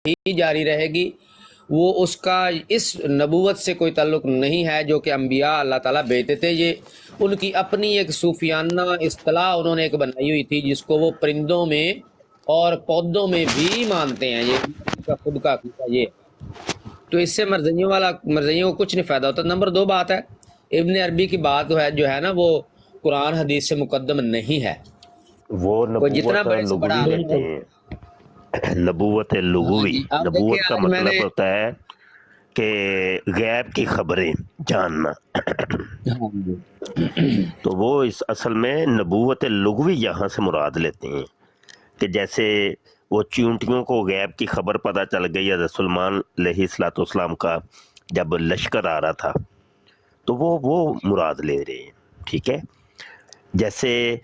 ہی جاری رہے گی، وہ اس کا اس نبوت سے کوئی تعلق نہیں ہے جو کہ انبیاء اللہ تعالیٰ بھیجتے تھے۔ یہ ان کی اپنی ایک صوفیانہ اصطلاح انہوں نے ایک بنائی ہوئی تھی جس کو وہ پرندوں میں اور پودوں میں بھی مانتے ہیں، یہ ان کا خود کا عقیدہ یہ ہے۔ تو اس سے مرزیوں کو کچھ نہیں فائدہ ہوتا۔ نمبر 2 بات ہے، ابن عربی کی بات جو ہے نا، وہ قرآن حدیث سے مقدم نہیں ہے۔ وہ وہ جتنا نبوت بڑے سے بڑا لغوی عالم لیتے ہو۔ ہیں، نبوت ہاں لغوی۔ جی، اب دیکھیں نبوت کا آج میں مطلب نے ہوتا ہے کہ غیب کی خبریں جاننا، ہاں جی تو وہ اس اصل میں نبوت لغوی یہاں سے مراد لیتے ہیں کہ جیسے وہ چیونٹیوں کو غیب کی خبر پتہ چل گئی حضرت سلمان علیہ الصلوۃ والسلام کا جب لشکر آ رہا تھا، تو وہ مراد لے رہے ہیں، ٹھیک ہے۔ جیسے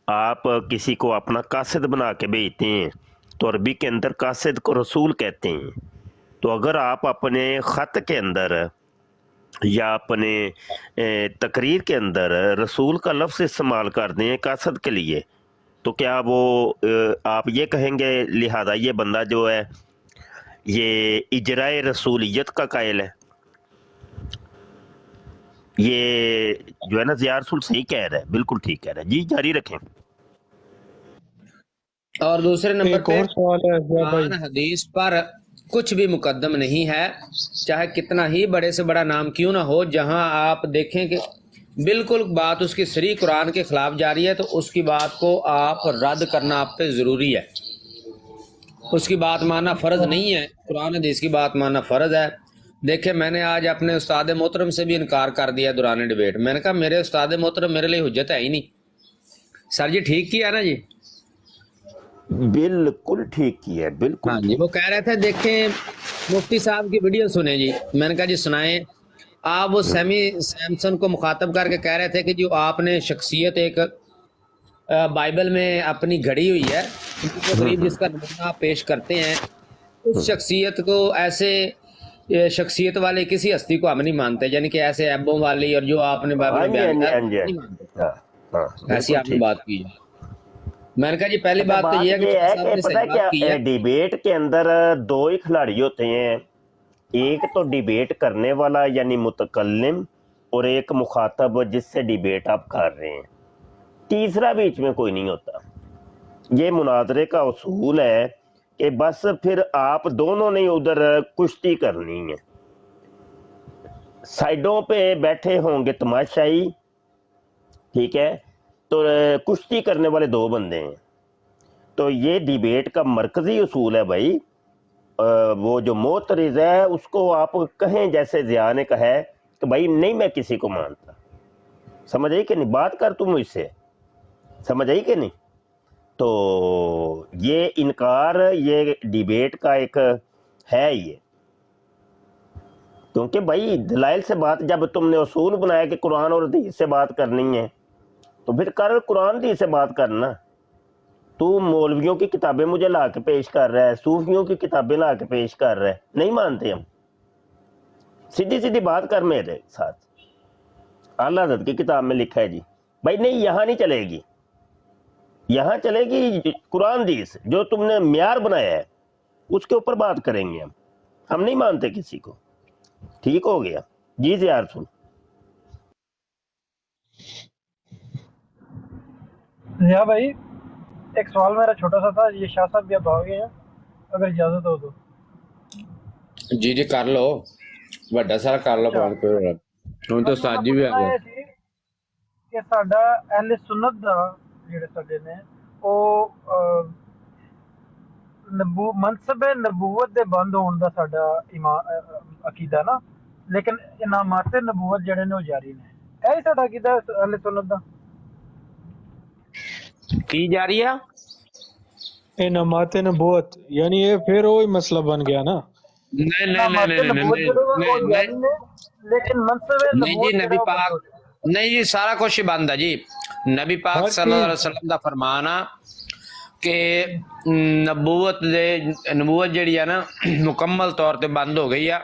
آپ کسی کو اپنا قاصد بنا کے بھیجتے ہیں تو عربی کے اندر قاصد کو رسول کہتے ہیں، تو اگر آپ اپنے خط کے اندر یا اپنے تقریر کے اندر رسول کا لفظ استعمال کر دیں قاصد کے لیے، تو کیا وہ آپ یہ کہیں گے لہذا یہ بندہ جو ہے یہ اجرائے رسولیت کا قائل ہے؟ یہ جو ہے نا ضیاء رسول صحیح کہہ رہا ہے، بالکل ٹھیک کہہ رہا ہے جی، جاری رکھیں۔ اور دوسرے نمبر ایک پہ اور سوال ہے ضیاء بھائی۔ قرآن حدیث پر کچھ بھی مقدم نہیں ہے، چاہے کتنا ہی بڑے سے بڑا نام کیوں نہ ہو۔ جہاں آپ دیکھیں کہ بالکل بات اس کی صریح قرآن کے خلاف جاری ہے، تو اس کی بات کو آپ رد کرنا آپ پہ ضروری ہے۔ اس کی بات ماننا فرض نہیں ہے، قرآن حدیث کی بات ماننا فرض ہے۔ دیکھیں میں نے آج اپنے استاد محترم سے بھی انکار کر دیا دوران ڈیبیٹ۔ میں نے کہا میرے استاد محترم میرے لیے حجت ہے ہی نہیں۔ سر جی ٹھیک کیا نا جی؟ بالکل ٹھیک کی ہے، بالکل ہاں جی، ٹھیک۔ وہ کہہ رہے تھے دیکھیں مفتی صاحب کی ویڈیو سنیں جی۔ میں نے کہا جی سنائیں۔ آپ وہ سیمسن کو مخاطب کر کے کہہ رہے تھے کہ جو آپ نے شخصیت ایک بائبل میں اپنی گھڑی ہوئی ہے، قریب جس کا نمونہ آپ پیش کرتے ہیں، اس شخصیت کو ایسے شخصیت والے کسی ہستی کو ہم نہیں مانتے، یعنی کہ ایسے ایبوں والی اور جو آپ نے بائبل ہاں میں جی ہاں بیان جی کیا ہاں جی نہیں مانتے۔ ہاں ہاں، ایسی بالکل آپ نے ٹھیک۔ بات کی ہے۔ میں نے کہا جی پہلی اچھا بات تو بات یہ ہے کہ یہ شاہ ہے صاحب کہ نے پتہ صحیح ہے بات کی ہے۔ کیا ڈیبیٹ کے اندر دو ہی کھلاڑی ہوتے ہیں، ایک تو ڈیبیٹ کرنے والا یعنی متکلم، اور ایک مخاطب جس سے ڈیبیٹ آپ کر رہے ہیں، تیسرا بیچ میں کوئی نہیں ہوتا۔ یہ مناظرے کا اصول ہے کہ بس پھر آپ دونوں نے ادھر کشتی کرنی ہے، سائڈوں پہ بیٹھے ہوں گے تماشائی، ٹھیک ہے، تو کشتی کرنے والے دو بندے ہیں۔ تو یہ ڈیبیٹ کا مرکزی اصول ہے بھائی۔ وہ جو معترض ہے اس کو آپ کہیں جیسے ضیاء نے کہا ہے کہ بھائی نہیں میں کسی کو مانتا، سمجھ آئی کہ نہیں بات کر تم مجھ سے، سمجھ آئی کہ نہیں؟ تو یہ انکار یہ ڈیبیٹ کا ایک ہے یہ، کیونکہ بھائی دلائل سے بات، جب تم نے اصول بنایا کہ قرآن اور حدیث سے بات کرنی ہے تو پھر کر قرآن حدیث سے بات کرنا۔ تو مولویوں کی کتابیں مجھے لا کے پیش کر رہا ہے، صوفیوں کی کتابیں لا کے پیش کر رہا ہے، نہیں مانتے ہم، سیدھی سیدھی بات کر میرے ساتھ۔ اعلیٰ حضرت کی کتاب میں لکھا ہے جی، بھائی نہیں یہاں نہیں چلے گی، یہاں چلے گی قرآن حدیث، جو تم نے معیار بنایا ہے اس کے اوپر بات کریں گے ہم نہیں مانتے کسی کو۔ ٹھیک ہو گیا جی ضیاء رسول۔ ضیاء بھائی ایک سوال میرا چھوٹا سا تھا، یہ شاہ صاحب بھی اب آ گئے ہیں، اگر اجازت ہو تو۔ جی جی کر لو، بڑا سارا کر لو اچھا، پوائنٹ پہ ہوں تو بس میں استاد جی بھی آ پوچھنا گئے۔ یہ سی کہ ساڈا اہل سنت دا جڑے ساڈے نے وہ منصب نبوت دے بند ہون دا ساڈا عقیدہ نا، لیکن انعامات نبوت جڑے نے وہ جاری نے، اے ساڈا عقیدہ اہل سنت دا۔ کی جا رہی ہے؟ انعامات نبوت یعنی یہ پھر وہی مسئلہ بن گیا نا، نہیں نہیں نہیں انعامات نہیں نہیں نبوت نہیں جڑے وہ نہیں جاری نے، لیکن منصب نہیں جی، نبوت جڑا نبی وہ بند پاک ہو گیا۔ نہیں جی، سارا کچھ ہی بند ہے جی۔ نبی پاک ہر صلی اللہ علیہ چیز وسلم دا فرمانا کہ نبوت جڑی ہے نا مکمل طور تے بند ہو گئی ہے،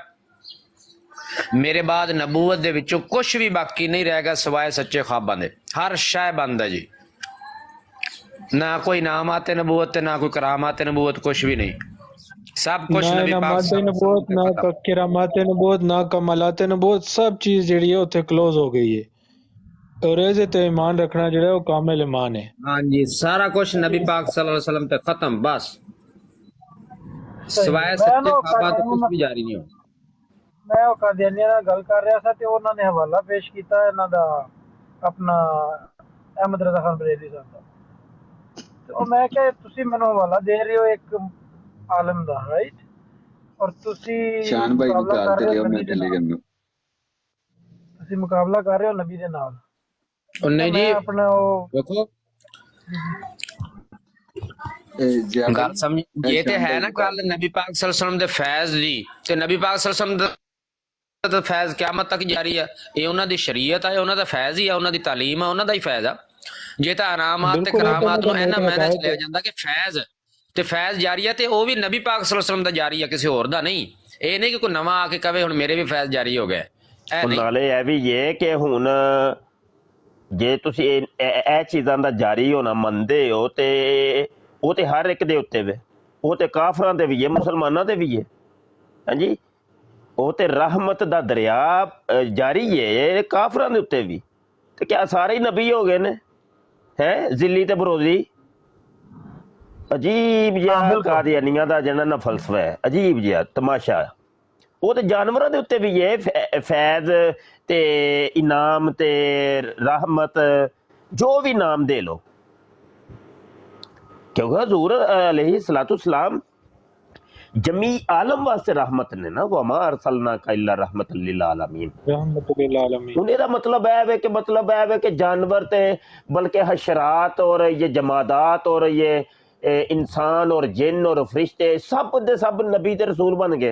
میرے بعد نبوت دے وچوں کچھ بھی باقی نہیں رہے گا سوائے سچے خواباں دے، ہر شے بند ہے جی، نہ کوئی نامات نبوت نہ کوئی کرامات نبوت، کچھ بھی نہیں۔ सब कुछ ਨਾ नबी पाक ਇਨਾਮਾਤ सल्लल्लाहु अलैहि वसल्लम नबूवत पे ना खत्म। किरामात नबूवत ना कमालात नबूवत सब चीज ਜਿਹੜੀ ਹੈ ਉੱਥੇ ক্লোਜ਼ ਹੋ ਗਈ ਹੈ ਔਰ ਇਹਦੇ ਤੇ ਈਮਾਨ ਰੱਖਣਾ ਜਿਹੜਾ ਉਹ ਕਾਮਿਲ ਈਮਾਨ ਹੈ हाँ जी, सारा कुछ नबी पाक सल्लल्लाहु अलैहि वसल्लम पे खत्म बस। ਸਹੀ सिवाय ਮੈਂ सच्चे ਨਾ बाबा तो कुछ भी जारी नहीं हो। ਮੈਂ ਉਹ ਕਾਦੀਆਨੀਆਂ ਨਾਲ ਗੱਲ ਕਰ ਰਿਹਾ ਸੀ ਤੇ ਉਹਨਾਂ ਨੇ ਹਵਾਲਾ ਪੇਸ਼ ਕੀਤਾ ਇਹਨਾਂ ਦਾ ਆਪਣਾ ਅਹਿਮਦ ਰਜ਼ਾ ਖਾਨ ਬਰੇਲੀ ਸਾਹਿਬ ਦਾ ਤੇ ਉਹ ਮੈਂ ਕਿਹਾ ਤੁਸੀਂ ਮੈਨੂੰ ਹਵਾਲਾ ਦੇ ਰਹੇ ਹੋ ਇੱਕ ਆਲਮ ਦਾ ਰਾਈਟ ਔਰ ਤੁਸੀਂ ਸ਼ਾਨ ਭਾਈ ਨੂੰ ਮੁਕਾਬਲਾ ਕਾਲ ਕਰ ਤੇ ਰਹੇ ਲਿਓ ਹੋ ਮੈਂ ਨਬੀ ਦੇ ਟੈਲੀਗ੍ਰਾਮ ਨਾਲ ਨੂੰ ਤੁਸੀਂ ਮੁਕਾਬਲਾ ਕਰ ਰਹੇ ਹੋ ਨਬੀ ਦੇ ਨਾਲ और नहीं जी ਮੈਂ ਆਪਣਾ ਉਹ देखो ਜਿਆ गल समझ ये तो ਸ਼ਾਨ है ਭਾਈ ना ਨੂੰ ਕਾਲ गल नबी पाक सल्लल्लाहु अलैहि वसल्लम दे फैज दी ते नबी पाक सल्लल्लाहु अलैहि वसल्लम ਦਾ ਫੈਜ਼ ਕਿਆਮਤ ਤੱਕ ਜਾਰੀ ਹੈ। ਇਹ ਉਹਨਾਂ ਦੀ ਸ਼ਰੀਅਤ ਹੈ, ਉਹਨਾਂ ਦਾ ਫੈਜ਼ ਹੀ ਆ, ਉਹਨਾਂ ਦੀ ਤਾਲੀਮ ਆ, ਉਹਨਾਂ ਦਾ ਹੀ ਫੈਜ਼ ਆ। ਜੇ ਤਾਂ ਇਨਾਮਾਤ ਤੇ ਕਰਾਮਾਤ ਨੂੰ ਇਹਨਾਂ ਮਾਇਨੇ ਚ ਲਿਆ ਜਾਂਦਾ ਕਿ ਫੈਜ਼ ਤੇ ਫੈਜ਼ ਜਾਰੀ ਹੈ ਤੇ ਉਹ ਵੀ ਨਬੀ ਪਾਕ ਸੱਲੱਲਾਹੁ ਅਲੈਹਿ ਵਸੱਲਮ ਦਾ ਜਾਰੀ ਹੈ, ਕਿਸੇ ਹੋਰ ਦਾ ਨਹੀਂ। ਇਹ ਨਹੀਂ ਕਿ ਕੋਈ ਨਵਾਂ ਆ ਕੇ ਕਵੇ ਹੁਣ ਮੇਰੇ ਵੀ ਫੈਜ਼ ਜਾਰੀ ਹੋ ਗਏ, ਇਹ ਨਹੀਂ। ਨਾਲੇ ਇਹ ਵੀ ਇਹ ਕਿ ਹੁਣ ਜੇ ਤੁਸੀਂ ਇਹ ਚੀਜ਼ਾਂ ਦਾ ਜਾਰੀ ਹੋਣਾ ਮੰਨਦੇ ਹੋ ਤੇ ਉਹ ਤੇ ਹਰ ਇੱਕ ਦੇ ਉੱਤੇ ਵੇ, ਉਹ ਤੇ ਕਾਫਰਾਂ ਦੇ ਵੀ ਹੈ, ਮੁਸਲਮਾਨਾਂ ਦੇ ਵੀ ਹੈ। ਹਾਂਜੀ, ਉਹ ਤੇ ਰਹਿਮਤ ਦਾ ਦਰਿਆ ਜਾਰੀ ਹੈ ਕਾਫਰਾਂ ਦੇ ਉੱਤੇ ਵੀ। ਤੇ ਕਿਆ ਸਾਰੇ ਹੀ ਨਬੀ ਹੋ ਗਏ ਨੇ? ਹੈ ਜ਼ਿੱਲੀ ਤੇ ਬਰੋਜ਼ੀ। ਅਜੀਬ ਜਿਹਾ ਕਾਦੀਆਨੀਆਂ ਦਾ ਜਿਹੜਾ ਨਾ ਫਲਸਫਾ ਹੈ, ਅਜੀਬ ਜਿਹਾ ਤਮਾਸ਼ਾ। ਉਹ ਤੇ ਜਾਨਵਰਾਂ ਦੇ ਉੱਤੇ ਵੀ ਹੈ ਫੈਜ਼ ਤੇ ਇਨਾਮ ਤੇ ਰਹਿਮਤ, ਜੋ ਵੀ ਨਾਮ ਦੇ ਲਓ, ਕਿਉਂਕਿ ਹਜ਼ੂਰ ਅਲੈਹਿ ਸਲਾਤੁ ਸਲਾਮ ਜਮੀ ਆਲਮ ਵਾਸਤੇ ਰਹਿਮਤ ਨੇ ਨਾ। ਵਮਾ ਅਰਸਲਨਾਕਾ ਇਲਾ ਰਹਿਮਤਨ ਲਿਲ ਆਲਮੀਨ। ਰਹਿਮਤੁਲ ਆਲਮੀਨ ਹੁਣ ਇਹਦਾ ਮਤਲਬ ਇਹ ਹੈ ਕਿ ਜਾਨਵਰ ਤੇ बल्कि हशरात और ये जमादात और ये इंसान और जिन और फरिश्ते सब दे सब नबी ते रसूल बन गए।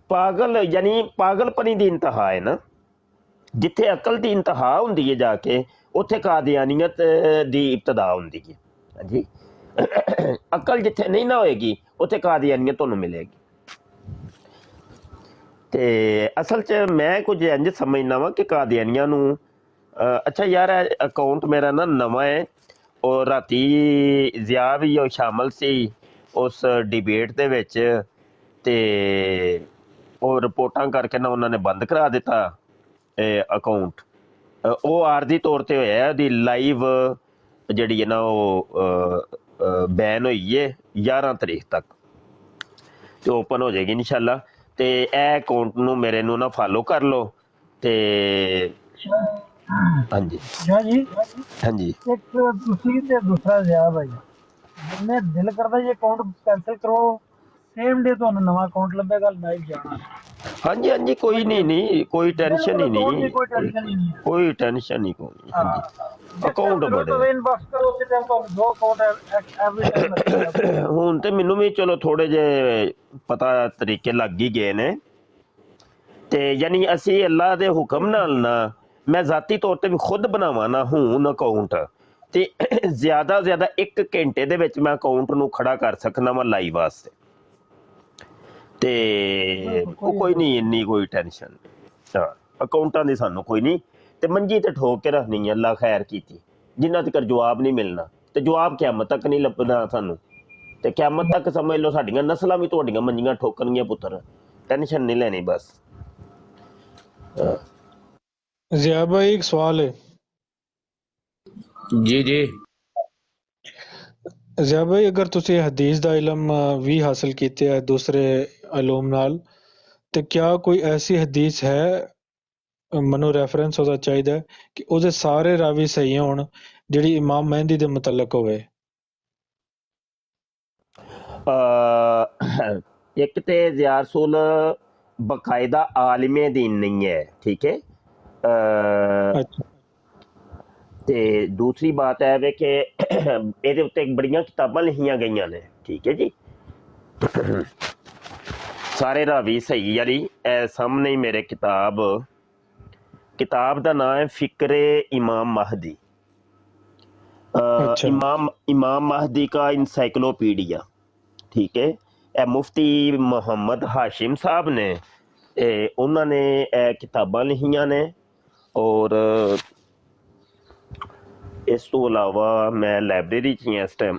पागल यानी पागलपनी दी इंतहा है ना। जिथे अकल दी इंतहा हुंदी है जाके उत्थे कादियानियत दी इब्तदा हुंदी है। हाँ जी, अकल जिथे नहीं ना होएगी उत्थे कादियानियत तुहानूं मिलेगी। ਤੇ ਅਸਲ 'ਚ ਮੈਂ ਕੁਝ ਇੰਝ ਸਮਝਦਾ ਵਾਂ ਕਿ ਕਾਦੀਆਨੀਆਂ ਨੂੰ ਅੱਛਾ ਯਾਰ ਅਕਾਊਂਟ ਮੇਰਾ ਨਾ ਨਵਾਂ ਹੈ ਔਰ ਰਾਤੀ ਜ਼ਿਆ ਵੀ ਉਹ ਸ਼ਾਮਲ ਸੀ ਉਸ ਡਿਬੇਟ ਦੇ ਵਿੱਚ ਤੇ ਉਹ ਰਿਪੋਰਟਾਂ ਕਰਕੇ ਨਾ ਉਹਨਾਂ ਨੇ ਬੰਦ ਕਰਾ ਦਿੱਤਾ ਅਕਾਊਂਟ। ਉਹ ਆਰਜ਼ੀ ਤੌਰ ਤੇ ਹੋਇਆ, ਉਹਦੀ ਲਾਈਵ ਜਿਹੜੀ ਹੈ ਨਾ ਉਹ ਬੈਨ ਹੋਈ ਹੈ 11 ਤਰੀਕ ਤੱਕ ਤੇ ਓਪਨ ਹੋ ਜਾਏਗੀ ਇਨਸ਼ਾਅੱਲਾ। ਤੇ ਇਹ ਅਕਾਊਂਟ ਨੂੰ ਮੇਰੇ ਨੂੰ ਨਾ ਫਾਲੋ ਕਰ ਲਓ ਤੇ ਹਾਂਜੀ ਜੀ ਹਾਂਜੀ ਇੱਕ ਤੁਸੀਂ ਤੇ ਦੂਸਰਾ ਜ਼ਿਆ ਭਾਈ ਜਿੰਨੇ ਦਿਲ ਕਰਦਾ ਇਹ ਅਕਾਊਂਟ ਕੈਂਸਲ ਕਰੋ, ਸੇਮ ਡੇ ਤੁਹਾਨੂੰ ਨਵਾਂ ਅਕਾਊਂਟ ਲੱਭੇਗਾ ਲਾਈਵ ਜਾਣਾ। ਹਾਂਜੀ ਹਾਂਜੀ ਕੋਈ ਨਹੀਂ ਕੋਈ ਟੈਨਸ਼ਨ ਹੀ ਨਹੀਂ, ਕੋਈ ਟੈਨਸ਼ਨ ਨਹੀਂ ਹੈ। ਕੋਈ ਟੈਨਸ਼ਨ ਨਹੀਂ ਕੋਈ। ਹਾਂਜੀ ਅਕਾਊਂਟ ਬੜੇ ਇਨਬਾਕਸ ਕਰੋ ਤੇ ਤੁਹਾਨੂੰ ਦੋ ਅਕਾਊਂਟ ਐਵਰੀ ਟਾਈਮ। ਹੁਣ ਤੇ ਮੈਨੂੰ ਵੀ ਚਲੋ ਥੋੜੇ ਜਿਹੇ ਪਤਾ ਤਰੀਕੇ ਲੱਗ ਹੀ ਗਏ ਨੇ ਤੇ ਯਾਨੀ ਅਸੀਂ ਅੱਲਾ ਦੇ ਹੁਕਮ ਨਾਲ ਨਾ ਮੈਂ ਜ਼ਾਤੀ ਤੌਰ ਤੇ ਵੀ ਖੁਦ ਬਣਾਵਾਂ ਨਾ ਹੁਣ ਅਕਾਊਂਟ ਤੇ ਜ਼ਿਆਦਾ ਜ਼ਿਆਦਾ 1 ਘੰਟੇ ਦੇ ਵਿੱਚ ਮੈਂ ਅਕਾਊਂਟ ਨੂੰ ਖੜਾ ਕਰ ਸਕਣਾ ਵਾ ਲਾਈਵ ਵਾਸਤੇ। ਤੇ ਕੋਈ ਨਹੀਂ ਇੰਨੀ ਕੋਈ ਟੈਨਸ਼ਨ ਨਹੀਂ। ਹਾਂ ਅਕਾਊਂਟਾਂ ਦੀ ਸਾਨੂੰ ਕੋਈ ਨਹੀਂ ਤੇ ਮੰਜੀ ਤੇ ਠੋਕ ਕੇ ਰੱਖਣੀ ਹੈ, ਅੱਲਾ ਖੈਰ ਕੀਤੀ। ਜਿੰਨਾ ਤੱਕ ਜਵਾਬ ਨਹੀਂ ਮਿਲਣਾ ਤੇ ਜਵਾਬ ਕਿਆਮਤ ਤੱਕ ਨਹੀਂ ਲੱਭਣਾ ਸਾਨੂੰ ਤੇ ਕਿਆਮਤ ਤੱਕ ਸਮਝ ਲਓ ਸਾਡੀਆਂ ਨਸਲਾਂ ਵੀ ਤੁਹਾਡੀਆਂ ਮੰਜੀਆਂ ਠੋਕਣਗੀਆਂ ਪੁੱਤਰ, ਟੈਨਸ਼ਨ नहीं लेनी बस। जिया भाई एक सवाल है। जी जी जिया भाई अगर तुसी हदीस दा इलम भी हासिल कीते है दूसरे इलूम नाल ते क्या कोई ऐसी हदीस है मनो रेफरेंस होना चाहिए कि ਉਹਦੇ ਸਾਰੇ ਰਾਵੀ ਸਹੀ ਹੋਣ ਜਿਹੜੀ ਇਮਾਮ ਮਹਿੰਦੀ ਦੇ ਮੁਤਲਕ ਹੋਵੇ? एक तो ज़िया रसूल बाकायदा आलिमे दीन नहीं है, ठीक है। अच्छा ਤੇ ਦੂਸਰੀ ਬਾਤ ਹੈ ਵੇ ਕਿ ਇਹਦੇ ਉੱਤੇ ਬੜੀਆਂ ਕਿਤਾਬਾਂ ਲਿਖੀਆਂ ਗਈਆਂ ਨੇ, ਠੀਕ ਹੈ ਜੀ। ਸਾਰੇ ਰਾਵੀ ਸਹੀ ਯਾਰੀ ਇਹ ਸਾਹਮਣੇ ਹੀ ਮੇਰੇ किताब ਦਾ ਨਾਮ ਹੈ ਫਿਕਰੇ इमाम महदी। इमाम महदी का इंसाइक्लोपीडिया, ठीक है। ਇਹ ਮੁਫਤੀ ਮੁਹੰਮਦ ਹਾਸ਼ਿਮ ਸਾਹਿਬ ਨੇ ਉਹਨਾਂ ਨੇ ਇਹ ਕਿਤਾਬਾਂ ਲਿਖੀਆਂ ਨੇ ਔਰ ਇਸ ਤੋਂ ਇਲਾਵਾ ਮੈਂ ਲਾਇਬ੍ਰੇਰੀ 'ਚ ਹੀ ਇਸ ਟਾਈਮ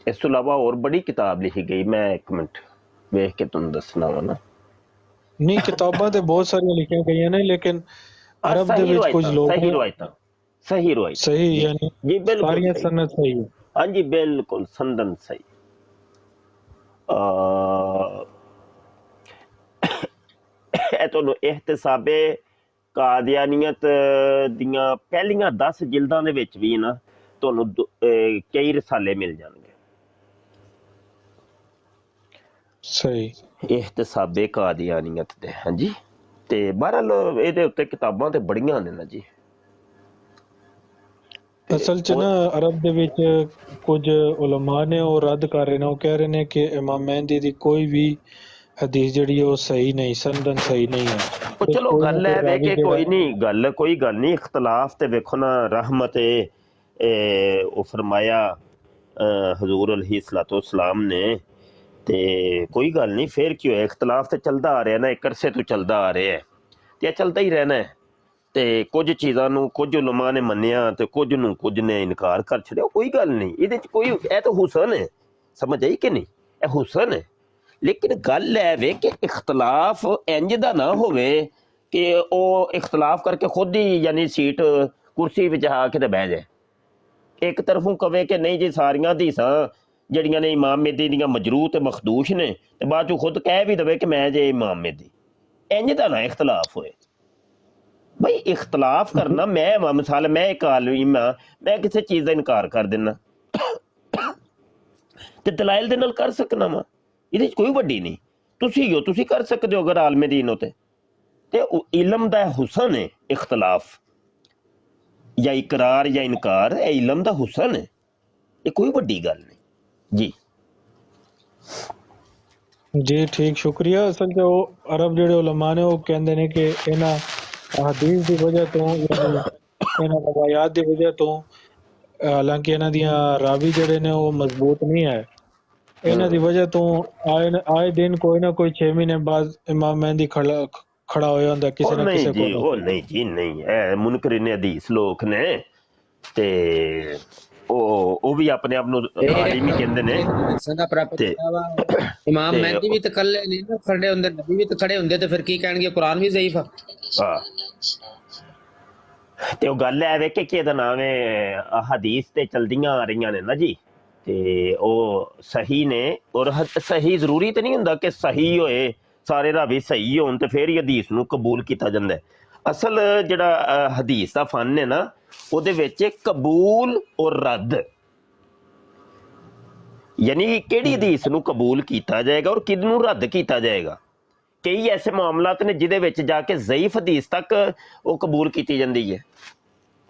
ਇਸ ਤੋਂ ਇਲਾਵਾ ਹੋਰ ਬੜੀ ਕਿਤਾਬ ਲਿਖੀ ਗਈ, ਮੈਂ ਇੱਕ ਮਿੰਟ ਵੇਖ ਕੇ ਤੁਹਾਨੂੰ ਦੱਸਣਾ ਵਾ ਨਾ। ਨਹੀਂ ਕਿਤਾਬਾਂ ਤੇ ਬਹੁਤ ਸਾਰੀਆਂ ਲਿਖੀਆਂ ਗਈਆਂ ਨੇ, ਲੇਕਿਨ ਅਰਬ ਦੇ ਸਹੀ ਵਿੱਚ ਕੁਝ ਰਵਾਇਤਾਂ, ਲੋਕ ਸਹੀ ਰਵਾਇਤਾਂ, ਸਹੀ ਰਵਾਇਤਾਂ ਸਹੀ ਜੀ ਯਾਨੀ ਜੀ ਬਿਲਕੁਲ ਸਾਰੀਆਂ ਸਹੀ। ਸਨਦ ਸਹੀ ਹੈ। ਹਾਂਜੀ ਬਿਲकुल ਸੰਦਨ ਸਹੀ। ਇਹ ਤੁਹਾਨੂੰ ਇਹਤਸਾਬੇ ਕਾਦੀਆਨੀਅਤ ਦੀਆਂ ਪਹਿਲੀਆਂ 10 ਜਿਲਦਾਂ ਦੇ ਵਿੱਚ ਵੀ ਨਾ ਤੁਹਾਨੂੰ ਕਈ ਰਸਾਲੇ ਮਿਲ ਜਾਣਗੇ। ਸਹੀ ਇਹਤਸਾਬੇ ਕਾਦੀਆਨੀਅਤ ਦੇ, ਹਾਂਜੀ। ਤੇ ਬਹਰਹਾਲ ਇਹਦੇ ਉੱਤੇ ਕਿਤਾਬਾਂ ਤੇ ਬੜੀਆਂ ਨੇ ਨਾ ਜੀ। ਅਸਲ ਚ ਨਾ ਅਰਬ ਦੇ ਵਿੱਚ ਕੁਝ ਉਲਮਾ ਨੇ ਉਹ ਰੱਦ ਕਰ ਰਹੇ ਨੇ, ਉਹ ਕਹਿ ਰਹੇ ਨੇ ਕਿ ਇਮਾਮ ਮਹਿੰਦੀ ਦੀ ਕੋਈ ਵੀ ਹਦੀਸ ਜਿਹੜੀ ਉਹ ਸਹੀ ਨਹੀਂ, ਸੰਦਨ ਸਹੀ ਨਹੀਂ ਹੈ। ਉਹ ਚਲੋ ਕੋਈ ਨਾ ਗੱਲ ਹੈ ਕੋਈ ਵੇ ਰਾਵੀ ਕਿ ਜਿਹੜਾ ਕੋਈ ਗੱਲ ਨਹੀਂ, ਇਖਤਲਾਫ ਤੇ ਵੇਖੋ ਨਾ ਰਹਿਮਤ ਉਹ ਫਰਮਾਇਆ ਹਜ਼ੂਰ अलैहिस्सलाम ਨੇ, ਤੇ ਕੋਈ ਗੱਲ ਨਹੀਂ, ਫੇਰ ਕੀ ਹੋਇਆ, ਇਖਤਲਾਫ ਤੇ ਚੱਲਦਾ ਆ ਰਿਹਾ ਨਾ, ਇੱਕ ਅਰਸੇ ਤੋਂ ਚੱਲਦਾ ਆ ਰਿਹਾ ਹੈ ਤੇ ਇਹ ਚੱਲਦਾ ਹੀ ਰਹਿਣਾ ਹੈ। ਤੇ ਕੁਝ ਚੀਜ਼ਾਂ ਨੂੰ ਕੁਝ ਉਲਮਾ ਨੇ ਮੰਨਿਆ ਤੇ ਕੁਝ ਨੂੰ ਕੁਝ ਨੇ ਇਨਕਾਰ ਕਰ ਛੱਡਿਆ, ਕੋਈ ਗੱਲ ਨਹੀਂ ਇਹਦੇ ਚ ਕੋਈ, ਇਹ ਤਾਂ ਹੁਸਨ ਹੈ, ਸਮਝ ਆਈ ਕਿ ਨਹੀਂ, ਇਹ ਹੁਸਨ ਹੈ। ਲੇਕਿਨ ਗੱਲ ਹੈ ਵੇ ਕਿ ਇਖਤਲਾਫ ਇੰਜ ਦਾ ਨਾ ਹੋਵੇ ਕਿ ਉਹ ਇਖਤਲਾਫ ਕਰਕੇ ਖੁਦ ਹੀ ਯਾਨੀ ਸੀਟ ਕੁਰਸੀ ਵਿੱਚ ਆ ਕੇ ਤੇ ਬਹਿ ਜਾਏ। ਇੱਕ ਤਰਫੋਂ ਕਵੇ ਕਿ ਨਹੀਂ ਜੀ ਸਾਰੀਆਂ ਹਦੀਸਾਂ ਜਿਹੜੀਆਂ ਨੇ ਇਮਾਮ ਮੇਦੀ ਦੀਆਂ ਮਜਰੂਹ ਤੇ ਮਖਦੂਸ਼ ਨੇ, ਤੇ ਬਾਅਦ ਚੋਂ ਖੁਦ ਕਹਿ ਵੀ ਦੇਵੇ ਕਿ ਮੈਂ ਜੇ ਇਮਾਮ ਮੇਦੀ। ਇੰਜ ਦਾ ਨਾ ਇਖਤਲਾਫ ਹੋਏ ਬਈ। ਇਖਤਲਾਫ ਕਰਨਾ, ਮੈਂ ਮਿਸਾਲ ਮੈਂ ਇੱਕ ਆਲਿਮ ਹਾਂ, ਮੈਂ ਕਿਸੇ ਚੀਜ਼ ਦਾ ਇਨਕਾਰ ਕਰ ਦਿੰਦਾ ਤੇ ਦਲਾਇਲ ਦੇ ਨਾਲ ਕਰ ਸਕਣਾ ਵਾ, ਇਹਦੇ 'ਚ ਕੋਈ ਵੱਡੀ ਨਹੀਂ। ਤੁਸੀਂ ਹੋ, ਤੁਸੀਂ ਕਰ ਸਕਦੇ ਹੋ ਅਗਰ ਆਲਮੇ ਦੀਨ ਹੋ ਤੇ ਇਲਮ ਦਾ ਹੁਸਨ ਹੈ ਇਖਤਲਾਫ ਜਾਂ ਇਕਰਾਰ ਜਾਂ ਇਨਕਾਰ, ਇਹ ਇਲਮ ਦਾ ਹੁਸਨ ਹੈ, ਇਹ ਕੋਈ ਵੱਡੀ ਗੱਲ ਨਹੀਂ ਜੀ। ਜੀ ਠੀਕ, ਸ਼ੁਕਰੀਆ। ਅਸਲ 'ਚ ਉਹ ਅਰਬ ਜਿਹੜੇ ਉਲਮਾ ਨੇ ਉਹ ਕਹਿੰਦੇ ਨੇ ਕਿ ਇਹਨਾਂ ਹਦੀਸ ਦੀ ਵਜ੍ਹਾ ਤੋਂ ਯਾਨੀ ਇਹਨਾਂ ਰਵਾਇਤ ਦੀ ਵਜ੍ਹਾ ਤੋਂ, ਹਾਲਾਂਕਿ ਇਹਨਾਂ ਦੀਆਂ ਰਾਵੀ ਜਿਹੜੇ ਨੇ ਉਹ ਮਜ਼ਬੂਤ ਨਹੀਂ ਹੈ, ਇਹਨਾਂ ਦੀ ਵਜ੍ਹਾ ਤੋਂ ਆਏ ਦਿਨ ਕੋਈ ਨਾ ਕੋਈ 6 ਮਹੀਨੇ ਬਾਅਦ ਇਮਾਮ ਮਹਿੰਦੀ ਖੜਾ ਹੋਇਆ ਹੁੰਦਾ ਕਿਸੇ ਨਾ ਕਿਸੇ ਕੋਲ। ਉਹ ਨਹੀਂ ਜੀ ਨਹੀਂ, ਇਹ ਮੁਨਕਰੀਨ ਹਦੀਸ ਲੋਕ ਨੇ ਤੇ ਉਹ ਵੀ ਆਪਣੇ ਆਪ ਨੂੰ ਆਲਿਮ ਹੀ ਕਹਿੰਦੇ ਨੇ। ਇਮਾਮ ਮਹਿੰਦੀ ਵੀ ਤਾਂ ਇਕੱਲੇ ਨਹੀਂ ਨਾ ਖੜੇ ਹੁੰਦੇ, ਨਬੀ ਵੀ ਤਾਂ ਖੜੇ ਹੁੰਦੇ, ਤੇ ਫਿਰ ਕੀ ਕਹਿਣਗੇ ਕੁਰਾਨ ਵੀ ਜ਼ਈਫ ਆ। ਤੇ ਉਹ ਗੱਲ ਹੈ ਵੇ ਕਿ ਇਹਦਾ ਨਾਮ ਹੈ ਹਦੀਸ ਤੇ ਚਲਦੀਆਂ ਆ ਰਹੀਆਂ ਨੇ ਨਾ ਜੀ, ਤੇ ਉਹ ਸਹੀ ਨੇ। ਔਰ ਸਹੀ ਜ਼ਰੂਰੀ ਤੇ ਨਹੀਂ ਹੁੰਦਾ ਕਿ ਸਹੀ ਹੋਏ, ਸਾਰੇ ਰਾਵੀ ਸਹੀ ਹੋਣ ਤੇ ਫਿਰ ਹੀ ਹਦੀਸ ਨੂੰ ਕਬੂਲ ਕੀਤਾ ਜਾਂਦਾ। ਅਸਲ ਜਿਹੜਾ ਹਦੀਸ ਦਾ ਫਨ ਹੈ ਨਾ, ਉਹਦੇ ਵਿੱਚ ਕਬੂਲ ਔਰ ਰੱਦ, ਯਾਨੀ ਕਿਹੜੀ ਹਦੀਸ ਨੂੰ ਕਬੂਲ ਕੀਤਾ ਜਾਏਗਾ ਔਰ ਕਿਹਨੂੰ ਰੱਦ ਕੀਤਾ ਜਾਏਗਾ। ਕਈ ਐਸੇ ਮਾਮਲਾਤ ਨੇ ਜਿਹਦੇ ਵਿੱਚ ਜਾ ਕੇ ਜ਼ਈਫ ਹਦੀਸ ਤੱਕ ਉਹ ਕਬੂਲ ਕੀਤੀ ਜਾਂਦੀ ਹੈ।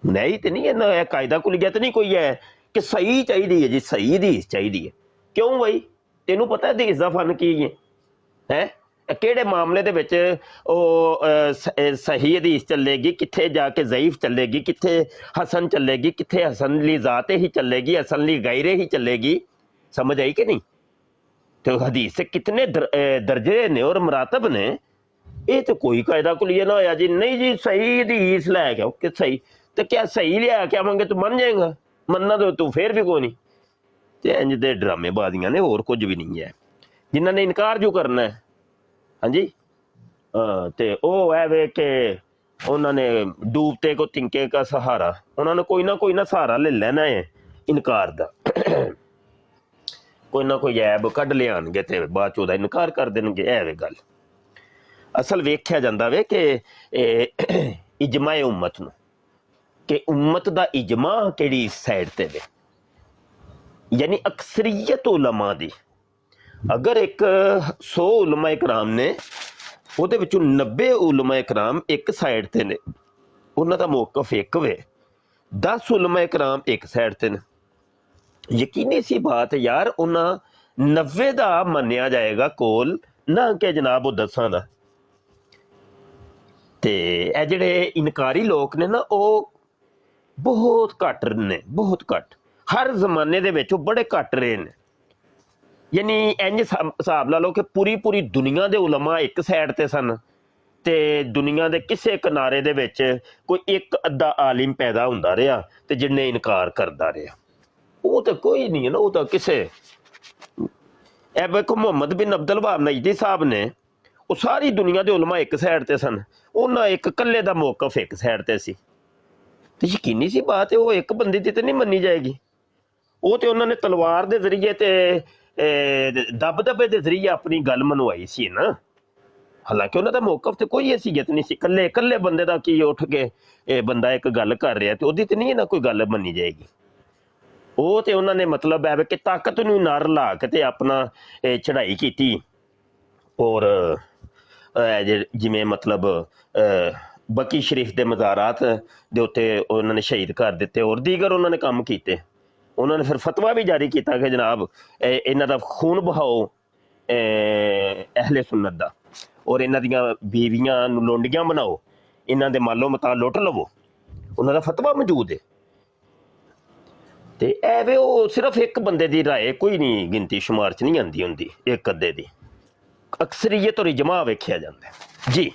ਨਹੀਂ ਤੇ ਨਹੀਂ, ਇਹ ਕਾਇਦਾ ਕੁਲੀਅਤ ਨਹੀਂ ਕੋਈ ਹੈ ਕਿ ਸਹੀ ਚਾਹੀਦੀ ਹੈ ਜੀ, ਸਹੀ ਹਦੀਸ ਚਾਹੀਦੀ ਹੈ। ਕਿਉਂ ਬਈ, ਤੈਨੂੰ ਪਤਾ ਹਦੀਸ ਦਾ ਫਨ ਕੀ ਹੈ? ਕਿਹੜੇ ਮਾਮਲੇ ਦੇ ਵਿੱਚ ਉਹ ਸਹੀ ਹਦੀਸ ਚੱਲੇਗੀ, ਕਿੱਥੇ ਜਾ ਕੇ ਜ਼ਈਫ ਚੱਲੇਗੀ, ਕਿੱਥੇ ਹਸਨ ਚੱਲੇਗੀ, ਕਿੱਥੇ ਹਸਨ ਲਈ ਜ਼ਾਤੇ ਹੀ ਚੱਲੇਗੀ, ਹਸਨ ਲਈ ਗੈਰੇ ਹੀ ਚੱਲੇਗੀ। ਸਮਝ ਆਈ ਕਿ ਨਹੀਂ? ਤੇ ਹਦੀਸ से कितने दर्जे ने और मरातब ने, ये तो कोई कायदा कुलिया ना होया जी। नहीं जी सही हदीस लैके आओ कि सही, तो क्या सही लिया के आवांगे तो मन जाएगा, मनना तो तू फिर भी कोई नहीं। ते इंज दे ड्रामेबाजियां ने, और कुछ भी नहीं है। जिन्हां ने इनकार जो करना है, हाँ जी, ते ओ है वे के उन्होंने डूबते को तिनके का सहारा, उन्होंने कोई ना सहारा ले लेना है इनकार दा। ਕੋਈ ਨਾ ਕੋਈ ਐਬ ਕੱਢ ਲਿਆਣਗੇ ਤੇ ਬਾਅਦ ਚ ਉਹਦਾ ਇਨਕਾਰ ਕਰ ਦੇਣਗੇ। ਇਹ ਵੇ ਗੱਲ। ਅਸਲ ਵੇਖਿਆ ਜਾਂਦਾ ਵੇ ਕਿ ਇਜਮਾ ਉਮਤ ਨੂੰ, ਕਿ ਉਮਤ ਦਾ ਇਜਮਾ ਕਿਹੜੀ ਸਾਈਡ ਤੇ ਵੇ, ਯਾਨੀ ਅਕਸਰੀਅਤ ਉਲਮਾ ਦੀ। ਅਗਰ 100 ਉਲਮਾ ਇਕਰਾਮ ਨੇ, ਉਹਦੇ ਵਿੱਚੋਂ 90 ਉਲਮਾ ਇਕਰਾਮ ਇੱਕ ਸਾਈਡ ਤੇ ਨੇ, ਉਹਨਾਂ ਦਾ ਮੌਕਫ ਇੱਕ ਵੇ, 10 ਉਲਮਾ ਇਕਰਾਮ ਇੱਕ ਸਾਈਡ ਤੇ ਨੇ। ਯਕੀਨੀ ਸੀ ਬਾਤ ਯਾਰ, ਉਹਨਾਂ 90 ਦਾ ਮੰਨਿਆ ਜਾਏਗਾ ਕੋਲ, ਨਾ ਕਿ ਜਨਾਬ ਉਹ 10 ਦਾ। ਤੇ ਇਹ ਜਿਹੜੇ ਇਨਕਾਰੀ ਲੋਕ ਨੇ ਨਾ, ਉਹ ਬਹੁਤ ਘੱਟ ਨੇ, ਬਹੁਤ ਘੱਟ। ਹਰ ਜ਼ਮਾਨੇ ਦੇ ਵਿੱਚ ਉਹ ਬੜੇ ਘੱਟ ਰਹੇ ਨੇ। ਯਾਨੀ ਇੰਝ ਹਿਸਾਬ ਲਾ ਲਓ ਕਿ ਪੂਰੀ ਦੁਨੀਆ ਦੇ ਉਲਮਾ ਇੱਕ ਸਾਈਡ ਤੇ ਸਨ, ਤੇ ਦੁਨੀਆ ਦੇ ਕਿਸੇ ਕਿਨਾਰੇ ਦੇ ਵਿੱਚ ਕੋਈ ਇੱਕ ਅੱਧਾ ਆਲਿਮ ਪੈਦਾ ਹੁੰਦਾ ਰਿਹਾ ਤੇ ਜਿਹਨੇ ਇਨਕਾਰ ਕਰਦਾ ਰਿਹਾ। ਉਹ ਤਾਂ ਕੋਈ ਨਹੀਂ ਹੈ ਨਾ, ਉਹ ਤਾਂ ਕਿਸੇ ਇਹ ਵੇਖੋ ਮੁਹੰਮਦ ਬਿਨ ਅਬਦੁਲ ਵਹਾਬ ਨਜਦੀ ਸਾਹਿਬ ਨੇ, ਉਹ ਸਾਰੀ ਦੁਨੀਆ ਦੇ ਉਲਮਾ ਇੱਕ ਸਾਈਡ ਤੇ ਸਨ, ਉਹਨਾਂ ਇੱਕ ਇਕੱਲੇ ਦਾ ਮੌਕਫ ਇੱਕ ਸਾਈਡ ਤੇ ਸੀ, ਤੇ ਯਕੀਨੀ ਸੀ ਬਾਤ ਹੈ ਉਹ ਇੱਕ ਬੰਦੇ ਦੀ ਤੇ ਨਹੀਂ ਮੰਨੀ ਜਾਏਗੀ। ਉਹ ਤੇ ਉਹਨਾਂ ਨੇ ਤਲਵਾਰ ਦੇ ਜ਼ਰੀਏ ਤੇ ਦਬਦਬੇ ਦੇ ਜ਼ਰੀਏ ਆਪਣੀ ਗੱਲ ਮਨਵਾਈ ਸੀ ਨਾ, ਹਾਲਾਂਕਿ ਉਹਨਾਂ ਦਾ ਮੌਕਫ ਤੇ ਕੋਈ ਹੈਸੀਅਤ ਨਹੀਂ ਸੀ, ਇਕੱਲੇ ਬੰਦੇ ਦਾ ਕੀ ਉੱਠ ਕੇ ਇਹ ਬੰਦਾ ਇੱਕ ਗੱਲ ਕਰ ਰਿਹਾ ਤੇ ਉਹਦੀ ਤੇ ਨਹੀਂ ਨਾ ਕੋਈ ਗੱਲ ਮੰਨੀ ਜਾਏਗੀ। ਉਹ ਤੇ ਉਹਨਾਂ ਨੇ ਮਤਲਬ ਹੈ ਕਿ ਤਾਕਤ ਨੂੰ ਨਰ ਲਾ ਕੇ ਤੇ ਆਪਣਾ ਚੜ੍ਹਾਈ ਕੀਤੀ, ਔਰ ਜਿਵੇਂ ਮਤਲਬ ਬਕੀ ਸ਼ਰੀਫ ਦੇ ਮਜ਼ਾਰਾਤ ਦੇ ਉੱਤੇ ਉਹਨਾਂ ਨੇ ਸ਼ਹੀਦ ਕਰ ਦਿੱਤੇ, ਔਰ ਦੀਗਰ ਉਹਨਾਂ ਨੇ ਕੰਮ ਕੀਤੇ। ਉਹਨਾਂ ਨੇ ਫਿਰ ਫਤਵਾ ਵੀ ਜਾਰੀ ਕੀਤਾ ਕਿ ਜਨਾਬ ਇਹਨਾਂ ਦਾ ਖੂਨ ਬਹਾਓ ਅਹਿਲੇ ਸੁਨਨਤ ਦਾ, ਔਰ ਇਹਨਾਂ ਦੀਆਂ ਬੀਵੀਆਂ ਨੂੰ ਲੋਂਡੀਆਂ ਬਣਾਓ, ਇਹਨਾਂ ਦੇ ਮਾਲੋ ਮਤਾ ਲੁੱਟ ਲਵੋ, ਉਹਨਾਂ ਦਾ ਫਤਵਾ ਮੌਜੂਦ ਹੈ। ਤੇ ਐਵੇਂ ਉਹ ਸਿਰਫ ਇੱਕ ਬੰਦੇ ਦੀ ਰਾਏ ਕੋਈ ਨਹੀਂ ਗਿਣਤੀ ਸ਼ੁਮਾਰ 'ਚ ਨਹੀਂ ਆਉਂਦੀ ਹੁੰਦੀ, ਇੱਕ ਅੱਧੇ ਦੀ ਅਕਸਰੀਅਤ ਔਰ ਇਜਮਾ ਵੇਖਿਆ ਜਾਂਦਾ ਹੈ ਜੀ।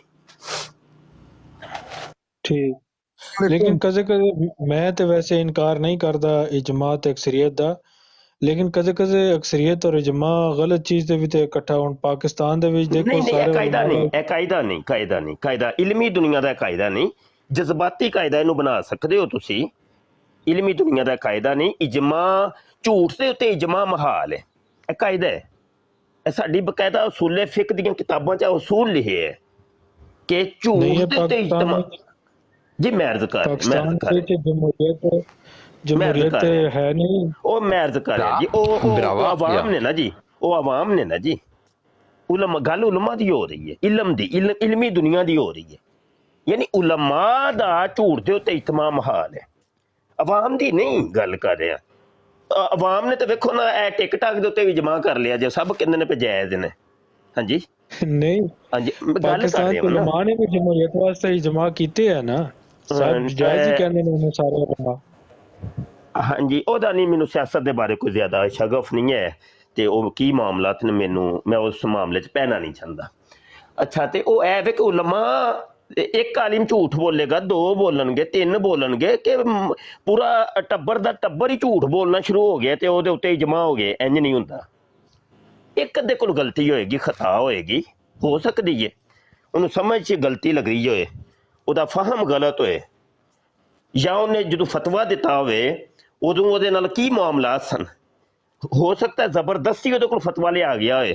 ਠੀਕ, ਲੇਕਿਨ ਕਦੇ ਕਦੇ ਮੈਂ ਤੇ ਵੈਸੇ ਇਨਕਾਰ ਨਹੀਂ ਕਰਦਾ ਇਜਮਾ ਤੇ ਅਕਸਰੀਅਤ ਦਾ, ਲੇਕਿਨ ਕਦੇ ਕਦੇ ਅਕਸਰੀਅਤ ਔਰ ਇਜਮਾ ਗਲਤ ਚੀਜ਼ ਦੇ ਵੀ ਤੇ ਇਕੱਠਾ ਹੁਣ ਪਾਕਿਸਤਾਨ ਦੇ ਵਿੱਚ ਦੇਖੋ ਨਹੀਂ ਸਾਰੇ ਇਹ ਕਾਇਦਾ ਨਹੀਂ, ਕਾਇਦਾ ਇਲਮੀ ਦੁਨੀਆ ਦਾ ਕਾਇਦਾ ਨਹੀਂ, ਜਜ਼ਬਾਤੀ ਕਾਇਦਾ ਇਹਨੂੰ ਬਣਾ ਸਕਦੇ ਹੋ ਤੁਸੀਂ, ਇਲਮੀ ਦੁਨੀਆ ਦਾ ਕਾਇਦਾ ਨਹੀਂ। ਇਜਮਾ ਝੂਠ ਦੇ ਉੱਤੇ ਇਜਮਾ ਮਹਾਲ ਹੈ, ਇਹ ਕਾਇਦਾ ਹੈ, ਇਹ ਸਾਡੀ ਬਕਾਇਦਾ ਉਸੂਲੇ ਫਿਕ ਦੀਆਂ ਕਿਤਾਬਾਂ 'ਚ ਉਸੂਲ ਲਿਖੇ ਹੈ ਕਿ ਝੂਠ ਦੇ ਉੱਤੇ ਇਜਮਾ। ਜੀ ਮੈਂ ਅਰਜ਼ ਕਰ ਜਮਹੂਰੀਅਤ ਹੈ ਨਹੀਂ, ਉਹ ਮੈਂ ਅਰਜ਼ ਕਰ ਰਿਹਾ ਜੀ, ਉਹ ਆਵਾਮ ਨੇ ਨਾ ਜੀ, ਉਹ ਆਵਾਮ ਨੇ ਨਾ ਜੀ, ਉਲਮਾ ਗੱਲ ਉਲਮਾ ਦੀ ਹੋ ਰਹੀ ਹੈ, ਇਲਮ ਦੀ, ਇਲਮੀ ਦੁਨੀਆ ਦੀ ਹੋ ਰਹੀ ਹੈ, ਯਾਨੀ ਉਲਮਾ ਦਾ ਝੂਠ ਦੇ ਉੱਤੇ ਇਤਮਾਮ ਹਾਲ ਹੈ, ਆਵਾਮ ਦੀ ਨਹੀਂ ਗੱਲ ਕਰ ਰਿਹਾ। ਆਵਾਮ ਨੇ ਤਾਂ ਵੇਖੋ ਨਾ ਇਹ ਟਿਕਟਾਕ ਦੇ ਉੱਤੇ ਵੀ ਜਮਾ ਕਰ ਲਿਆ ਜੇ, ਸਭ ਕਹਿੰਦੇ ਨੇ ਜਾਇਜ਼ ਨੇ। ਹਾਂਜੀ ਨਹੀਂ, ਹਾਂਜੀ ਗੱਲ ਕਰ ਪਾਕਿਸਤਾਨ ਰਿਹਾ ਦੇ ਉਲਮਾ ਨੇ ਵੀ ਜਮਹੂਰੀਅਤ ਵਾਸਤੇ ਜਮਾ ਕੀਤੇ ਆ ਨਾ, ਸਭ ਜਾਇਜ਼ ਹੀ ਕਹਿੰਦੇ ਨੇ ਉਹਨੇ ਸਾਰੇ ਉਲਮਾ। ਹਾਂਜੀ ਉਹਦਾ ਨਹੀਂ ਮੈਨੂੰ ਸਿਆਸਤ ਦੇ ਬਾਰੇ ਕੋਈ ਜ਼ਿਆਦਾ ਸ਼ਗਫ ਨਹੀਂ ਹੈ, ਤੇ ਉਹ ਕੀ ਮਾਮਲਾਤ ਨੇ ਮੈਨੂੰ, ਮੈਂ ਉਸ ਮਾਮਲੇ 'ਚ ਪੈਣਾ ਨਹੀਂ ਚਾਹੁੰਦਾ। ਅੱਛਾ, ਤੇ ਉਹ ਐ ਵੇ ਕਿ ਉਲਮਾ ਇੱਕ ਆਲਿਮ ਝੂਠ ਬੋਲੇਗਾ, ਦੋ ਬੋਲਣਗੇ, ਤਿੰਨ ਬੋਲਣਗੇ, ਕਿ ਪੂਰਾ ਟੱਬਰ ਦਾ ਟੱਬਰ ਹੀ ਝੂਠ ਬੋਲਣਾ ਸ਼ੁਰੂ ਹੋ ਗਿਆ ਤੇ ਉਹਦੇ ਉੱਤੇ ਇਜਮਾ ਹੋ ਗਏ, ਇੰਜ ਨਹੀਂ ਹੁੰਦਾ। ਇੱਕ ਅੱਧੇ ਕੋਲ ਗਲਤੀ ਹੋਏਗੀ, ਖਤਾ ਹੋਏਗੀ, ਹੋ ਸਕਦੀ ਹੈ, ਉਹਨੂੰ ਸਮਝ 'ਚ ਗਲਤੀ ਲੱਗ ਰਹੀ ਹੋਏ, ਉਹਦਾ ਫਹਮ ਗਲਤ ਹੋਏ, ਜਾਂ ਉਹਨੇ ਜਦੋਂ ਫਤਵਾ ਦਿੱਤਾ ਹੋਵੇ ਉਦੋਂ ਉਹਦੇ ਨਾਲ ਕੀ ਮਾਮਲਾਤ ਸਨ, ਹੋ ਸਕਦਾ ਜ਼ਬਰਦਸਤੀ ਉਹਦੇ ਕੋਲ ਫਤਵਾ ਲਿਆ ਗਿਆ ਹੋਏ,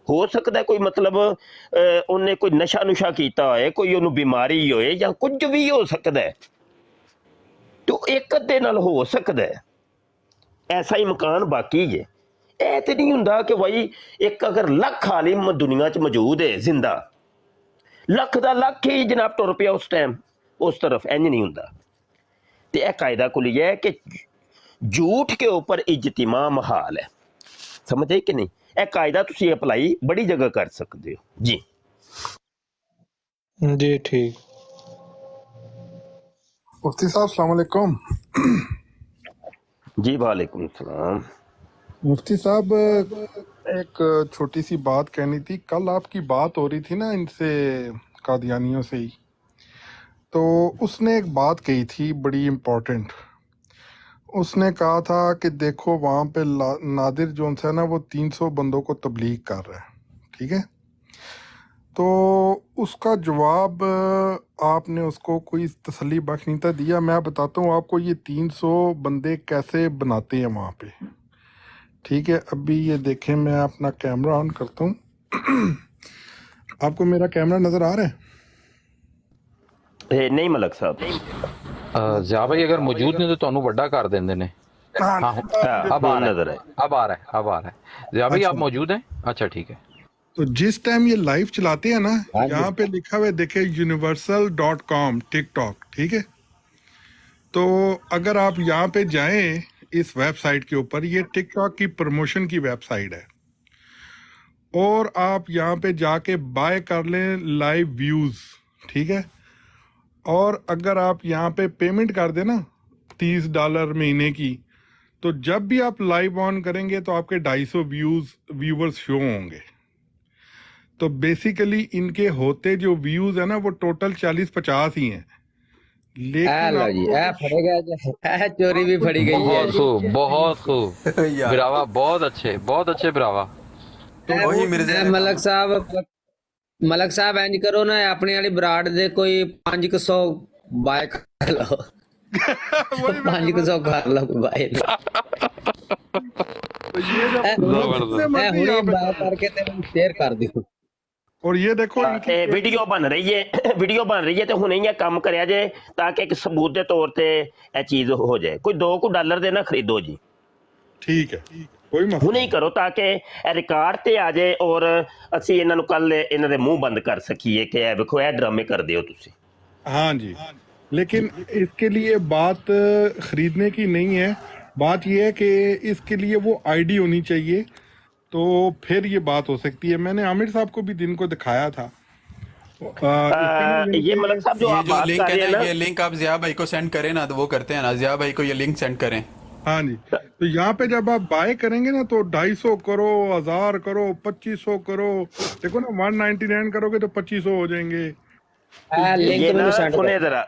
ਹੋ ਸਕਦਾ ਕੋਈ ਮਤਲਬ ਉਹਨੇ ਕੋਈ ਨਸ਼ਾ ਨੁਸ਼ਾ ਕੀਤਾ ਹੋਏ, ਕੋਈ ਉਹਨੂੰ ਬਿਮਾਰੀ ਹੋਏ, ਜਾਂ ਕੁਝ ਵੀ ਹੋ ਸਕਦਾ ਹੈ, ਤੇ ਇੱਕ ਅੱਧੇ ਨਾਲ ਹੋ ਸਕਦਾ ਹੈ, ਐਸਾ ਹੀ ਮਕਾਨ ਬਾਕੀ ਹੈ। ਇਹ ਤੇ ਨਹੀਂ ਹੁੰਦਾ ਕਿ ਬਾਈ ਇੱਕ ਅਗਰ ਲੱਖ ਆਲਿਮ ਦੁਨੀਆ 'ਚ ਮੌਜੂਦ ਹੈ ਜ਼ਿੰਦਾ, ਲੱਖ ਦਾ ਲੱਖ ਹੀ ਜਨਾਬ ਟੁਰ ਪਿਆ ਉਸ ਟਾਈਮ ਉਸ ਤਰਫ, ਇੰਜ ਨਹੀਂ ਹੁੰਦਾ। ਤੇ ਇਹ ਕਾयदा कुलिया है कि झूठ के ऊपर इज्तिमा महाल है, समझे कि नहीं? ਇਹ ਕਾयदा ਤੁਸੀਂ ਅਪਲਾਈ ਬੜੀ ਜਗ੍ਹਾ ਕਰ ਸਕਦੇ ਹੋ ਜੀ। जी ठीक। मुफ्ती साहब अस्सलाम वालेकुम। जी वालेकुम सलाम। मुफ्ती साहब एक छोटी सी बात कहनी थी, कल आपकी बात हो रही थी ना इनसे कादियानियों से ही, तो उसने एक बात कही थी बड़ी इम्पोर्टेंट। उसने कहा था कि देखो वहाँ पे नादिर जोन्स है ना वो 300 बंदों को तबलीग कर रहा है, ठीक है। तो उसका जवाब आपने उसको कोई तसल्ली बख्श नहीं था दिया। मैं बताता हूँ आपको ये 300 बंदे कैसे बनाते हैं वहाँ पे, ठीक है। अभी ये देखें, मैं अपना कैमरा ऑन करता हूँ। आपको मेरा कैमरा नज़र आ रहा है? नहीं मलक साहब, ਜ਼ਿਆ ਭਾਈ ਅਗਰ ਮੌਜੂਦ ਨੇ ਤਾਂ ਤੁਹਾਨੂੰ ਵੱਡਾ ਕਰ ਦਿੰਦੇ ਨੇ। हाँ, हाँ अब आ रहा नजर है, है। अब आ रहा है। ਜ਼ਿਆ भाई अच्छा। आप मौजूद हैं? अच्छा ठीक है। तो जिस टाइम ये लाइव चलाते हैं ना, यहाँ पे लिखा हुआ है देखे universal.com टिकटॉक, ठीक है। तो अगर आप यहाँ पे जाएं इस वेबसाइट के ऊपर, ये टिकटॉक की प्रमोशन की वेबसाइट है, और आप यहाँ पे जाके बाय कर लें लाइव व्यूज, ठीक है। और अगर आप यहाँ पे पेमेंट कर दें ना $30 महीने की, तो जब भी आप लाइव ऑन करेंगे तो आपके 250 व्यूवर्स शो होंगे। तो बेसिकली इनके होते जो व्यूज़ है ना वो टोटल 40-50 ही हैं, लेकिन लो जी आपको ए फड़े गया जी ए चोरी भी फड़ी गई है बहुत खूब बिरावा, बहुत अच्छे बिरावा। ਉਹੀ ਮਿਰਜ਼ੇ ए ਦੇ ਮਲਕ ਸਾਹਿਬ ਇੰਜ ਕਰੋ ਨਾ ਆਪਣੀ ਵਾਲੀ ਬਰਾੜ ਦੇ ਕੋਈ 500 ਬਾਏ ਕਰ ਲਓ 500 ਕਰ ਲਓ ਬਾਏ तो ये जो ਜ਼ਬਰਦਸਤ। जितने मैं मर्जी हुणे आप- बाय करके तेरे शेयर कर दियो और ये देखो इनकी ਵੀਡੀਓ ਬਣ ਰਹੀ ਹੈ ਵੀਡੀਓ ਬਣ ਰਹੀ ਹੈ ਤੇ ਹੁਣੇ ਹੀ ਇਹ ਕੰਮ ਕਰਿਆ ਜੇ ਤਾਂ ਕਿ ਇੱਕ ਸਬੂਤ ਦੇ ਤੌਰ ਤੇ ਇਹ ਚੀਜ਼ ਹੋ ਜਾਏ। ਕੋਈ $2 ਦੇ ਨਾ ਖਰੀਦੋ ਜੀ, ठीक है कोई मसला ਹੁਣੇ ਹੀ ਕਰੋ ਤਾਂ ਕਿ ਇਹ ਰਿਕਾਰਡ ਤੇ ਆ ਜਾਏ ਔਰ ਅਸੀਂ ਇਹਨਾਂ ਨੂੰ ਕੱਲ ਇਹਨਾਂ ਦੇ ਮੂੰਹ ਬੰਦ ਕਰ ਸਕੀਏ ਕਿ ਇਹ ਵੇਖੋ ਇਹ ਡਰਾਮੇ ਕਰਦੇ ਹੋ ਤੁਸੀਂ। हाँ जी, लेकिन इसके लिए बात खरीदने की नहीं है, बात ये है कि इसके लिए वो आईडी होनी चाहिए, तो फिर ये बात हो सकती है। मैंने आमिर साहब को भी दिन को दिखाया था। इसके लिए ये मलक साहब जो ये आप जो बात लिंक कर है रहे हैं ना, ना, ये लिंक आप जिया भाई को सेंड करें ना, तो वो करते हैं ना, जिया भाई को ये लिंक सेंड करें। हाँ जी, तो यहाँ पे जब आप बाय करेंगे ना तो 250 करो, 1000 करो, 2500 करो, देखो ना 199 करोगे तो 2500 हो जाएंगे। ए लिंक ये ना मेनू सेंड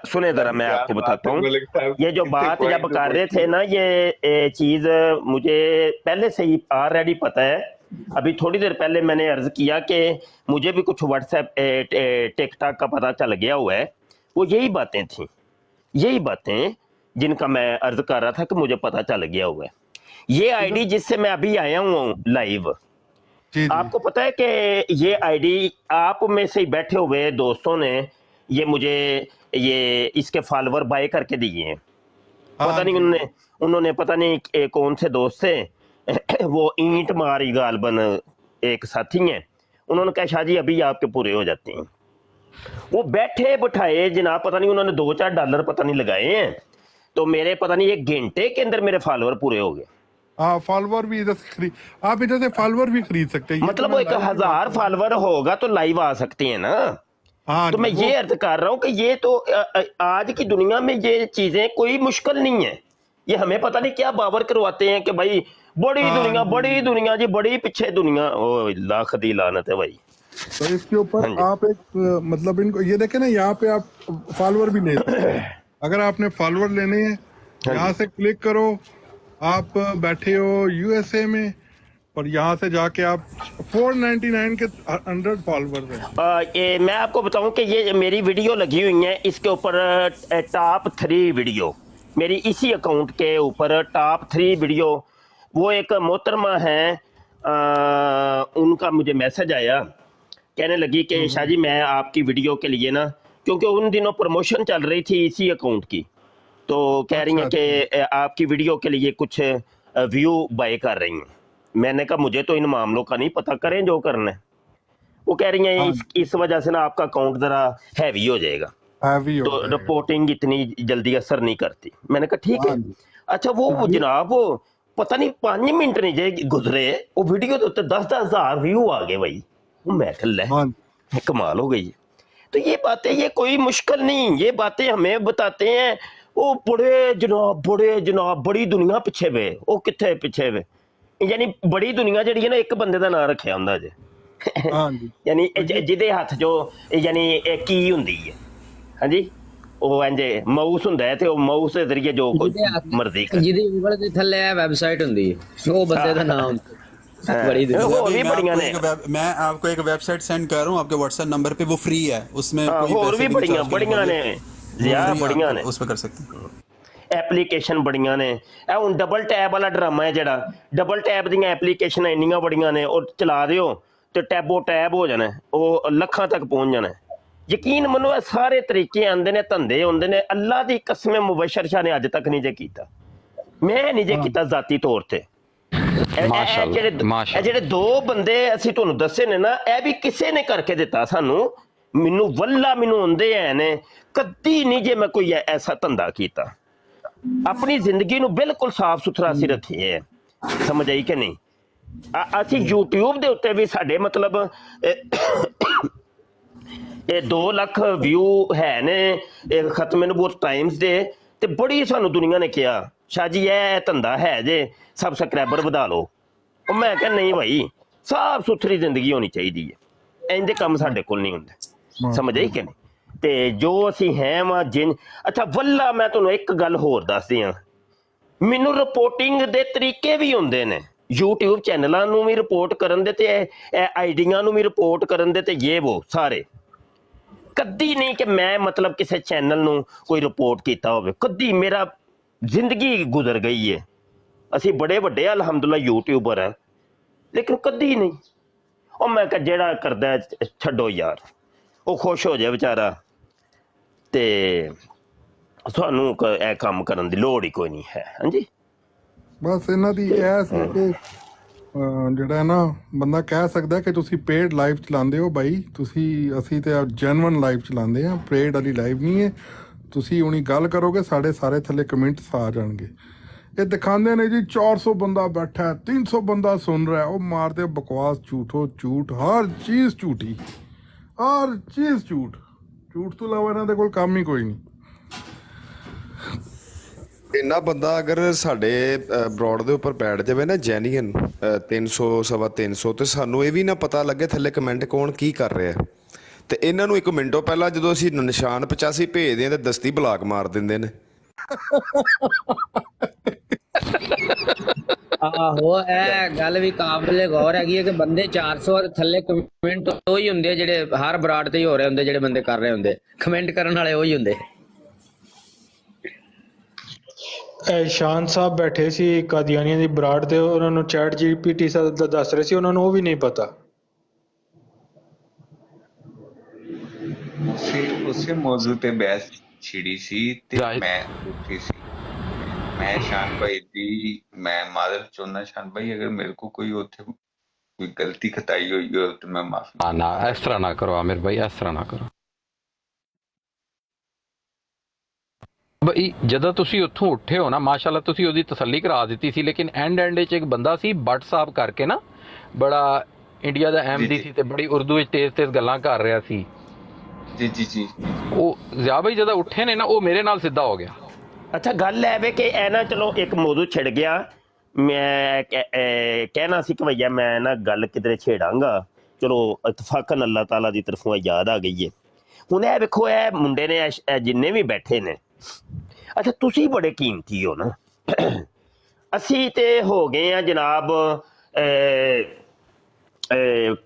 सुने जरा मैं आपको बताता हूँ। ये जो बात जब कर रहे थे ना, ये चीज मुझे पहले से ही ऑलरेडी पता है। अभी थोड़ी देर पहले मैंने अर्ज किया कि मुझे भी कुछ व्हाट्सएप टिकटॉक का पता चल गया हुआ है। वो यही बातें थी, यही बातें जिनका मैं अर्ज कर रहा था कि मुझे पता चल गया हुआ है। ये आईडी जिससे मैं अभी आया हूँ लाइव, जी जी, आपको पता है कि ये आईडी आप में से ही बैठे हुए दोस्तों ने ये मुझे ये इसके फॉलोवर बाय करके दिए हैं। पता नहीं उन्होंने पता नहीं कौन से दोस्त थे वो ईंट मारी गालबन एक साथी हैं, उन्होंने कहा शाह जी अभी आपके पूरे हो जाते हैं। वो बैठे बिठाए जनाब, पता नहीं उन्होंने $2-4 पता नहीं लगाए हैं, तो मेरे पता नहीं 1 घंटे के अंदर मेरे फॉलोवर पूरे हो गए। हाँ फॉलोवर भी इधर से खरीद, आप इधर से फॉलोवर भी खरीद सकते हैं। ये मतलब तो वो मैं 1000 फॉलोवर होगा तो लाइव आ सकते हैं ना। हाँ तो जी, मैं वो- ये अर्ज कर रहा हूँ कि ये तो आज की दुनिया में ये चीजें कोई मुश्किल नहीं है। ये हमें पता नहीं क्या बावर करवाते हैं कि भाई बड़ी दुनिया जी, बड़ी पीछे दुनिया। ओ लाख दी लानत है भाई। तो इसके ऊपर हाँ जी। आप एक मतलब इनको ये देखें ना, यहाँ पे आप फॉलोवर भी ले सकते हैं। अगर आपने फॉलोवर लेने हैं यहाँ से क्लिक करो, आप बैठे हो यूएसए में और यहाँ से जाके आप 499 के 100 फॉलोवर हैं। ये मैं आपको बताऊं कि ये मेरी वीडियो लगी हुई है, इसके ऊपर टॉप 3 वीडियो मेरी इसी अकाउंट के ऊपर टॉप 3 वीडियो। वो एक मोहतरमा है, उनका मुझे मैसेज आया, कहने लगी कि शाह जी मैं आपकी वीडियो के लिए ना, क्योंकि उन दिनों प्रमोशन चल रही थी इसी अकाउंट की, तो कह रही हैं कि आपकी वीडियो के लिए कुछ व्यू बाय कर रही हैं। मैंने कहा मुझे तो इन मामलों का नहीं पता, करें जो करना है। वो कह रही हैं इस वजह से ना आपका अकाउंट जरा हैवी हो जाएगा, हैवी हो तो जाएगा। रिपोर्टिंग इतनी जल्दी असर नहीं करती। मैंने कहा ठीक है। अच्छा वो जनाब वो पता नहीं 5 मिनट नहीं जे गुजरे, वो वीडियो के उत्ते 10-10 हज़ार व्यू आ गए भाई। वो मैं कह ले हाँ कमाल हो गई। तो ये बातें, ये कोई मुश्किल नहीं, ये बातें हमें बताते हैं वो बड़े जनाब बड़ी दुनिया पिछे वे। वो कितने पिछे वे, यानी बड़ी दुनिया जी है ना, एक बंदे का नाम रखा होंगे जे हाँ जी, यानी जिदे हथ जो यानी की हुंदी है। हाँ जी, ਉਹ ਇੰਜ ਮਾਊਸ ਹੁੰਦਾ ਹੈ ਤੇ ਉਹ ਮਾਊਸ ਦੇ ਜ਼ਰੀਏ ਜੋ ਕੁਝ ਮਰਜ਼ੀ ਕਰ ਜਿਹਦੀ ਉਂਗਲ ਦੇ ਥੱਲੇ ਆ ਵੈਬਸਾਈਟ ਹੁੰਦੀ ਹੈ, ਉਹ ਬੰਦੇ ਦਾ ਨਾਮ बड़ी दुनिया। ਹੋਰ ਵੀ मैं ਬੜੀਆਂ आपको ਨੇ, मैं आपको एक वेबसाइट सेंड कर रहा हूँ आपके व्हाट्सएप नंबर पे, वो फ्री है, उसमें कोई ਹੋਰ पैसे ਵੀ भी ਬੜੀਆਂ charge ਬੜੀਆਂ करने ਨੇ पड़ेंगे। ਜ਼ਿਆ वो free है, ਬੜੀਆਂ आप ਨੇ उस पर कर सकते हैं। ਐਪਲੀਕੇਸ਼ਨ ਬੜੀਆਂ ਨੇ। ਇਹ ਹੁਣ ਡਬਲ ਟੈਬ ਵਾਲਾ ਡਰਾਮਾ ਹੈ ਜਿਹੜਾ, ਡਬਲ ਟੈਬ ਦੀਆਂ ਐਪਲੀਕੇਸ਼ਨਾਂ ਇੰਨੀਆਂ ਬੜੀਆਂ ਨੇ, ਉਹ ਚਲਾ ਦਿਓ ਤੇ ਟੈਬੋ ਟੈਬ ਹੋ ਜਾਣਾ, ਉਹ ਲੱਖਾਂ ਤੱਕ ਪਹੁੰਚ ਜਾਣਾ। ਯਕੀਨ ਮੰਨੋ ਇਹ ਸਾਰੇ ਤਰੀਕੇ ਆਉਂਦੇ ਨੇ, ਧੰਦੇ ਹੁੰਦੇ ਨੇ। ਅੱਲਾ ਦੀ ਕਸਮ ਮੁਬਸ਼ਰ ਸ਼ਾਹ ਨੇ ਅੱਜ ਤੱਕ ਨਹੀਂ ਜੇ ਕੀਤਾ, ਮੈਂ ਨਹੀਂ ਜੇ ਕੀਤਾ ਜ਼ਾਤੀ ਤੌਰ ਤੇ। ਇਹ ਜਿਹੜੇ 2 ਬੰਦੇ ਅਸੀਂ ਤੁਹਾਨੂੰ ਦੱਸੇ ਨੇ ਨਾ, ਇਹ ਵੀ ਕਿਸੇ ਨੇ ਕਰਕੇ ਦਿੱਤਾ ਸਾਨੂੰ। ਮੈਨੂੰ ਵੱਲਾ ਮੈਨੂੰ ਹੁੰਦੇ ਐ ਨੇ, ਕਦੀ ਨਹੀਂ ਜੇ ਮੈਂ ਕੋਈ ਐਸਾ ਧੰਦਾ ਕੀਤਾ। ਆਪਣੀ ਜ਼ਿੰਦਗੀ ਨੂੰ ਬਿਲਕੁਲ ਸਾਫ਼ ਸੁਥਰਾ ਅਸੀਂ ਰੱਖੀਏ, ਸਮਝ ਆਈ ਕਿ ਨਹੀਂ। ਅਸੀਂ YouTube ਦੇ ਉੱਤੇ ਵੀ ਸਾਡੇ ਮਤਲਬ ਇਹ 2 ਲੱਖ ਵਿਊ ਹੈ ਨੇ ਖਤਮੇ ਨਬੂਵਤ ਟਾਈਮਸ ਦੇ, ਤੇ ਬੜੀ ਸਾਨੂੰ ਦੁਨੀਆ ਨੇ ਕਿਹਾ ਸ਼ਾਹ ਜੀ ਇਹ ਧੰਦਾ ਹੈ ਜੇ, ਸਬਸਕ੍ਰਾਈਬਰ ਵਧਾ ਲਓ। ਉਹ ਮੈਂ ਕਿਹਾ ਨਹੀਂ ਭਾਈ, ਸਾਫ਼ ਸੁਥਰੀ ਜ਼ਿੰਦਗੀ ਹੋਣੀ ਚਾਹੀਦੀ ਹੈ, ਇੰਜ ਦੇ ਕੰਮ ਸਾਡੇ ਕੋਲ ਨਹੀਂ ਹੁੰਦੇ, ਸਮਝ ਆਈ ਕਿ ਨਹੀਂ। ਤੇ ਜੋ ਅਸੀਂ ਹੈ ਵਾ ਜਿਨ ਅੱਛਾ ਵੱਲਾ ਮੈਂ ਤੁਹਾਨੂੰ ਇੱਕ ਗੱਲ ਹੋਰ ਦੱਸਦੀ ਹਾਂ ਮੈਨੂੰ ਰਿਪੋਰਟਿੰਗ ਦੇ ਤਰੀਕੇ ਵੀ ਹੁੰਦੇ ਨੇ YouTube ਚੈਨਲਾਂ ਨੂੰ ਵੀ ਰਿਪੋਰਟ ਕਰਨ ਦੇ ਤੇ ਆਈਡੀਆਂ ਨੂੰ ਵੀ ਰਿਪੋਰਟ ਕਰਨ ਦੇ ਤੇ ਇਹ ਸਾਰੇ ਕਦੀ ਨਹੀਂ ਕਿ ਮੈਂ ਮਤਲਬ ਕਿਸੇ ਚੈਨਲ ਨੂੰ ਕੋਈ ਰਿਪੋਰਟ ਕੀਤਾ ਹੋਵੇ ਕਦੀ ਮੇਰਾ ਜ਼ਿੰਦਗੀ ਗੁਜ਼ਰ ਗਈ ਹੈ ਅਸੀਂ ਬੜੇ ਵੱਡੇ ਅਲਹਮਦੁਲਿਲਾ ਯੂਟਿਊਬਰ ਹੈ ਲੇਕਿਨ ਕਦੀ ਨਹੀਂ ਉਹ ਮੈਂ ਕਿਹਾ ਜਿਹੜਾ ਕਰਦਾ ਛੱਡੋ ਯਾਰ ਉਹ ਖੁਸ਼ ਹੋ ਜਾਏ ਵਿਚਾਰਾ ਤੇ ਤੁਹਾਨੂੰ ਇਹ ਕੰਮ ਕਰਨ ਦੀ ਲੋੜ ਹੀ ਕੋਈ ਨਹੀਂ ਹੈ ਹਾਂਜੀ ਬਸ ਇਹਨਾਂ ਦੀ ਇਹ ਸੀ ਕਿ ਜਿਹੜਾ ਹੈ ਨਾ ਬੰਦਾ ਕਹਿ ਸਕਦਾ ਕਿ ਤੁਸੀਂ ਪੇਡ ਲਾਈਵ ਚਲਾਉਂਦੇ ਹੋ ਬਾਈ ਤੁਸੀਂ ਅਸੀਂ ਤੇ ਜੈਨੂਇਨ ਲਾਈਵ ਚਲਾਉਂਦੇ ਆ ਪੇਡ ਵਾਲੀ ਲਾਈਵ ਨਹੀਂ ਹੈ ਤੁਸੀਂ ਹੁਣੀ ਗੱਲ ਕਰੋਗੇ ਸਾਡੇ ਸਾਰੇ ਥੱਲੇ ਕਮੈਂਟਸ ਆ ਜਾਣਗੇ ਇਹ ਦਿਖਾਉਂਦੇ ਨੇ ਜੀ 400 ਬੰਦਾ ਬੈਠਾ ਹੈ 300 ਬੰਦਾ ਸੁਣ ਰਿਹਾ ਉਹ ਮਾਰਦੇ ਬਕਵਾਸ ਝੂਠੋ ਝੂਠ ਹਰ ਚੀਜ਼ ਝੂਠੀ ਹਰ ਚੀਜ਼ ਝੂਠ ਝੂਠ ਤੋਂ ਇਲਾਵਾ ਇਹਨਾਂ ਦੇ ਕੋਲ ਕੰਮ ਹੀ ਕੋਈ ਨਹੀਂ ਇੰਨਾ ਬੰਦਾ ਅਗਰ ਸਾਡੇ ਬਰੋਡ ਦੇ ਉੱਪਰ ਬੈਠ ਜਾਵੇ ਨਾ ਜੈਨੀਅਨ 300 ਸਵਾ 300 ਤੇ ਸਾਨੂੰ ਇਹ ਵੀ ਨਾ ਪਤਾ ਲੱਗੇ ਥੱਲੇ ਕਮੈਂਟ ਕੌਣ ਕੀ ਕਰ ਰਿਹਾ ਤੇ ਇਹਨਾਂ ਨੂੰ 1 ਮਿੰਟੋਂ ਪਹਿਲਾਂ ਜਦੋਂ ਅਸੀਂ ਨਿਸ਼ਾਨ 85 ਭੇਜਦੇ ਹਾਂ ਤੇ ਦਸਤੀ ਬਲਾਕ ਮਾਰ ਦਿੰਦੇ ਨੇ ਆਹੋ ਇਹ ਗੱਲ ਵੀ ਕਾਬਲੇ ਗੌਰ ਹੈਗੀ ਹੈ ਕਿ ਬੰਦੇ 400 ਦੇ ਥੱਲੇ ਕਮੈਂਟ ਉਹੀ ਹੁੰਦੇ ਜਿਹੜੇ ਹਰ ਬਰਾੜ ਤੇ ਹੀ ਹੋ ਰਹੇ ਹੁੰਦੇ ਜਿਹੜੇ ਬੰਦੇ ਕਰ ਰਹੇ ਹੁੰਦੇ ਕਮੈਂਟ ਕਰਨ ਵਾਲੇ ਉਹੀ ਹੁੰਦੇ ਸ਼ਾਨ ਸਾਹਿਬ ਬੈਠੇ ਸੀ ਕਾਦੀਆਨੀਆਂ ਦੀ ਬਰਾੜ ਤੇ ਉਹਨਾਂ ਨੂੰ ਚੈਟ ਜੀਪੀਟੀ ਦਾ ਦੱਸ ਰਹੇ ਸੀ ਉਹਨਾਂ ਨੂੰ ਉਹ ਵੀ ਨਹੀਂ ਪਤਾ ਉਸੇ ਮੌਜੂ ਤੇ ਬਹਿਸ ਛਿੜੀ ਸੀ ਤੇ ਮੈਂ ਉੱਠੀ ਸੀ ਮੈਂ ਸ਼ਾਨ ਭਾਈ ਦੀ ਮੈਂ ਮਾਦਰ ਚਾਹੁੰਦਾ ਸ਼ਾਨ ਭਾਈ ਅਗਰ ਮੇਰੇ ਕੋ ਕੋਈ ਉੱਥੇ ਕੋਈ ਗਲਤੀ ਖਤਾਈ ਹੋਈ ਹੋ ਤੇ ਮੈਂ ਮਾਫੀ ਨਾ ਇਸ ਤਰ੍ਹਾਂ ਨਾ ਕਰੋ ਆਮਿਰ ਭਾਈ ਇਸ ਤਰ੍ਹਾਂ ਨਾ ਕਰੋ ਬਈ ਜਦੋਂ ਤੁਸੀਂ ਉੱਥੋਂ ਉੱਠੇ ਹੋ ਨਾ ਮਾਸ਼ਾਅੱਲਾ ਤੁਸੀਂ ਉਹਦੀ ਤਸੱਲੀ ਕਰਾ ਦਿੱਤੀ ਸੀ ਲੇਕਿਨ ਐਂਡ 'ਚ ਇੱਕ ਬੰਦਾ ਸੀ ਬੱਟ ਸਾਹਿਬ ਕਰਕੇ ਨਾ ਬੜਾ ਇੰਡੀਆ ਦਾ ਅਹਿਮਦੀ ਸੀ ਤੇ ਬੜੀ ਉਰਦੂ ਵਿੱਚ ਤੇਜ਼ ਗੱਲਾਂ ਕਰ ਰਿਹਾ ਸੀ ਜੀ ਉਹ ਜ਼ਿਆ ਭਾਈ ਜਦੋਂ ਉੱਠੇ ਨੇ ਨਾ ਉਹ ਮੇਰੇ ਨਾਲ ਸਿੱਧਾ ਹੋ ਗਿਆ ਅੱਛਾ ਗੱਲ ਹੈ ਵੇ ਕਿ ਇਹ ਨਾ ਚਲੋ ਇੱਕ ਮੌਜੂ ਛਿੜ ਗਿਆ ਮੈਂ ਕਹਿਣਾ ਸੀ ਕਿ ਭਈਆ ਮੈਂ ਨਾ ਗੱਲ ਕਿਧਰੇ ਛੇੜਾਂਗਾ ਚਲੋ ਇਤਫਾਕਨ ਅੱਲਾਹ ਤਾਲਾ ਦੀ ਤਰਫੋਂ ਯਾਦ ਆ ਗਈ ਹੈ ਹੁਣ ਇਹ ਵੇਖੋ ਇਹ ਮੁੰਡੇ ਨੇ ਜਿੰਨੇ ਵੀ ਬੈਠੇ ਨੇ ਅੱਛਾ ਤੁਸੀਂ ਬੜੇ ਕੀਮਤੀ ਹੋ ਨਾ ਅਸੀਂ ਤੇ ਹੋ ਗਏ ਆ ਜਨਾਬ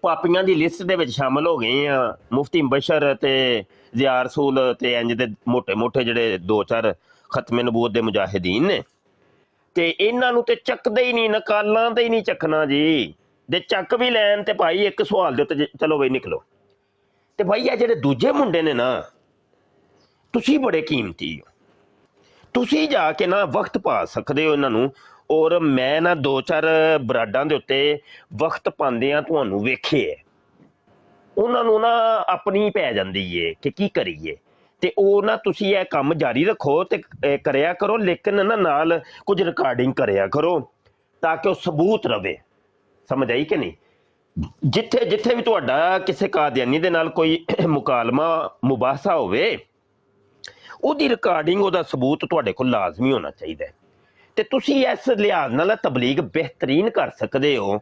ਪਾਪੀਆਂ ਦੀ ਲਿਸਟ ਦੇ ਵਿੱਚ ਸ਼ਾਮਲ ਹੋ ਗਏ ਆ ਮੁਫਤੀ ਬਸ਼ਰ ਤੇ ਜ਼ਿਆ ਰਸੂਲ ਤੇ ਇੰਜ ਦੇ ਮੋਟੇ ਜਿਹੜੇ 2-4 ਖਤਮੇ ਨਬੂਵਤ ਦੇ ਮੁਜਾਹਿਦੀਨ ਨੇ ਤੇ ਇਹਨਾਂ ਨੂੰ ਤੇ ਚੱਕਦੇ ਹੀ ਨਹੀਂ ਨਕਾਲਾਂ ਤੇ ਹੀ ਨਹੀਂ ਚੱਕਣਾ ਜੀ ਜੇ ਚੱਕ ਵੀ ਲੈਣ ਤੇ ਭਾਈ ਇੱਕ ਸਵਾਲ ਦੇ ਉੱਤੇ ਚਲੋ ਬਈ ਨਿਕਲੋ ਤੇ ਭਾਈ ਇਹ ਜਿਹੜੇ ਦੂਜੇ ਮੁੰਡੇ ਨੇ ਨਾ ਤੁਸੀਂ ਬੜੇ ਕੀਮਤੀ ਹੋ ਤੁਸੀਂ ਜਾ ਕੇ ਨਾ ਵਕਤ ਪਾ ਸਕਦੇ ਹੋ ਇਹਨਾਂ ਨੂੰ ਔਰ ਮੈਂ ਨਾ 2-4 ਬਰਾਡਾਂ ਦੇ ਉੱਤੇ ਵਕਤ ਪਾਉਂਦਿਆਂ ਤੁਹਾਨੂੰ ਵੇਖੇ ਉਹਨਾਂ ਨੂੰ ਨਾ ਆਪਣੀ ਪੈ ਜਾਂਦੀ ਏ ਕਿ ਕੀ ਕਰੀਏ ਤੇ ਉਹ ਨਾ ਤੁਸੀਂ ਇਹ ਕੰਮ ਜਾਰੀ ਰੱਖੋ ਤੇ ਕਰਿਆ ਕਰੋ ਲੇਕਿਨ ਨਾ ਨਾਲ ਕੁਝ ਰਿਕਾਰਡਿੰਗ ਕਰਿਆ ਕਰੋ ਤਾਂ ਕਿ ਉਹ ਸਬੂਤ ਰਵੇ ਸਮਝ ਆਈ ਕਿ ਨਹੀਂ ਜਿੱਥੇ ਵੀ ਤੁਹਾਡਾ ਕਿਸੇ ਕਾਦੀਆਨੀ ਦੇ ਨਾਲ ਕੋਈ ਮੁਕਾਲਮਾ ਮੁਬਾਹਸਾ ਹੋਵੇ ਉਹਦੀ ਰਿਕਾਰਡਿੰਗ ਉਹਦਾ ਸਬੂਤ ਤੁਹਾਡੇ ਕੋਲ ਲਾਜ਼ਮੀ ਹੋਣਾ ਚਾਹੀਦਾ ਤੇ ਤੁਸੀਂ ਇਸ ਲਿਹਾਜ਼ ਨਾਲ ਤਬਲੀਗ ਬਿਹਤਰੀਨ ਕਰ ਸਕਦੇ ਹੋ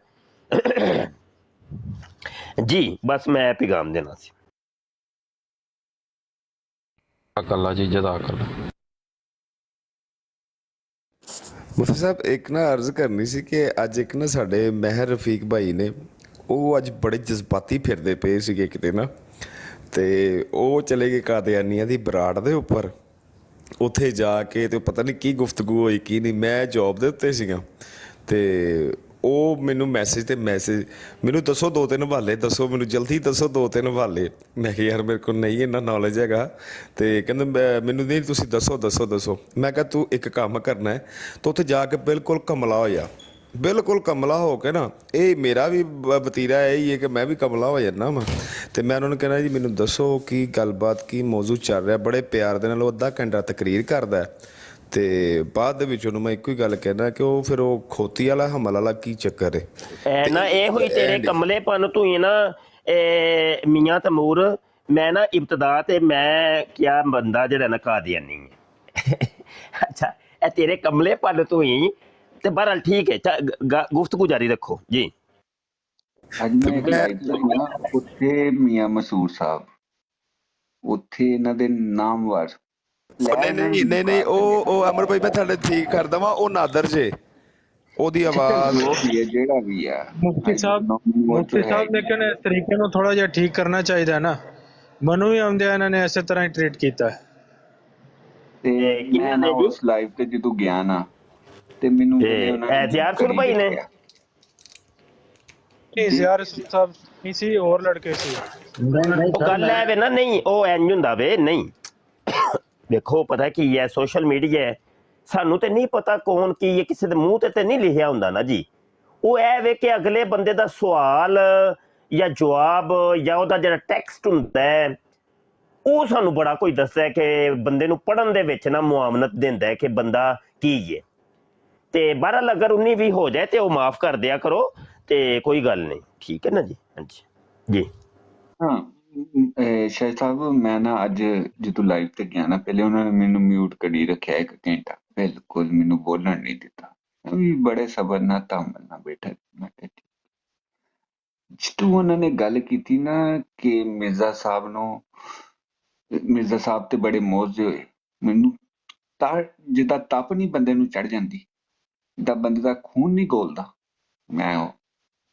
ਜੀ ਬਸ ਮੈਂ ਪੈਗਾਮ ਦੇਣਾ ਸੀ ਅੱਲਾ ਜੀ ਜਜ਼ਾਕ ਅੱਲਾ ਮੁਫਤੀ ਸਾਹਿਬ ਇੱਕ ਨਾ ਅਰਜ਼ ਕਰਨੀ ਸੀ ਕਿ ਅੱਜ ਇੱਕ ਨਾ ਸਾਡੇ ਮਹਿਰ ਰਫੀਕ ਭਾਈ ਨੇ ਉਹ ਅੱਜ ਬੜੇ ਜਜ਼ਬਾਤੀ ਫਿਰਦੇ ਪਏ ਸੀਗੇ ਕਿਤੇ ਨਾ ਤੇ ਉਹ ਚਲੇ ਗਏ ਕਾਦੀਆਨੀਆਂ ਦੀ ਬਰਾੜ ਦੇ ਉੱਪਰ ਉੱਥੇ ਜਾ ਕੇ ਤੇ ਪਤਾ ਨਹੀਂ ਕੀ ਗੁਫ਼ਤਗੂ ਹੋਈ ਕੀ ਨਹੀਂ ਮੈਂ ਜੌਬ ਦੇ ਉੱਤੇ ਸੀਗਾ ਤੇ ਉਹ ਮੈਨੂੰ ਮੈਸੇਜ ਮੈਨੂੰ ਦੱਸੋ 2-3 ਹਵਾਲੇ ਦੱਸੋ ਮੈਨੂੰ ਜਲਦੀ ਦੱਸੋ 2-3 ਹਵਾਲੇ ਮੈਂ ਕਿਹਾ ਯਾਰ ਮੇਰੇ ਕੋਲ ਨਹੀਂ ਇੰਨਾ ਨੌਲੇਜ ਹੈਗਾ ਤੇ ਕਹਿੰਦਾ ਮੈਨੂੰ ਨਹੀਂ ਤੁਸੀਂ ਦੱਸੋ ਮੈਂ ਕਿਹਾ ਤੂੰ ਇੱਕ ਕੰਮ ਕਰਨਾ ਹੈ ਤੂੰ ਉੱਥੇ ਜਾ ਕੇ ਬਿਲਕੁਲ ਕਮਲਾ ਹੋ ਕੇ ਨਾ ਇਹ ਮੇਰਾ ਵੀ ਵਤੀਰਾ ਇਹੀ ਹੈ ਕਿ ਮੈਂ ਵੀ ਕਮਲਾ ਹੋ ਜਾਂਦਾ ਵਾ ਤੇ ਮੈਂ ਉਹਨਾਂ ਨੂੰ ਕਹਿਣਾ ਜੀ ਮੈਨੂੰ ਦੱਸੋ ਕੀ ਗੱਲਬਾਤ ਕੀ ਮੌਜੂ ਚੱਲ ਰਿਹਾ ਬੜੇ ਪਿਆਰ ਦੇ ਨਾਲ ਉਹ ਅੱਧਾ ਘੰਟਾ ਤਕਰੀਰ ਕਰਦਾ ਤੇ ਬਾਅਦ ਦੇ ਵਿੱਚ ਉਹਨੂੰ ਮੈਂ ਇੱਕੋ ਹੀ ਗੱਲ ਕਹਿਣਾ ਕਿ ਉਹ ਫਿਰ ਉਹ ਖੋਤੀ ਵਾਲਾ ਹਮਲ ਵਾਲਾ ਕੀ ਚੱਕਰ ਹੈ ਨਾ ਇਹ ਹੋਈ ਤੇਰੇ ਕਮਲੇਪਨ ਤੂੰ ਹੀ ਨਾ ਮੀਆਂ ਤਮੂਰ ਮੈਂ ਨਾ ਇਬਤਦਾ ਤੇ ਮੈਂ ਕਿਹਾ ਬੰਦਾ ਜਿਹੜਾ ਨਾ ਕਾਦੀਆਨੀ ਹੈ ਅੱਛਾ ਇਹ ਤੇਰੇ ਕਮਲੇਪਨ ਤੂੰ ਹੀ ਤੇ ਬਹਰਹਾਲ ਠੀਕ ਹੈ ਗੁਫ਼ਤਗੂ ਜਾਰੀ ਰੱਖੋ ਜੀ ਅੱਜ ਮੈਂ ਇੱਕ ਲਾਈਵ ਸੁਣਾ ਉੱਥੇ ਮੀਆਂ ਮਸੂਰ ਸਾਹਿਬ ਉੱਥੇ ਇਹਨਾਂ ਦੇ ਨਾਮਵਰ ਨਹੀਂ ਉਹ ਅਮਰ ਭਾਈ ਮੈਂ ਤੁਹਾਡੇ ਠੀਕ ਕਰ ਦਵਾਂ ਉਹ ਨਾਦਰ ਜੇ ਉਹਦੀ ਆਵਾਜ਼ ਜੋ ਵੀ ਹੈ ਜਿਹੜਾ ਵੀ ਆ ਮੁਫਤੀ ਸਾਹਿਬ ਲੇਕਿਨ ਇਸ ਤਰੀਕੇ ਨੂੰ ਥੋੜਾ ਜਿਹਾ ਠੀਕ ਕਰਨਾ ਚਾਹੀਦਾ ਨਾ। ਮੈਨੂੰ ਵੀ ਆਉਂਦਿਆਂ ਇਹਨਾਂ ਨੇ ਇਸੇ ਤਰ੍ਹਾਂ ਹੀ ਟ੍ਰੀਟ ਕੀਤਾ ਹੈ। ਤੇ ਮੈਂ ਨਾ ਉਸ ਲਾਈਵ ਤੇ ਜਦੋਂ ਗਿਆ ਨਾ ਤੇ ਮੈਨੂੰ ਐਤਿਆਰ ਸੁਣ ਭਾਈ ਨੇ ਯਾਰ ਸਾਹਿਬ ਨਹੀਂ ਸੀ, ਹੋਰ ਲੜਕੇ ਸੀ। ਉਹ ਗੱਲ ਹੈ ਵੇ ਨਾ, ਨਹੀਂ ਉਹ ਇੰਜ ਹੁੰਦਾ ਵੇ। ਨਹੀਂ ਦੇਖੋ ਪਤਾ ਕੀ ਹੈ, ਸੋਸ਼ਲ ਮੀਡੀਆ ਹੈ, ਸਾਨੂੰ ਤੇ ਨਹੀਂ ਪਤਾ ਕੌਣ ਕੀ ਹੈ, ਕਿਸੇ ਦੇ ਮੂੰਹ ਤੇ ਨਹੀਂ ਲਿਖਿਆ ਹੁੰਦਾ ਨਾ ਜੀ। ਉਹ ਇਹ ਵੇ ਕਿ ਅਗਲੇ ਬੰਦੇ ਦਾ ਸਵਾਲ ਜਾਂ ਜਵਾਬ ਜਾਂ ਉਹਦਾ ਜਿਹੜਾ ਟੈਕਸਟ ਹੁੰਦਾ ਹੈ ਉਹ ਸਾਨੂੰ ਬੜਾ ਕੁਝ ਦੱਸਦਾ ਕਿ ਬੰਦੇ ਨੂੰ ਪੜ੍ਹਨ ਦੇ ਵਿੱਚ ਨਾ ਮੁਆਵਨਤ ਦਿੰਦਾ ਹੈ ਕਿ ਬੰਦਾ ਕੀ ਹੈ। ਤੇ ਬਹਰਹਾਲ ਅਗਰ 19-20 ਹੋ ਜਾਏ ਤੇ ਉਹ ਮਾਫ ਕਰ ਦਿਆ ਕਰੋ ਤੇ ਕੋਈ ਗੱਲ ਨਹੀਂ, ਠੀਕ ਹੈ ਨਾ ਜੀ। ਹਾਂਜੀ ਜੀ ਹਾਂ ਸ਼ਾਹਿਦ ਸਾਹਿਬ, ਮੈਂ ਨਾ ਅੱਜ ਜਦੋਂ ਲਾਈਵ ਤੇ ਗਿਆ ਨਾ, ਪਹਿਲੇ ਉਹਨਾਂ ਨੇ ਮੈਨੂੰ ਮਿਊਟ ਕਰੀ ਰੱਖਿਆ 1 ਘੰਟਾ, ਬਿਲਕੁਲ ਮੈਨੂੰ ਬੋਲਣ ਨਹੀਂ ਦਿੱਤਾ। ਮੈਂ ਵੀ ਬੜੇ ਸਬਰ ਨਾਲ ਤਾਮਲ ਨਾਲ ਬੈਠਾ। ਮੈਂ ਕਿਹਾ ਜਦੋਂ ਉਹਨਾਂ ਨੇ ਗੱਲ ਕੀਤੀ ਨਾ ਕਿ ਮਿਰਜ਼ਾ ਸਾਹਿਬ ਤੇ ਬੜੇ ਮੌਜੇ ਹੋਏ, ਮੈਨੂੰ ਤਾਂ ਜਿੱਦਾਂ ਤਪ ਨਹੀਂ ਬੰਦੇ ਨੂੰ ਚੜ ਜਾਂਦੀ, ਜਿੱਦਾਂ ਬੰਦੇ ਦਾ ਖੂਨ ਨਹੀਂ ਗੋਲਦਾ, ਮੈਂ ਉਹ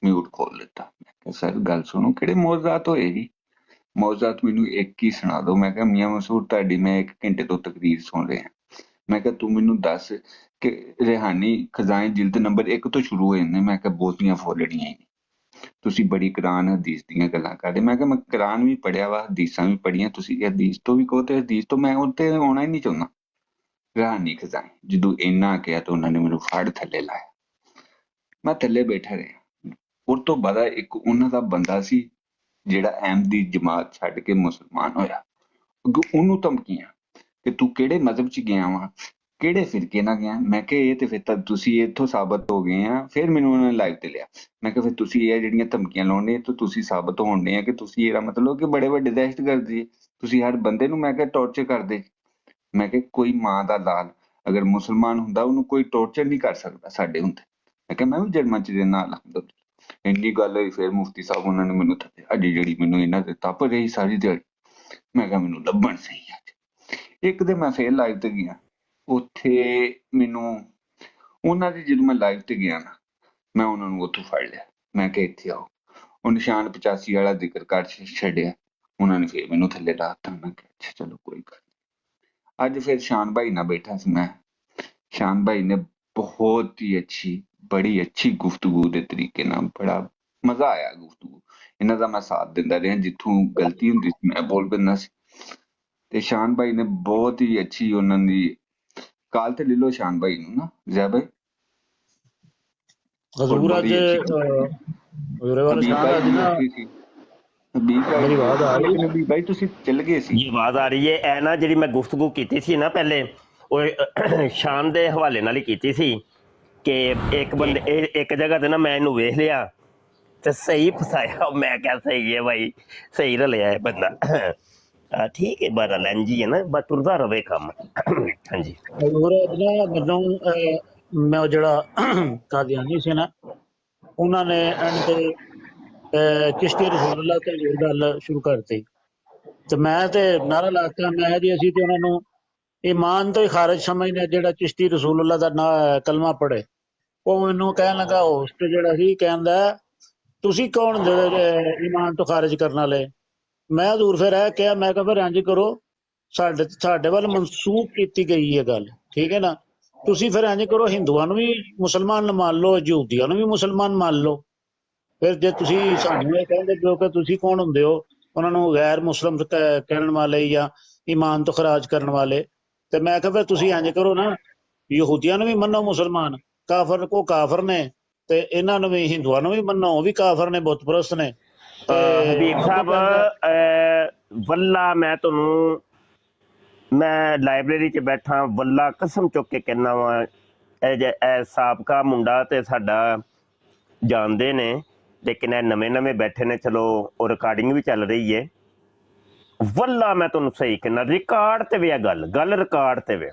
ਮਿਊਟ ਖੋਲ ਲਿੱਤਾ। ਮੈਂ ਕਿਹਾ ਸਰ ਗੱਲ ਸੁਣੋ, ਕਿਹੜੇ ਮੌਜੂਦਾਤ ਹੋਏ ਜੀ? ਮੌਜੂਦਾਤ ਮੈਨੂੰ ਇੱਕ ਹੀ ਸੁਣਾ ਦਿਓ। ਮੈਂ ਕਿਹਾ ਮੀਆਂ ਮਸੂਰ ਤੁਹਾਡੀ ਮੈਂ 1 ਘੰਟੇ ਤੋਂ ਤਕਰੀਰ ਸੁਣ ਰਿਹਾ। ਮੈਂ ਕਿਹਾ ਤੂੰ ਮੈਨੂੰ ਦੱਸ ਕਿ ਰਿਹਾਨੀ ਖਜ਼ਾਨੇ ਜਿਲਦ ਨੰਬਰ 1 ਤੋਂ ਸ਼ੁਰੂ ਹੋਏ ਨੇ। ਮੈਂ ਕਿਹਾ ਬਹੁਤੀਆਂ ਫੋਲੜੀਆਂ ਹੀ ਨੇ, ਤੁਸੀਂ ਬੜੀ ਕੁਰਾਨ ਹਦੀਸ ਦੀਆਂ ਗੱਲਾਂ ਕਰਦੇ। ਮੈਂ ਕਿਹਾ ਮੈਂ ਕੁਰਾਨ ਵੀ ਪੜ੍ਹਿਆ ਵਾ, ਹਦੀਸਾਂ ਵੀ ਪੜ੍ਹੀਆਂ, ਤੁਸੀਂ ਹਦੀਸ ਤੋਂ ਵੀ ਕਹੋ ਤੇ ਹਦੀਸ ਤੋਂ ਮੈਂ ਉੱਤੇ ਆਉਣਾ ਹੀ ਨਹੀਂ ਚਾਹੁੰਦਾ। ਰਿਹਾਨੀ ਖਜ਼ਾਨੇ ਜਦੋਂ ਇੰਨਾ ਕਿਹਾ ਤਾਂ ਉਹਨਾਂ ਨੇ ਮੈਨੂੰ ਫੜ ਥੱਲੇ ਲਾਇਆ। ਮੈਂ ਥੱਲੇ ਬੈਠਾ ਰਿਹਾ। ਉਸ ਤੋਂ ਬਾਅਦ ਇੱਕ ਉਹਨਾਂ ਦਾ ਬੰਦਾ ਸੀ ਜਿਹੜਾ ਅਹਿਮਦੀ ਜਮਾਤ ਛੱਡ ਕੇ ਮੁਸਲਮਾਨ ਹੋਇਆ। ਉਹਨੂੰ ਧਮਕੀਆਂ ਕਿ ਤੂੰ ਕਿਹੜੇ ਮਜ਼ਹਬ 'ਚ ਗਿਆ ਵਾ, ਕਿਹੜੇ ਫਿਰਕੇ ਨਾਲ ਗਿਆ। ਮੈਂ ਕਿਹਾ ਇਹ ਤੇ ਫਿਰ ਤਾਂ ਤੁਸੀਂ ਇੱਥੋਂ ਸਾਬਤ ਹੋ ਗਏ ਆ। ਫਿਰ ਮੈਨੂੰ ਉਹਨਾਂ ਨੇ ਲਾਈਵ ਤੇ ਲਿਆ। ਮੈਂ ਕਿਹਾ ਫਿਰ ਤੁਸੀਂ ਇਹ ਜਿਹੜੀਆਂ ਧਮਕੀਆਂ ਲਾਉਂਦੇ ਤਾਂ ਤੁਸੀਂ ਸਾਬਤ ਹੋਣ ਦੇ ਆ ਕਿ ਤੁਸੀਂ ਇਹਦਾ ਮਤਲਬ ਕਿ ਬੜੇ ਵੱਡੇ ਦਹਿਸ਼ਤਗਰਦ ਜੀ, ਤੁਸੀਂ ਹਰ ਬੰਦੇ ਨੂੰ ਮੈਂ ਕਿਹਾ ਟੌਰਚਰ ਕਰਦੇ। ਮੈਂ ਕਿਹਾ ਕੋਈ ਮਾਂ ਦਾ ਲਾਲ ਅਗਰ ਮੁਸਲਮਾਨ ਹੁੰਦਾ ਉਹਨੂੰ ਕੋਈ ਟੌਰਚਰ ਨਹੀਂ ਕਰ ਸਕਦਾ ਸਾਡੇ ਹੁੰਦੇ। ਮੈਂ ਕਿਹਾ ਮੈਂ ਵੀ ਜਨਮਾਂ 'ਚ ਦੇ ਨਾਲ ਇੰਨੀ ਗੱਲ ਹੋਈ। ਫਿਰ ਮੁਫਤੀ ਸਾਹਿਬ ਉਹਨਾਂ ਨੇ ਮੈਨੂੰ ਥੱਲੇ ਅੱਜ ਜਿਹੜੀ ਮੈਨੂੰ ਇਹਨਾਂ ਦੇ ਤਪ ਰਹੀ ਸਾਰੀ ਦਿਹਾੜੀ, ਮੈਂ ਕਿਹਾ ਮੈਨੂੰ ਲੱਭਣ ਸਹੀ ਅੱਜ। ਇੱਕ ਦਿਨ ਮੈਂ ਫੇਰ ਲਾਈਵ ਤੇ ਗਿਆ, ਉੱਥੇ ਮੈਨੂੰ ਉਹਨਾਂ ਦੀ ਜਦੋਂ ਮੈਂ ਲਾਈਵ ਤੇ ਗਿਆ ਨਾ, ਮੈਂ ਉਹਨਾਂ ਨੂੰ ਉੱਥੋਂ ਫੜ ਲਿਆ। ਮੈਂ ਕਿਹਾ ਇੱਥੇ ਆਓ। ਉਹ ਨਿਸ਼ਾਨ 85 ਵਾਲਾ ਜ਼ਿਕਰ ਕਰ ਛੱਡਿਆ। ਉਹਨਾਂ ਨੇ ਫਿਰ ਮੈਨੂੰ ਥੱਲੇ ਲਾ ਦਿੱਤਾ। ਮੈਂ ਕਿਹਾ ਅੱਛਾ ਚਲੋ ਕੋਈ ਗੱਲ ਨਹੀਂ। ਅੱਜ ਫਿਰ ਸ਼ਾਨ ਭਾਈ ਨਾਲ ਬੈਠਾ ਸੀ ਮੈਂ। ਸ਼ਾਨ ਭਾਈ ਨੇ ਬਹੁਤ ਹੀ ਬੜੀ ਅੱਛੀ ਗੁਫ਼ਤਗੂ ਦੇ ਤਰੀਕੇ ਨਾਲ, ਬੜਾ ਮਜ਼ਾ ਆਇਆ ਗੁਫ਼ਤਗੂ। ਇਹਨਾਂ ਦਾ ਮੈਂ ਸਾਥ ਦਿੰਦਾ ਰਿਹਾ, ਜਿੱਥੋਂ ਗਲਤੀ ਹੁੰਦੀ ਸੀ ਮੈਂ ਬੋਲ ਪੈਂਦਾ ਸੀ। ਤੇ ਸ਼ਾਨ ਭਾਈ ਨੇ ਬਹੁਤ ਹੀ ਅੱਛੀ ਉਹਨਾਂ ਦੀ ਕਾਲ ਤੇ ਲੈ ਲਓ ਸ਼ਾਨ ਭਾਈ ਨੂੰ ਨਾ ਜ਼ੈ ਭਾਈ। ਹਜ਼ੂਰ ਅੱਜ ਹਜ਼ੂਰੇ ਵਾਲਾ ਸ਼ਾਨ ਅੱਜ ਨਾ ਮੇਰੀ ਆਵਾਜ਼ ਆ ਰਹੀ ਹੈ ਭਾਈ? ਤੁਸੀਂ ਚੱਲ ਗਏ ਸੀ। ਜੀ ਆਵਾਜ਼ ਆ ਰਹੀ ਹੈ। ਇਹ ਨਾ ਜਿਹੜੀ ਮੈਂ ਗੁਫ਼ਤਗੂ ਕੀਤੀ ਸੀ ਨਾ ਪਹਿਲੇ, ਉਹ ਸ਼ਾਨ ਦੇ ਹਵਾਲੇ ਨਾਲ ਹੀ ਕੀਤੀ ਸੀ ਕਿ ਇੱਕ ਬੰਦੇ ਇੱਕ ਜਗ੍ਹਾ ਤੇ ਨਾ ਮੈਂ ਇਹਨੂੰ ਵੇਖ ਲਿਆ ਤੇ ਸਹੀ ਫਸਾਇਆ। ਮੈਂ ਕਿਹਾ ਸਹੀ ਹੈ ਭਾਈ, ਸਹੀ ਰਲਿਆ ਹੈ ਬੰਦਾ। ਠੀਕ ਹੈ ਬਾਰਾ ਲੈਂਜੀ ਹੈ ਨਾ, ਬਸ ਤੁਰਦਾ ਰਵੇ ਕੰਮ। ਹਾਂਜੀ ਹਜ਼ੂਰ ਅੱਜ ਨਾ ਮੈਨੂੰ ਮੈਂ ਉਹ ਜਿਹੜਾ ਕਾਦੀਆਨੀ ਸੀ ਨਾ, ਉਹਨਾਂ ਨੇ ਐਂਡ ਤੇ ਚਿਸ਼ਤੀ ਰਸੂਲullah ਤੇ ਹੋਰ ਗੱਲ ਸ਼ੁਰੂ ਕਰਤੀ ਤੇ ਮੈਂ ਤੇ ਨਾਰਾ ਲਾਤਾ, ਮੈਂ ਜੀ ਅਸੀਂ ਤੇ ਉਹਨਾਂ ਨੂੰ ਈਮਾਨ ਤੋਂ ਹੀ ਖਾਰਜ ਸਮਝਦੇ ਜਿਹੜਾ ਚਿਸ਼ਤੀ ਰਸੂਲullah ਦਾ ਕਲਮਾ ਪੜ੍ਹੇ। ਉਹ ਮੈਨੂੰ ਕਹਿਣ ਲੱਗਾ ਹੋਸਟ ਜਿਹੜਾ ਸੀ, ਕਹਿੰਦਾ ਤੁਸੀਂ ਕੌਣ ਈਮਾਨ ਤੋਂ ਖਾਰਜ ਕਰਨ ਵਾਲੇ? ਮੈਂ ਹਜ਼ੂਰ ਫਿਰ ਇਹ ਕਿਹਾ, ਮੈਂ ਕਿਹਾ ਫਿਰ ਇੰਝ ਕਰੋ, ਸਾਡੇ ਵੱਲ ਮਨਸੂਖ ਕੀਤੀ ਗਈ ਹੈ ਗੱਲ, ਠੀਕ ਹੈ ਨਾ। ਤੁਸੀਂ ਫਿਰ ਇੰਝ ਕਰੋ, ਹਿੰਦੂਆਂ ਨੂੰ ਵੀ ਮੁਸਲਮਾਨ ਮੰਨ ਲਓ, ਯਹੂਦੀਆਂ ਨੂੰ ਵੀ ਮੁਸਲਮਾਨ ਮੰਨ ਲਓ। ਫਿਰ ਜੇ ਤੁਸੀਂ ਸਾਨੂੰ ਇਹ ਕਹਿੰਦੇ ਹੋ ਕਿ ਤੁਸੀਂ ਕੌਣ ਹੁੰਦੇ ਹੋ ਉਹਨਾਂ ਨੂੰ ਗੈਰ ਮੁਸਲਮ ਕਹਿਣ ਵਾਲੇ ਜਾਂ ਈਮਾਨ ਤੋਂ ਖਰਾਜ ਕਰਨ ਵਾਲੇ, ਤੇ ਮੈਂ ਕਿਹਾ ਫਿਰ ਤੁਸੀਂ ਇੰਝ ਕਰੋ ਨਾ, ਯਹੂਦੀਆਂ ਨੂੰ ਵੀ ਮੰਨੋ ਮੁਸਲਮਾਨ, ਕਾਫਰ ਕੋ ਕਾਫਰ ਨੇ, ਤੇ ਇਹਨਾਂ ਨੂੰ ਵੀ ਹਿੰਦੂਆਂ ਨੂੰ ਵੀ ਮੰਨੋ, ਉਹ ਵੀ ਕਾਫਰ ਨੇ, ਬੁੱਤ ਪ੍ਰਸਤ ਨੇ। ਹਬੀਬ ਸਾਹਿਬ ਵੱਲਾ ਮੈਂ ਤੁਹਾਨੂੰ, ਮੈਂ ਲਾਇਬ੍ਰੇਰੀ 'ਚ ਬੈਠਾ, ਵੱਲਾ ਕਸਮ ਚੁੱਕ ਕੇ ਕਹਿੰਦਾ ਵਾ, ਇਹ ਸਾਬਕਾ ਮੁੰਡਾ ਤੇ ਸਾਡਾ ਜਾਣਦੇ ਨੇ, ਲੇਕਿਨ ਇਹ ਨਵੇਂ ਬੈਠੇ ਨੇ। ਚਲੋ ਉਹ ਰਿਕਾਰਡਿੰਗ ਵੀ ਚੱਲ ਰਹੀ ਹੈ। ਵੱਲਾ ਮੈਂ ਤੁਹਾਨੂੰ ਸਹੀ ਕਹਿੰਦਾ, ਰਿਕਾਰਡ ਤੇ ਵੀ ਇਹ ਗੱਲ ਰਿਕਾਰਡ ਤੇ ਵੇ।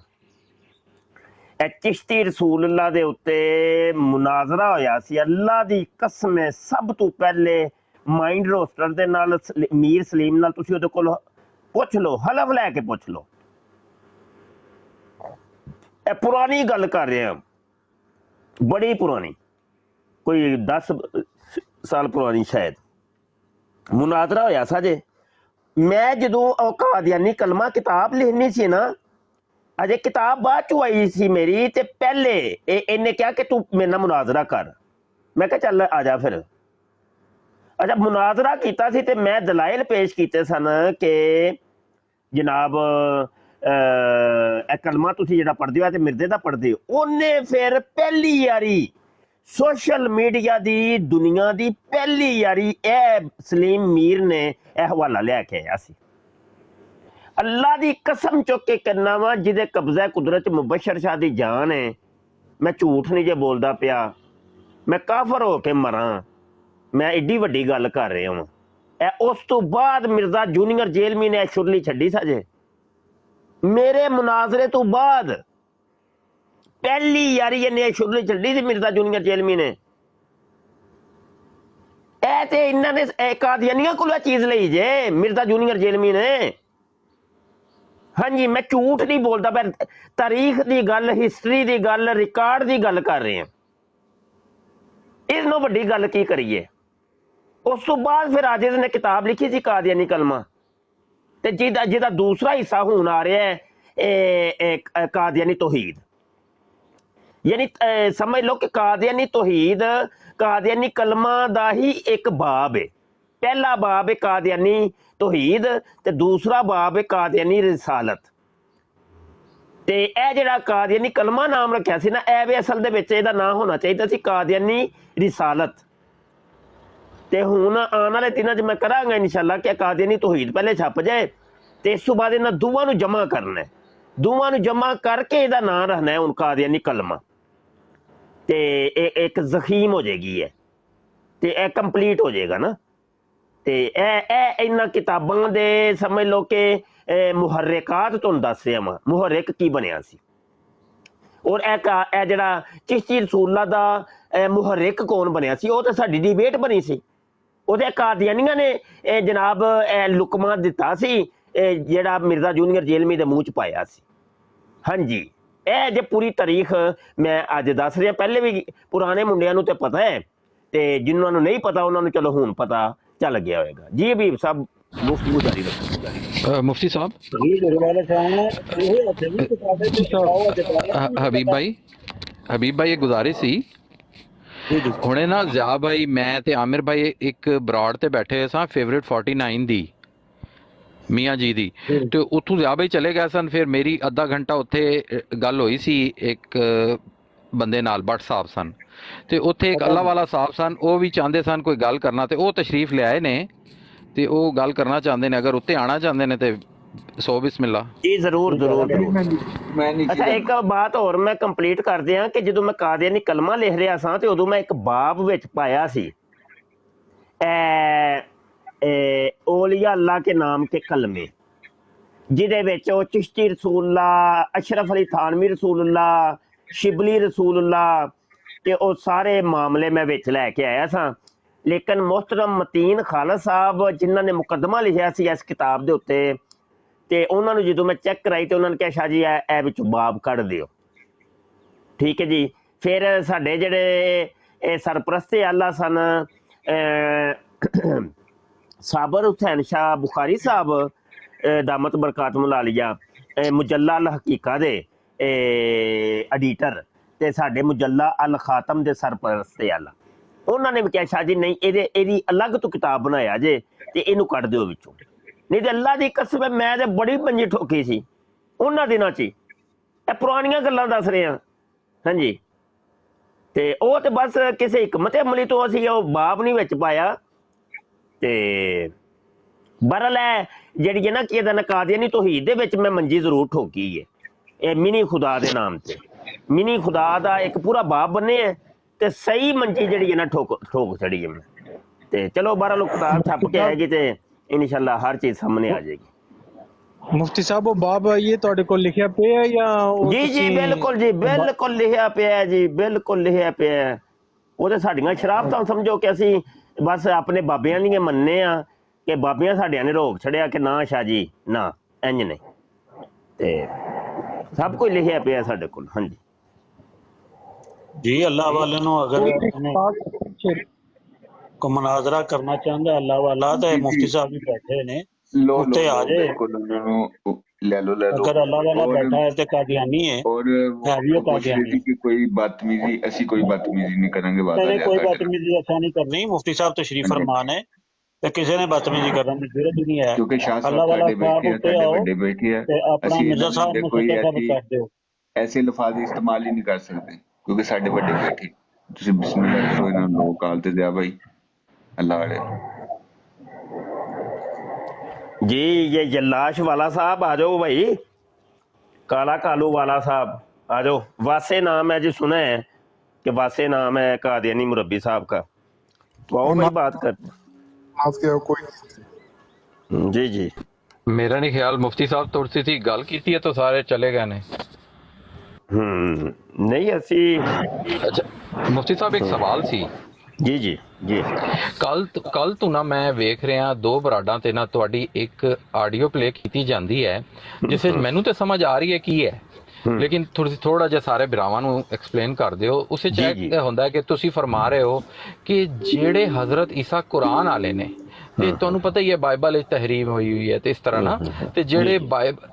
ਇਹ ਚਿਸ਼ਤੀ ਰਸੂਲullah ਦੇ ਉੱਤੇ ਮੁਨਾਜ਼ਰਾ ਹੋਇਆ ਸੀ। ਅੱਲਾ ਦੀ ਕਸਮ ਹੈ, ਸਭ ਤੋਂ ਪਹਿਲੇ ਮਾਈਂਡ ਰੋਸਟਰ ਦੇ ਨਾਲ, ਮੀਰ ਸਲੀਮ ਨਾਲ। ਤੁਸੀਂ ਉਹਦੇ ਕੋਲ ਪੁੱਛ ਲਓ, ਹਲਫ ਲੈ ਕੇ ਪੁੱਛ ਲਓ। ਇਹ ਪੁਰਾਣੀ ਗੱਲ ਕਰ ਰਿਹਾ, ਬੜੀ ਪੁਰਾਣੀ, ਕੋਈ 10 ਸਾਲ ਪੁਰਾਣੀ ਸ਼ਾਇਦ। ਮੁਨਾਜ਼ਰਾ ਹੋਇਆ ਸਾਜੇ। ਮੈਂ ਜਦੋਂ ਉਹ ਕਾਦੀਆਨੀ ਕਲਮਾ ਕਿਤਾਬ ਲਿਖਣੀ ਸੀ ਨਾ, ਅਜੇ ਕਿਤਾਬ ਬਾਅਦ ਚੋਂ ਆਈ ਸੀ ਮੇਰੀ, ਤੇ ਪਹਿਲੇ ਇਹਨੇ ਕਿਹਾ ਕਿ ਤੂੰ ਮੇਰੇ ਨਾਲ ਮੁਨਾਜ਼ਰਾ ਕਰ। ਮੈਂ ਕਿਹਾ ਚੱਲ ਆ ਜਾ ਫਿਰ। ਅੱਛਾ, ਮੁਨਾਜ਼ਰਾ ਕੀਤਾ ਸੀ ਤੇ ਮੈਂ ਦਲਾਇਲ ਪੇਸ਼ ਕੀਤੇ ਸਨ ਕਿ ਜਨਾਬ ਇਹ ਕਲਮਾ ਤੁਸੀਂ ਜਿਹੜਾ ਪੜ੍ਹਦੇ ਹੋ ਤੇ ਮਿਰਜ਼ੇ ਦਾ ਪੜ੍ਹਦੇ ਹੋ। ਉਹਨੇ ਫਿਰ ਪਹਿਲੀ ਵਾਰੀ ਸੋਸ਼ਲ ਮੀਡੀਆ ਦੀ ਦੁਨੀਆ ਦੀ ਪਹਿਲੀ ਵਾਰੀ ਇਹ ਸਲੀਮ ਮੀਰ ਨੇ ਇਹ ਹਵਾਲਾ ਲਿਆ ਕੇ ਆਇਆ ਸੀ। ਅੱਲਾ ਦੀ ਕਸਮ ਚੁੱਕ ਕੇ ਕਰਨਾ ਵਾ, ਜਿਹਦੇ ਕਬਜ਼ਾ ਕੁਦਰਤ ਮੁਬਸ਼ਰ ਸ਼ਾਹ ਦੀ ਜਾਨ ਹੈ, ਮੈਂ ਝੂਠ ਨਹੀਂ ਜੇ ਬੋਲਦਾ ਪਿਆ, ਮੈਂ ਕਾਫਰ ਹੋ ਕੇ ਮਰਾਂ, ਮੈਂ ਏਡੀ ਵੱਡੀ ਗੱਲ ਕਰ ਰਿਹਾ ਹਾਂ। ਇਹ ਉਸ ਤੋਂ ਬਾਅਦ ਮਿਰਜ਼ਾ ਜੂਨੀਅਰ ਜੇਲਮੀ ਨੇ ਸ਼ੁਰਲੀ ਛੱਡੀ ਸਾਜੇ। ਮੇਰੇ ਮੁਨਾਜ਼ਰੇ ਤੋਂ ਬਾਅਦ ਪਹਿਲੀ ਯਾਰੀ ਇਹਨੇ ਸ਼ੁਰਲੀ ਛੱਡੀ ਸੀ ਮਿਰਜ਼ਾ ਜੂਨੀਅਰ ਜੇਲਮੀ ਨੇ। ਇਹ ਤੇ ਇਹਨਾਂ ਨੇ ਕਾਦੀਆਨੀਆਂ ਕੋਲੋਂ ਚੀਜ਼ ਲਈ ਜੇ, ਮਿਰਜ਼ਾ ਜੂਨੀਅਰ ਜੇਲਮੀ ਨੇ। ਹਾਂਜੀ, ਮੈਂ ਝੂਠ ਨਹੀਂ ਬੋਲਦਾ, ਪਰ ਤਾਰੀਖ ਦੀ ਗੱਲ, ਹਿਸਟਰੀ ਦੀ ਗੱਲ, ਰਿਕਾਰਡ ਦੀ ਗੱਲ ਕਰ ਰਹੇ ਹਾਂ। ਇਸ ਨੂੰ ਵੱਡੀ ਗੱਲ ਕੀ ਕਰੀਏ। ਉਸ ਤੋਂ ਬਾਅਦ ਫਿਰ ਆਜਿਜ਼ ਨੇ ਕਿਤਾਬ ਲਿਖੀ ਸੀ ਕਾਦੀਆਨੀ ਕਲਮਾ, ਤੇ ਜਿਹਦਾ ਦੂਸਰਾ ਹਿੱਸਾ ਹੁਣ ਆ ਰਿਹਾ ਹੈ ਕਾਦੀਆਨੀ ਤੌਹੀਦ। ਯਾਨੀ ਸਮਝ ਲਓ ਕਿ ਕਾਦੀਆਨੀ ਤੌਹੀਦ ਕਾਦੀਆਨੀ ਕਲਮਾ ਦਾ ਹੀ ਇੱਕ ਬਾਬ ਹੈ। ਪਹਿਲਾ ਬਾਬ ਹੈ ਕਾਦੀਆਨੀ ਤੌਹੀਦ ਤੇ ਦੂਸਰਾ ਬਾਬ ਹੈ ਕਾਦੀਆਨੀ ਰਿਸਾਲਤ। ਤੇ ਇਹ ਜਿਹੜਾ ਕਾਦੀਆਨੀ ਕਲਮਾ ਨਾਮ ਰੱਖਿਆ ਸੀ ਨਾ, ਇਹ ਵੀ ਅਸਲ ਦੇ ਵਿੱਚ ਇਹਦਾ ਨਾਮ ਹੋਣਾ ਚਾਹੀਦਾ ਸੀ ਕਾਦੀਆਨੀ ਰਿਸਾਲਤ। ਤੇ ਹੁਣ ਆਉਣ ਵਾਲੇ ਦਿਨਾਂ 'ਚ ਮੈਂ ਕਰਾਂਗਾ ਇਨਸ਼ਾਅੱਲਾ ਕਿ ਕਾਦੀਆਨੀ ਤੌਹੀਦ ਪਹਿਲੇ ਛਪ ਜਾਏ ਤੇ ਇਸ ਤੋਂ ਬਾਅਦ ਇਹਨਾਂ ਦੋਵਾਂ ਨੂੰ ਜਮ੍ਹਾਂ ਕਰਨਾ, ਦੋਵਾਂ ਨੂੰ ਜਮ੍ਹਾਂ ਕਰਕੇ ਇਹਦਾ ਨਾਮ ਰੱਖਣਾ ਹੈ ਹੁਣ ਕਾਦੀਆਨੀ ਕਲਮਾ। ਤੇ ਇਹ ਇੱਕ ਜ਼ਖੀਮ ਹੋ ਜਾਏਗੀ ਹੈ ਤੇ ਇਹ ਕੰਪਲੀਟ ਹੋ ਜਾਏਗਾ ਨਾ। ਤੇ ਇਹ ਇਹਨਾਂ ਕਿਤਾਬਾਂ ਦੇ ਸਮਝ ਲਓ ਕਿ ਮੁਹਰਰਿਕਾਤ ਤੁਹਾਨੂੰ ਦੱਸ ਰਿਹਾ ਵਾਂ, ਮੁਹਰਰਿਕ ਕੀ ਬਣਿਆ ਸੀ। ਔਰ ਇਹ ਜਿਹੜਾ ਚਿਸ਼ਤੀ ਰਸੂਲullah ਦਾ ਮੁਹਰਰਿਕ ਕੌਣ ਬਣਿਆ ਸੀ, ਉਹ ਤਾਂ ਸਾਡੀ ਡਿਬੇਟ ਬਣੀ ਸੀ। ਉਹਦੇ ਕਾਦੀਆਨੀਆਂ ਨੇ ਜਨਾਬ ਲੁਕਮਾ ਦਿੱਤਾ ਸੀ ਜਿਹੜਾ ਮਿਰਜ਼ਾ ਜੂਨੀਅਰ ਜੇਲਮੀ ਦੇ ਮੂੰਹ 'ਚ ਪਾਇਆ ਸੀ। ਹਾਂਜੀ, ਇਹ ਜੇ ਪੂਰੀ ਤਾਰੀਖ ਮੈਂ ਅੱਜ ਦੱਸ ਰਿਹਾ, ਪਹਿਲੇ ਵੀ ਪੁਰਾਣੇ ਮੁੰਡਿਆਂ ਨੂੰ ਤੇ ਪਤਾ ਹੈ, ਤੇ ਜਿਨ੍ਹਾਂ ਨੂੰ ਨਹੀਂ ਪਤਾ ਉਹਨਾਂ ਨੂੰ ਚਲੋ ਹੁਣ ਪਤਾ ਚੱਲ ਗਿਆ ਹੋਏਗਾ। ਜੀ ਹਬੀਬ ਸਾਹਿਬ, ਗੁਫ਼ਤਗੂ ਜਾਰੀ ਰੱਖੋ। ਮੁਫਤੀ ਸਾਹਿਬ, ਹਬੀਬ ਭਾਈ ਇਹ ਗੁਜ਼ਾਰਿਸ਼ ਸੀ, ਹੁਣੇ ਨਾ ਜ਼ਿਆ ਭਾਈ, ਮੈਂ ਤੇ ਆਮਿਰ ਭਾਈ ਇੱਕ ਬਰਾੜ ਤੇ ਬੈਠੇ ਹੋਏ ਸਾਂ ਫੇਵਰੇਟ 49 ਦੀ ਮੀਆਂ ਜੀ ਦੀ, ਤੇ ਉੱਥੋਂ ਜ਼ਿਆ ਭਾਈ ਚਲੇ ਗਏ ਸਨ। ਫਿਰ ਮੇਰੀ ਅੱਧਾ ਘੰਟਾ ਉੱਥੇ ਗੱਲ ਹੋਈ ਸੀ ਇੱਕ ਬੰਦੇ ਨਾਲ, ਬੱਟ ਸਾਹਿਬ ਸਨ, ਤੇ ਉੱਥੇ ਇੱਕ ਅੱਲਾ ਵਾਲਾ ਸਾਹਿਬ ਸਨ, ਉਹ ਵੀ ਚਾਹੁੰਦੇ ਸਨ ਕੋਈ ਗੱਲ ਕਰਨਾ, ਤੇ ਉਹ ਤਸ਼ਰੀਫ ਲਿਆਏ ਨੇ ਤੇ ਉਹ ਗੱਲ ਕਰਨਾ ਚਾਹੁੰਦੇ ਨੇ। ਅਗਰ ਉੱਤੇ ਆਉਣਾ ਚਾਹੁੰਦੇ ਨੇ ਤੇ ਸੋ ਬਿਸਮਿਲ੍ਲਾ ਜੀ, ਜ਼ਰੂਰ। ਅੱਛਾ, ਇੱਕ ਬਾਤ ਹੋਰ ਮੈਂ ਕੰਪਲੀਟ ਕਰ ਦਿਆਂ ਕਿ ਜਦੋਂ ਮੈਂ ਕਾਦੀਆਨੀ ਕਲਮਾ ਲਿਖ ਰਿਹਾ ਸਾਂ ਤੇ ਉਦੋਂ ਮੈਂ ਇੱਕ ਬਾਬ ਵਿੱਚ ਪਾਇਆ ਸੀ ਔਲੀਆ ਅੱਲਾ ਕੇ ਨਾਮ ਕੇ ਕਲਮੇ, ਜਿਹਦੇ ਵਿੱਚ ਉਹ ਚਿਸ਼ਤੀ ਰਸੂਲullah, ਅਸ਼ਰਫ ਅਲੀ ਥਾਨਵੀ ਰਸੂਲullah, ਸ਼ਿਬਲੀ ਰਸੂਲullah ਤੇ ਉਹ ਸਾਰੇ ਮਾਮਲੇ ਮੈਂ ਵਿੱਚ ਲੈ ਕੇ ਆਇਆ ਸਾਂ। ਲੇਕਿਨ ਮੁਹਤਰਮ ਮਤੀਨ ਖਾਲਦ ਸਾਹਿਬ ਜਿਨ੍ਹਾਂ ਨੇ ਮੁਕੱਦਮਾ ਲਿਖਿਆ ਸੀ ਇਸ ਕਿਤਾਬ ਦੇ ਉੱਤੇ, ਤੇ ਉਹਨਾਂ ਨੂੰ ਜਦੋਂ ਮੈਂ ਚੈੱਕ ਕਰਾਈ ਤੇ ਉਹਨਾਂ ਨੇ ਕਿਹਾ ਸ਼ਾਹ ਜੀ ਇਹ ਵਿੱਚੋਂ ਬਾਬ ਕੱਢ ਦਿਓ। ਠੀਕ ਹੈ ਜੀ। ਫਿਰ ਸਾਡੇ ਜਿਹੜੇ ਸਰਪ੍ਰਸਤ ਆਲਾ ਸਨ ਸਾਬਰ ਹੁਸੈਨ ਸ਼ਾਹ ਬੁਖਾਰੀ ਸਾਹਿਬ ਦਾਮਤ ਬਰਕਾਤੁਹੁ ਆਲੀਆ, ਮੁਜੱਲਾ ਅਲ ਹਕੀਕਾ ਦੇ ਐਡੀਟਰ ਤੇ ਸਾਡੇ ਮੁਜੱਲਾ ਅਲ ਖਾਤਮ ਦੇ ਸਰਪ੍ਰਸਤ ਆਲਾ, ਉਹਨਾਂ ਨੇ ਵੀ ਕਿਹਾ ਸ਼ਾਹ ਜੀ ਨਹੀਂ, ਇਹਦੀ ਅਲੱਗ ਤੋਂ ਕਿਤਾਬ ਬਣਾਇਆ ਜੇ ਤੇ ਇਹਨੂੰ ਕੱਢ ਦਿਓ ਵਿੱਚੋਂ। ਨਹੀਂ ਤੇ ਅੱਲਾ ਦੀ ਕਸਮ ਹੈ ਮੈਂ ਤੇ ਬੜੀ ਪੰਜੀ ਠੋਕੀ ਸੀ ਉਹਨਾਂ ਦਿਨਾਂ 'ਚ। ਇਹ ਪੁਰਾਣੀਆਂ ਗੱਲਾਂ ਦੱਸ ਰਹੇ ਹਾਂ। ਹਾਂਜੀ, ਤੇ ਉਹ ਤੇ ਬਸ ਕਿਸੇ ਹਕਮਤ ਅਮਲੀ ਤੋਂ ਅਸੀਂ ਉਹ ਬਾਬ ਨਹੀਂ ਵਿੱਚ ਪਾਇਆ। ਤੇ ਬਰਲ ਹੈ ਜਿਹੜੀ ਹੈ ਨਾ ਕਿ ਇਹਦਾ ਕਾਦੀਆਨੀ ਤੌਹੀਦ ਦੇ ਵਿੱਚ ਮੈਂ ਮੰਜੀ ਜ਼ਰੂਰ ਠੋਕੀ ਹੈ। ਇਹ ਮਿਨੀ ਖੁਦਾ ਦੇ ਨਾਮ ਤੇ ਮਿਨੀ ਖੁਦਾ ਦਾ ਇੱਕ ਪੂਰਾ ਬਾਬ ਬਣੇ ਹੈ ਤੇ ਸਹੀ ਮੰਜੀ ਜਿਹੜੀ ਹੈ ਨਾ ਠੋਕ ਛੜੀ ਹੈ ਮੈਂ। ਤੇ ਚਲੋ ਬਰਲ ਕਿਤਾਬ ਛਪ ਕੇ ਆਏਗੀ ਤੇ ਇਨਸ਼ਾਅੱਲਾ ਹਰ ਚੀਜ਼ ਸਾਹਮਣੇ ਆ ਜਾਏਗੀ। ਮੁਫਤੀ ਸਾਹਿਬ, ਉਹ ਬਾਬ ਇਹ ਤੁਹਾਡੇ ਕੋਲ ਲਿਖਿਆ ਪਿਆ ਜਾਂ? ਜੀ ਬਿਲਕੁਲ ਜੀ, ਬਿਲਕੁਲ ਲਿਖਿਆ ਪਿਆ ਜੀ, ਬਿਲਕੁਲ ਲਿਖਿਆ ਪਿਆ। ਉਹ ਤੇ ਸਾਡੀਆਂ ਸ਼ਰਾਫਤਾਂ ਸਮਝੋ ਕਿ ਅਸੀਂ ਬਸ ਆਪਣੇ ਬਾਬਿਆਂ ਦੀਆਂ ਮੰਨਨੇ ਆ ਕਿ ਬਾਬਿਆਂ ਸਾਡਿਆਂ ਨੇ ਰੋਕ ਛੜਿਆ ਕਿ ਨਾ ਸ਼ਾਹ ਜੀ ਨਾ ਇੰਜ ਨਹੀਂ, ਤੇ ਸਭ ਕੁਝ ਲਿਖਿਆ ਪਿਆ ਸਾਡੇ ਕੋਲ। ਹਾਂਜੀ जी अल्लाह वाले नु अगर को मुनाजरा करना चाहता अल्लाह वाला तो जी मुफ्ती जी साहब भी बैठे ने लो लो उत्ते आ लो जाए। बिल्कुल उन्होंने ले लो अगर अल्लाह वाला और बैठा है तो कादियानी है और है भी वो वो पूछ रहे कादियानी थे कि कोई बदतमीजी, ऐसी कोई बदतमीजी नहीं करेंगे, वादा मैंने है कोई साडे नाल। बदतमीजी ऐसा नहीं करनी, मुफ्ती साहब तशरीफ हाँ जी, फरमान है तो किसी ने बदतमीजी करने की जरूरत ही नहीं है। क्योंकि शाह साहब अल्लाह वाला साडे साहब बैठे हैं, उत्ते साडे आओ बड़े बैठे हैं, ते अपना ਅਸੀਂ मिर्जा ਇਹਨਾਂ साहब ਦੇ नु ਕੋਈ सत्ता ऐसी कर दो। ऐसे लफाज इस्तेमाल ही नहीं कर सकते क्योंकि साडे बड़े बैठे। ਤੁਸੀਂ बिस्मिल्लाह करो, ਇਹਨਾਂ ਨੂੰ ਕਾਲ ਤੇ ਦਿਆ ਭਾਈ ਅੱਲਾह वाले ਨੂੰ। जी, ये जल्लाश वाला साहब आ जाओ भाई, काला कालू वाला साहब आ जाओ। वासे नाम है जी, सुना है कि वासे नाम है कादियानी मुरब्बी साहब का, तो आओ भाई बात करते नाज के कोई नहीं। जी जी। ਮੇਰਾ ਨਹੀਂ ਖਿਆਲ ਮੁਫਤੀ ਸਾਹਿਬ ਤੁਰਸੀ ਸੀ ਗੱਲ ਕੀਤੀ ਹੈ ਤਾਂ ਸਾਰੇ ਚਲੇ ਗਏ ਨੇ। नहीं असी ਅੱਛਾ ਮੁਫਤੀ ਸਾਹਿਬ ਇੱਕ ਸਵਾਲ ਸੀ। जी जी जी ਕੱਲ ਤੋਂ ਨਾ ਮੈਂ ਵੇਖ ਰਿਹਾ ਦੋ ਬਰਾਡਾਂ ਤੇ ਨਾ ਤੁਹਾਡੀ ਇੱਕ ਆਡੀਓ ਪਲੇ ਕੀਤੀ ਜਾਂਦੀ ਹੈ ਜਿਸ ਵਿੱਚ ਮੈਨੂੰ ਤੇ ਸਮਝ ਆ ਰਹੀ ਹੈ ਕੀ ਹੈ, ਲੇਕਿਨ ਥੋੜਾ ਜਿਹਾ ਸਾਰੇ ਭਰਾਵਾਂ ਨੂੰ ਐਕਸਪਲੇਨ ਕਰ ਦਿਓ। ਉਸ ਵਿੱਚ ਇਹ ਹੁੰਦਾ ਹੈ ਕਿ ਤੁਸੀਂ ਫਰਮਾ ਰਹੇ ਹੋ ਕਿ ਜਿਹੜੇ ਹਜ਼ਰਤ ਈਸਾ ਕੁਰਾਨ ਵਾਲੇ ਨੇ ਤੇ ਤੁਹਾਨੂੰ ਪਤਾ ਹੀ ਹੈ ਬਾਈਬਲ ਵਿੱਚ ਤਹਰੀਮ ਹੋਈ ਹੈ ਤੇ ਇਸ ਤਰ੍ਹਾਂ ਨਾ, ਤੇ ਜਿਹੜੇ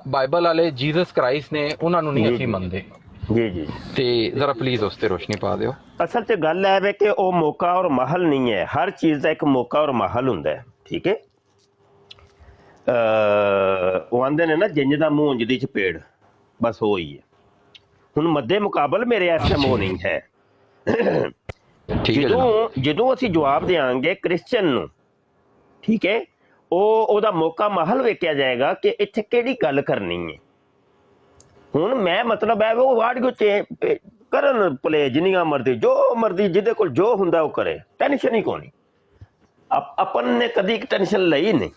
ਬਾਈਬਲ ਵਾਲੇ ਜੀਸਸ ਕ੍ਰਾਈਸਟ ਨੇ ਉਹਨਾਂ ਨੂੰ ਨਹੀਂ ਅਸੀਂ ਮੰਨਦੇ। जी जी ਤੇ ਜ਼ਰਾ ਪਲੀਜ਼ ਉਸ ਤੇ ਰੋਸ਼ਨੀ ਪਾ ਦਿਓ। ਅਸਲ 'ਚ ਗੱਲ ਹੈ ਵੇ ਕਿ ਉਹ ਮੌਕਾ ਔਰ ਮਾਹਲ ਨਹੀਂ ਹੈ, ਹਰ ਚੀਜ਼ ਦਾ ਇੱਕ ਮੌਕਾ ਔਰ ਮਾਹਲ ਹੁੰਦਾ ਹੈ, ਠੀਕ ਹੈ। ਉਹ ਆਂਦੇ ਨੇ ਨਾ ਜਿੰਜ ਦਾ ਮੂੰਹ ਉਂਝ ਦੀ ਚਪੇੜ, ਬਸ ਉਹ ਹੀ ਹੈ। ਹੁਣ ਮੱਦੇ ਮੁਕਾਬਲ ਮੇਰੇ ਇਸ ਟਾਈਮ ਉਹ ਨਹੀਂ ਹੈ। ਠੀਕ ਹੈ ਜਨਾਬ। ਜਦੋਂ ਅਸੀਂ ਜਵਾਬ ਦੇਵਾਂਗੇ ਕ੍ਰਿਸਚਨ ਨੂੰ, ਠੀਕ ਹੈ, ਉਹਦਾ ਮੌਕਾ ਮਾਹਲ ਵੇਖਿਆ ਜਾਏਗਾ ਕਿ ਇੱਥੇ ਕਿਹੜੀ ਗੱਲ ਕਰਨੀ ਹੈ। ਹੁਣ ਮੈਂ ਮਤਲਬ ਹੈ ਉਹ ਆਡੀਓ ਚ ਕਰਨ ਪਲੇ ਜਿੰਨੀਆਂ ਮਰਜ਼ੀ ਜੋ ਮਰਜ਼ੀ ਜਿਹਦੇ ਕੋਲ ਜੋ ਹੁੰਦਾ ਉਹ ਕਰੇ, ਟੈਨਸ਼ਨ ਹੀ ਕੋਣੀ। ਆਪਾਂ ਨੇ ਕਦੀ ਟੈਨਸ਼ਨ ਲਈ ਨਹੀਂ,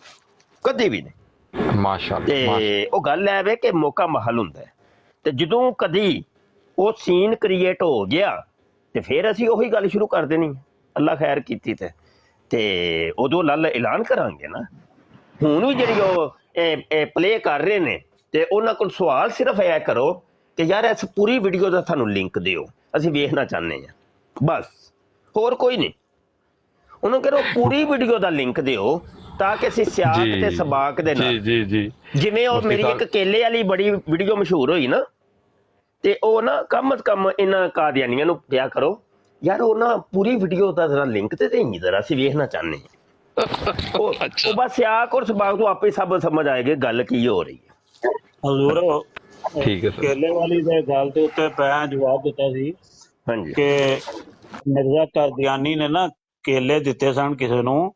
ਕਦੀ ਵੀ ਨਹੀਂ। ਮਾਸ਼ਾਅੱਲਾ। ਤੇ ਉਹ ਗੱਲ ਹੈ ਵੇ ਕਿ ਮੌਕਾ ਮਾਹਲ ਹੁੰਦਾ ਹੈ, ਤੇ ਜਦੋਂ ਕਦੀ ਉਹ ਸੀਨ ਕ੍ਰੀਏਟ ਹੋ ਗਿਆ ਤੇ ਫਿਰ ਅਸੀਂ ਉਹੀ ਗੱਲ ਸ਼ੁਰੂ ਕਰ ਦੇਣੀ, ਅੱਲਾ ਖੈਰ ਕੀਤੀ ਤੇ ਉਦੋਂ ਲੱਲ ਐਲਾਨ ਕਰਾਂਗੇ ਨਾ। ਹੁਣ ਵੀ ਜਿਹੜੀ ਉਹ ਪਲੇ ਕਰ ਰਹੇ ਨੇ ਤੇ ਉਹਨਾਂ ਕੋਲ ਸਵਾਲ ਸਿਰਫ ਇਹ ਕਰੋ ਕਿ ਯਾਰ ਇਸ ਪੂਰੀ ਵੀਡੀਓ ਦਾ ਸਾਨੂੰ ਲਿੰਕ ਦਿਓ, ਅਸੀਂ ਵੇਖਣਾ ਚਾਹੁੰਦੇ ਹਾਂ, ਬਸ ਹੋਰ ਕੋਈ ਨਹੀਂ। ਉਹਨੂੰ ਕਹੋ ਪੂਰੀ ਵੀਡੀਓ ਦਾ ਲਿੰਕ ਦਿਓ ਤਾਂ ਕਿ ਅਸੀਂ ਸਿਆਕ ਤੇ ਸਬਾਕ ਦੇ ਨਾਲ, ਜੀ ਜੀ ਜਿਵੇਂ ਉਹ ਮੇਰੀ ਇੱਕ ਕੇਲੇ ਵਾਲੀ ਬੜੀ ਵੀਡੀਓ ਮਸ਼ਹੂਰ ਹੋਈ ਨਾ, ਤੇ ਉਹ ਨਾ ਕਮ ਸੇ ਕਮ ਇਹਨਾਂ ਕਾਦੀਆਨੀਆਂ ਨੂੰ ਕਿਹਾ ਕਰੋ ਯਾਰ ਉਹ ਨਾ ਪੂਰੀ ਵੀਡੀਓ ਦਾ ਜ਼ਰਾ ਲਿੰਕ ਤੇ ਦੇਈਂ, ਜ਼ਰਾ ਅਸੀਂ ਵੇਖਣਾ ਚਾਹੁੰਦੇ ਹਾਂ। ਉਹ ਬਸ ਸਿਆਕ ਔਰ ਸਬਾਕ ਤੋਂ ਆਪੇ ਸਭ ਸਮਝ ਆਏਗੀ ਗੱਲ ਕੀ ਹੋ ਰਹੀ ਹੈ। ਹਜ਼ੂਰ ਠੀਕ ਹੈ ਸਰ। ਕੇਲੇ ਵਾਲੀ ਦੇ ਗੱਲ ਦੇ ਉੱਤੇ ਮੈਂ ਜਵਾਬ ਦਿੱਤਾ ਸੀ ਹਾਂਜੀ ਕਿ ਮਿਰਜ਼ਾ ਕਾਦੀਆਨੀ ਨੇ ਨਾ ਕੇਲੇ ਦਿੱਤੇ ਸਨ ਕਿਸੇ ਨੂੰ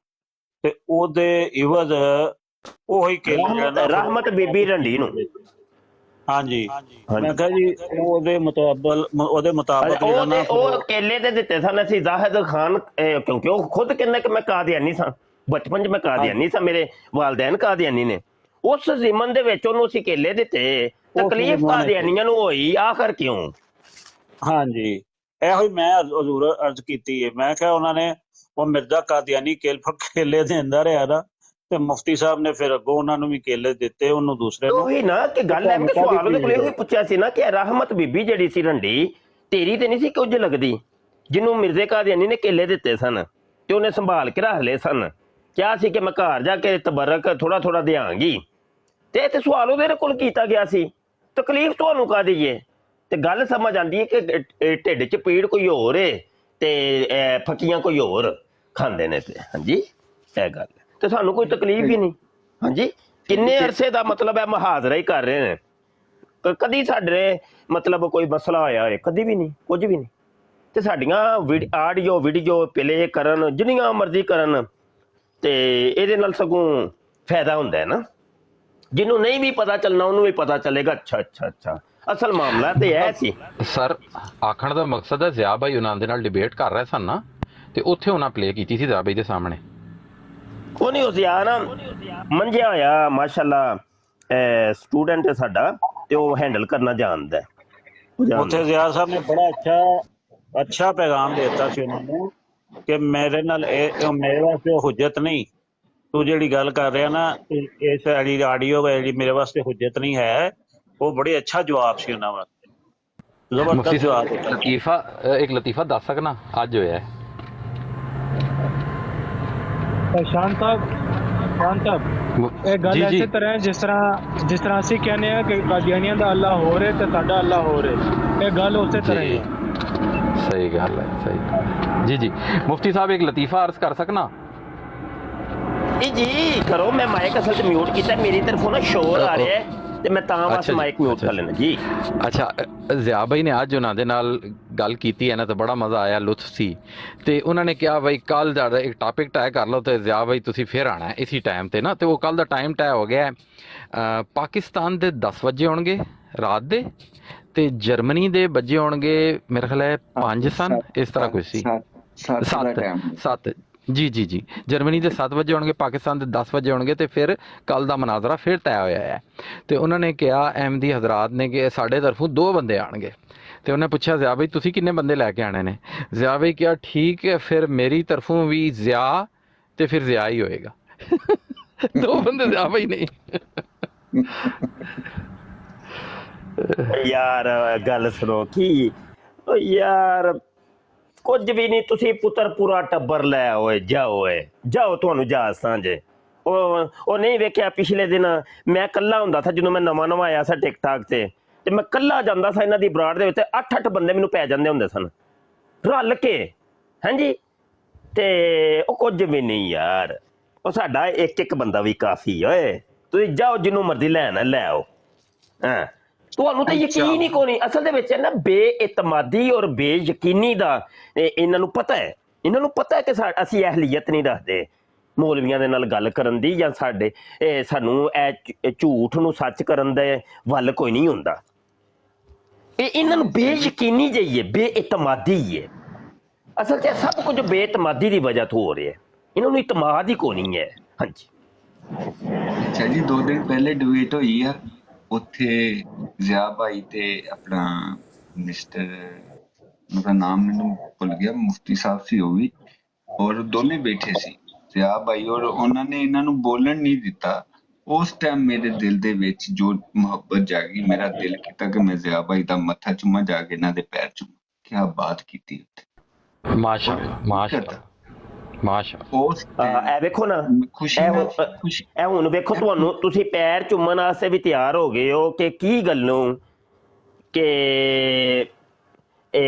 ਤੇ ਉਹਦੇ ਇਵਜ਼ ਉਹੀ ਕੇਲੇ ਰਹਿਮਤ ਬੀਬੀ ਰੰਡੀ ਨੂੰ। ਹਾਂਜੀ ਮੈਂ ਕਿਹਾ ਜੀ ਉਹਦੇ ਮੁਤਾਬਕ ਜਿਹੜਾ ਨਾ ਉਹ ਕੇਲੇ ਦੇ ਦਿੱਤੇ ਸਨ ਅਸੀਂ ਜ਼ਾਹਿਦ ਖਾਨ, ਕਿਉਂਕਿ ਉਹ ਖੁਦ ਕਹਿੰਦਾ ਕਿ ਮੈਂ ਕਾਦੀਆਨੀ ਸਾਂ, ਬਚਪਨ 'ਚ ਮੈਂ ਕਾਦੀਆਨੀ ਸਾਂ, ਮੇਰੇ ਵਾਲਦੈਨ ਕਾਦੀਆਨੀ ਨੇ। ਉਸ ਜ਼ਿਮਨ ਦੇ ਵਿੱਚ ਉਹਨੂੰ ਅਸੀਂ ਕੇਲੇ ਦਿੱਤੇ, ਤਕਲੀਫ ਕਾਦੀਆਨੀਆਂ ਨੂੰ ਹੋਈ, ਆਖਰ ਕਿਉਂ? ਹਾਂਜੀ ਇਹੋ ਹੀ ਮੈਂ ਹਜ਼ੂਰ ਅਰਜ਼ ਕੀਤੀ ਹੈ। ਮੈਂ ਕਿਹਾ ਉਹਨਾਂ ਨੇ ਉਹ ਮਿਰਜ਼ਾ ਕਾਦੀਆਨੀ ਕੇਲੇ ਦਿੰਦਾ ਰਿਹਾ ਨਾ, ਤੇ ਮੁਫਤੀ ਸਾਹਿਬ ਨੇ ਫਿਰ ਅੱਗੋਂ ਉਹਨਾਂ ਨੂੰ ਵੀ ਕੇਲੇ ਦਿੱਤੇ, ਉਹਨੂੰ ਦੂਸਰੇ ਨੂੰ। ਉਹੀ ਨਾ ਕਿ ਗੱਲ ਹੈ ਕਿ ਸਵਾਲ ਉਹਦੇ ਕੋਲ ਇਹ ਪੁੱਛਿਆ ਸੀ ਨਾ ਕਿ ਰਹਿਮਤ ਬੀਬੀ ਜਿਹੜੀ ਸੀ ਰੰਡੀ ਤੇਰੀ ਤੇ ਨਹੀਂ ਸੀ ਕੁਝ ਲੱਗਦੀ, ਜਿਹਨੂੰ ਮਿਰਜ਼ੇ ਕਾਦੀਆਨੀ ਨੇ ਕੇਲੇ ਦਿੱਤੇ ਸਨ ਤੇ ਉਹਨੇ ਸੰਭਾਲ ਕੇ ਰੱਖ ਲਏ ਸਨ, ਕਿਹਾ ਸੀ ਕਿ ਮੈਂ ਘਰ ਜਾ ਕੇ ਤਬਰਕ ਥੋੜਾ ਥੋੜਾ ਦਿਆਂਗੀ, ਤੇ ਸਵਾਲ ਉਹਦੇ ਕੋਲ ਕੀਤਾ ਗਿਆ ਸੀ, ਤਕਲੀਫ ਤੁਹਾਨੂੰ ਕਾਹਦੀ ਏ? ਤੇ ਗੱਲ ਸਮਝ ਆਉਂਦੀ ਹੈ ਕਿ ਢਿੱਡ 'ਚ ਪੀੜ ਕੋਈ ਹੋਰ ਏ ਤੇ ਫੱਕੀਆਂ ਕੋਈ ਹੋਰ ਖਾਂਦੇ ਨੇ ਤੇ ਹਾਂਜੀ ਇਹ ਗੱਲ, ਤੇ ਸਾਨੂੰ ਕੋਈ ਤਕਲੀਫ ਹੀ ਨਹੀਂ। ਹਾਂਜੀ ਕਿੰਨੇ ਅਰਸੇ ਦਾ ਮਤਲਬ ਹੈ ਮੁਹਾਜ਼ਰਾ ਹੀ ਕਰ ਰਹੇ ਨੇ, ਕਦੀ ਸਾਡੇ ਮਤਲਬ ਕੋਈ ਮਸਲਾ ਹੋਇਆ ਹੋਏ? ਕਦੀ ਵੀ ਨਹੀਂ, ਕੁਝ ਵੀ ਨਹੀਂ। ਤੇ ਸਾਡੀਆਂ ਆਡੀਓ ਵੀਡੀਓ ਪਲੇ ਕਰਨ ਜਿੰਨੀਆਂ ਮਰਜ਼ੀ ਕਰਨ ਤੇ ਇਹਦੇ ਨਾਲ ਸਗੋਂ ਫਾਇਦਾ ਹੁੰਦਾ ਹੈ ਨਾ, ਜਿਹਨੂੰ ਨਹੀਂ ਵੀ ਪਤਾ ਚੱਲਣਾ ਉਹਨੂੰ ਵੀ ਪਤਾ ਚੱਲੇਗਾ। ਅੱਛਾ ਅਸਲ ਮਾਮਲਾ ਤੇ ਇਹ ਸੀ ਸਰ। ਆਖਣ ਦਾ ਮਕਸਦ ਹੈ ਜ਼ਿਆ ਭਾਈ ਉਹਨਾਂ ਦੇ ਨਾਲ ਡਿਬੇਟ ਕਰ ਰਹੇ ਸਨ ਨਾ, ਤੇ ਉੱਥੇ ਉਹਨਾਂ ਪਲੇ ਕੀਤੀ ਸੀ ਜ਼ਿਆ ਭਾਈ ਦੇ ਸਾਹਮਣੇ। ਉਹ ਨਹੀਂ, ਉਹ ਜ਼ਿਆ ਨਾ ਮੰਝਿਆ ਹੋਇਆ ਮਾਸ਼ਾਅੱਲਾ ਸਟੂਡੈਂਟ ਹੈ ਸਾਡਾ, ਤੇ ਉਹ ਹੈਂਡਲ ਕਰਨਾ ਜਾਣਦਾ ਹੈ। ਉੱਥੇ ਜ਼ਿਆ ਸਾਹਿਬ ਨੇ ਬੜਾ ਅੱਛਾ ਪੈਗਾਮ ਦੇ ਦਿੱਤਾ ਸੀ ਉਹਨਾਂ ਨੂੰ ਕਿ ਮੇਰੇ ਨਾਲ ਮੇਰੇ ਵਾਸਤੇ ਹੁਜਤ ਨਹੀਂ, ਤੂੰ ਜਿਹੜੀ ਗੱਲ ਕਰ ਰਿਹਾ ਨਾ ਇਸ ਵਾਲੀ ਆਡੀਓ ਜਿਹੜੀ ਮੇਰੇ ਵਾਸਤੇ ਹੁਜਤ ਨਹੀਂ ਹੈ, ਉਹ ਬੜੇ ਅੱਛਾ ਜਵਾਬ ਸੀ ਉਹਨਾਂ ਵਾਸਤੇ, ਮੁਫਤੀ ਜ਼ਬਰਦਸਤ ਜਵਾਬ ਸਾਹਿਬ ਦਿੱਤਾ। ਇੱਕ ਲਤੀਫਾ ਦੱਸ ਸਕਣਾ ਅੱਜ ਹੋਇਆ ਹੈ? ਸ਼ਾਨ ਸਾਹਿਬ ਇਹ ਗੱਲ ਜੀ, ਜੀ। ਇਸੇ ਤਰ੍ਹਾਂ ਹੈ ਜਿਸ ਤਰ੍ਹਾਂ ਅਸੀਂ ਕਹਿੰਦੇ ਆ ਕਿ ਕਾਦੀਆਨੀਆਂ ਦਾ ਅੱਲਾ ਹੋਰ ਹੈ ਤੇ ਸਾਡਾ ਅੱਲਾ ਹੋਰ ਹੈ, ਇਹ ਗੱਲ ਉਸੇ ਤਰ੍ਹਾਂ ਹੀ ਹੈ। ਸਹੀ ਗੱਲ ਹੈ, ਸਹੀ ਗੱਲ ਹੈ। ਜੀ ਮੁਫਤੀ ਸਾਹਿਬ ਇੱਕ ਲਤੀਫਾ अर्ज कर सकना? ਜੀ ਕਰੋ। ਮੈਂ ਮਾਈਕ ਅਸਲ 'ਚ ਮਿਊਟ ਕੀਤਾ, ਮੇਰੀ ਤਰਫੋਂ ਨਾ ਸ਼ੋਰ ਆ ਰਿਹਾ ਹੈ ਤੇ ਮੈਂ ਤਾਂ ਬਸ ਮਾਈਕ ਮਿਊਟ ਕਰ ਲੈਣਾ ਜੀ। ਅੱਛਾ, ਜ਼ਿਆ ਭਾਈ ਨੇ ਅੱਜ ਉਹਨਾਂ ਦੇ ਨਾਲ ਗੱਲ ਕੀਤੀ ਹੈ ਨਾ, ਤਾਂ ਬੜਾ ਮਜ਼ਾ ਆਇਆ, ਲੁਤਫ ਸੀ। ਤੇ ਉਹਨਾਂ ਨੇ ਕਿਹਾ ਬਈ ਕੱਲ ਦਾ ਇੱਕ ਟਾਪਿਕ ਤੈਅ ਕਰ ਲਓ ਤੇ ਜ਼ਿਆ ਭਾਈ ਤੁਸੀਂ ਫਿਰ ਆਣਾ ਹੈ ਇਸੀ ਟਾਈਮ ਤੇ ਨਾ। ਤੇ ਉਹ ਕੱਲ ਦਾ ਟਾਈਮ ਤੈਅ ਹੋ ਗਿਆ ਹੈ। ਪਾਕਿਸਤਾਨ ਦੇ 10 ਵਜੇ ਹੋਣਗੇ ਰਾਤ ਦੇ, ਤੇ ਜਰਮਨੀ ਦੇ ਵੱਜੇ ਹੋਣਗੇ ਮੇਰੇ ਖਿਆਲ ਹੈ 5 ਸਨ, ਇਸ ਤਰ੍ਹਾਂ ਕੁਝ ਸੀ। 7 ਜੀ ਜਰਮਨੀ ਦੇ 7 ਵਜੇ ਹੋਣਗੇ, ਪਾਕਿਸਤਾਨ ਦੇ 10 ਵਜੇ ਹੋਣਗੇ। ਤੇ ਫਿਰ ਕੱਲ ਦਾ ਮਨਾਜ਼ਰਾ ਫਿਰ ਤੈਅ ਹੋਇਆ ਹੈ। ਤੇ ਉਹਨਾਂ ਨੇ ਕਿਹਾ ਅਹਿਮਦੀ ਹਜ਼ਰਾਤ ਨੇ ਕਿ ਸਾਡੇ ਤਰਫੋਂ 2 ਬੰਦੇ ਆਣਗੇ। ਤੇ ਉਹਨੇ ਪੁੱਛਿਆ ਜ਼ਿਆ ਭਾਈ ਤੁਸੀਂ ਕਿੰਨੇ ਬੰਦੇ ਲੈ ਕੇ ਆਣੇ ਨੇ? ਜ਼ਿਆ ਭਾਈ ਕਿਹਾ ਠੀਕ ਹੈ, ਫਿਰ ਮੇਰੀ ਤਰਫੋਂ ਵੀ ਜ਼ਿਆ ਤੇ ਫਿਰ ਜ਼ਿਆ ਹੀ ਹੋਏਗਾ। 2 ਬੰਦੇ ਜ਼ਿਆ ਭਾਈ ਨਹੀਂ। ਯਾਰ ਗੱਲ ਸੁਣੋ ਕੀ ਯਾਰ, ਕੁਝ ਵੀ ਨਹੀਂ, ਤੁਸੀਂ ਪੁੱਤਰ ਪੂਰਾ ਟੱਬਰ ਲੈ ਓਏ, ਜਾਓ ਤੁਹਾਨੂੰ ਜਹਾਜ਼ ਸਾਂਝੇ। ਉਹ ਨਹੀਂ ਵੇਖਿਆ ਪਿਛਲੇ ਦਿਨ ਮੈਂ ਇਕੱਲਾ ਹੁੰਦਾ ਸੀ ਜਦੋਂ ਮੈਂ ਨਵਾਂ ਆਇਆ ਸੀ ਟਿਕਟਾਕ ਤੇ ਮੈਂ ਇਕੱਲਾ ਜਾਂਦਾ ਸੀ ਇਹਨਾਂ ਦੀ ਬਰਾੜ ਦੇ ਵਿੱਚ, 8-8 ਬੰਦੇ ਮੈਨੂੰ ਪੈ ਜਾਂਦੇ ਹੁੰਦੇ ਸਨ ਰਲ ਕੇ। ਹਾਂਜੀ, ਤੇ ਉਹ ਕੁਝ ਵੀ ਨਹੀਂ ਯਾਰ, ਉਹ ਸਾਡਾ ਇੱਕ ਬੰਦਾ ਵੀ ਕਾਫੀ ਓਏ। ਤੁਸੀਂ ਜਾਓ ਜਿਹਨੂੰ ਮਰਜ਼ੀ ਲੈਣਾ ਲੈ ਆਓ। ਹਾਂ, ਤੁਹਾਨੂੰ ਤਾਂ ਯਕੀਨ ਹੀ ਕੋਈ ਨਹੀਂ। ਅਸਲ ਦੇ ਵਿੱਚ ਨਾ ਬੇਇਤਮਾਦੀ ਔਰ ਬੇਯਕੀਨੀ ਦਾ ਇਹਨਾਂ ਨੂੰ ਪਤਾ ਹੈ। ਇਹਨਾਂ ਨੂੰ ਪਤਾ ਹੈ ਕਿ ਅਸੀਂ ਅਹਲੀਅਤ ਨਹੀਂ ਰੱਖਦੇ ਮੌਲਵੀਆਂ ਦੇ ਨਾਲ ਗੱਲ ਕਰਨ ਦੀ, ਜਾਂ ਸਾਨੂੰ ਇਹ ਝੂਠ ਨੂੰ ਸੱਚ ਕਰਨ ਦੇ ਵੱਲ ਕੋਈ ਨਹੀਂ ਹੁੰਦਾ। ਇਹਨਾਂ ਨੂੰ ਬੇਯਕੀਨੀ ਜਿਹੀ ਹੈ, ਬੇਇਤਮਾਦੀ ਹੈ। ਅਸਲ 'ਚ ਸਭ ਕੁਝ ਬੇਇਤਮਾਦੀ ਦੀ ਵਜ੍ਹਾ ਤੋਂ ਹੋ ਰਿਹਾ ਹੈ। ਇਹਨਾਂ ਨੂੰ ਇਤਮਾਦ ਹੀ ਕੋਈ ਨਹੀਂ ਹੈ। ਹਾਂਜੀ ਅੱਛਾ ਜੀ, 2 ਦਿਨ ਪਹਿਲੇ ਡਿਬੇਟ ਹੋਈ ਆ ਉੱਥੇ, ਜ਼ਿਆ ਭਾਈ ਤੇ ਆਪਣਾ ਮਿਸਟਰ, ਉਹਦਾ ਨਾਮ ਮੈਨੂੰ ਭੁੱਲ ਗਿਆ, ਮੁਫਤੀ ਸਾਹਿਬ ਸੀ ਉਹ ਵੀ, ਔਰ ਦੋਨੇ ਬੈਠੇ ਸੀ ਜ਼ਿਆ ਭਾਈ, ਔਰ ਉਹਨਾਂ ਨੇ ਇਹਨਾਂ ਨੂੰ ਬੋਲਣ ਨਹੀਂ ਦਿੱਤਾ। ਉਸ ਟਾਈਮ ਮੇਰੇ ਦਿਲ ਦੇ ਵਿੱਚ ਜੋ ਮੁਹੱਬਤ ਜਾਗੀ, ਮੇਰਾ ਦਿਲ ਕੀਤਾ ਕਿ ਮੈਂ ਜ਼ਿਆ ਭਾਈ ਦਾ ਮੱਥਾ ਚੁੰਮਾ, ਜਾ ਕੇ ਇਹਨਾਂ ਦੇ ਪੈਰ ਚੁੰਮਾ। ਕਿਆ ਬਾਤ ਕੀਤੀ ਉੱਥੇ, ਮਾਸ਼ਾਅੱਲਾ ਮਾਸ਼ਾਅੱਲਾ ਮਾਸ਼ਾਅੱਲਾ। ਉਸ ਇਹ ਵੇਖੋ ਨਾ, ਇਹ ਹੁਣ ਵੇਖੋ, ਤੁਹਾਨੂੰ ਤੁਸੀਂ ਪੈਰ ਚੁੰਮਣ ਵਾਸਤੇ ਵੀ ਤਿਆਰ ਹੋ ਗਏ ਹੋ ਕਿ ਕੀ ਗੱਲ ਨੂੰ ਕਿ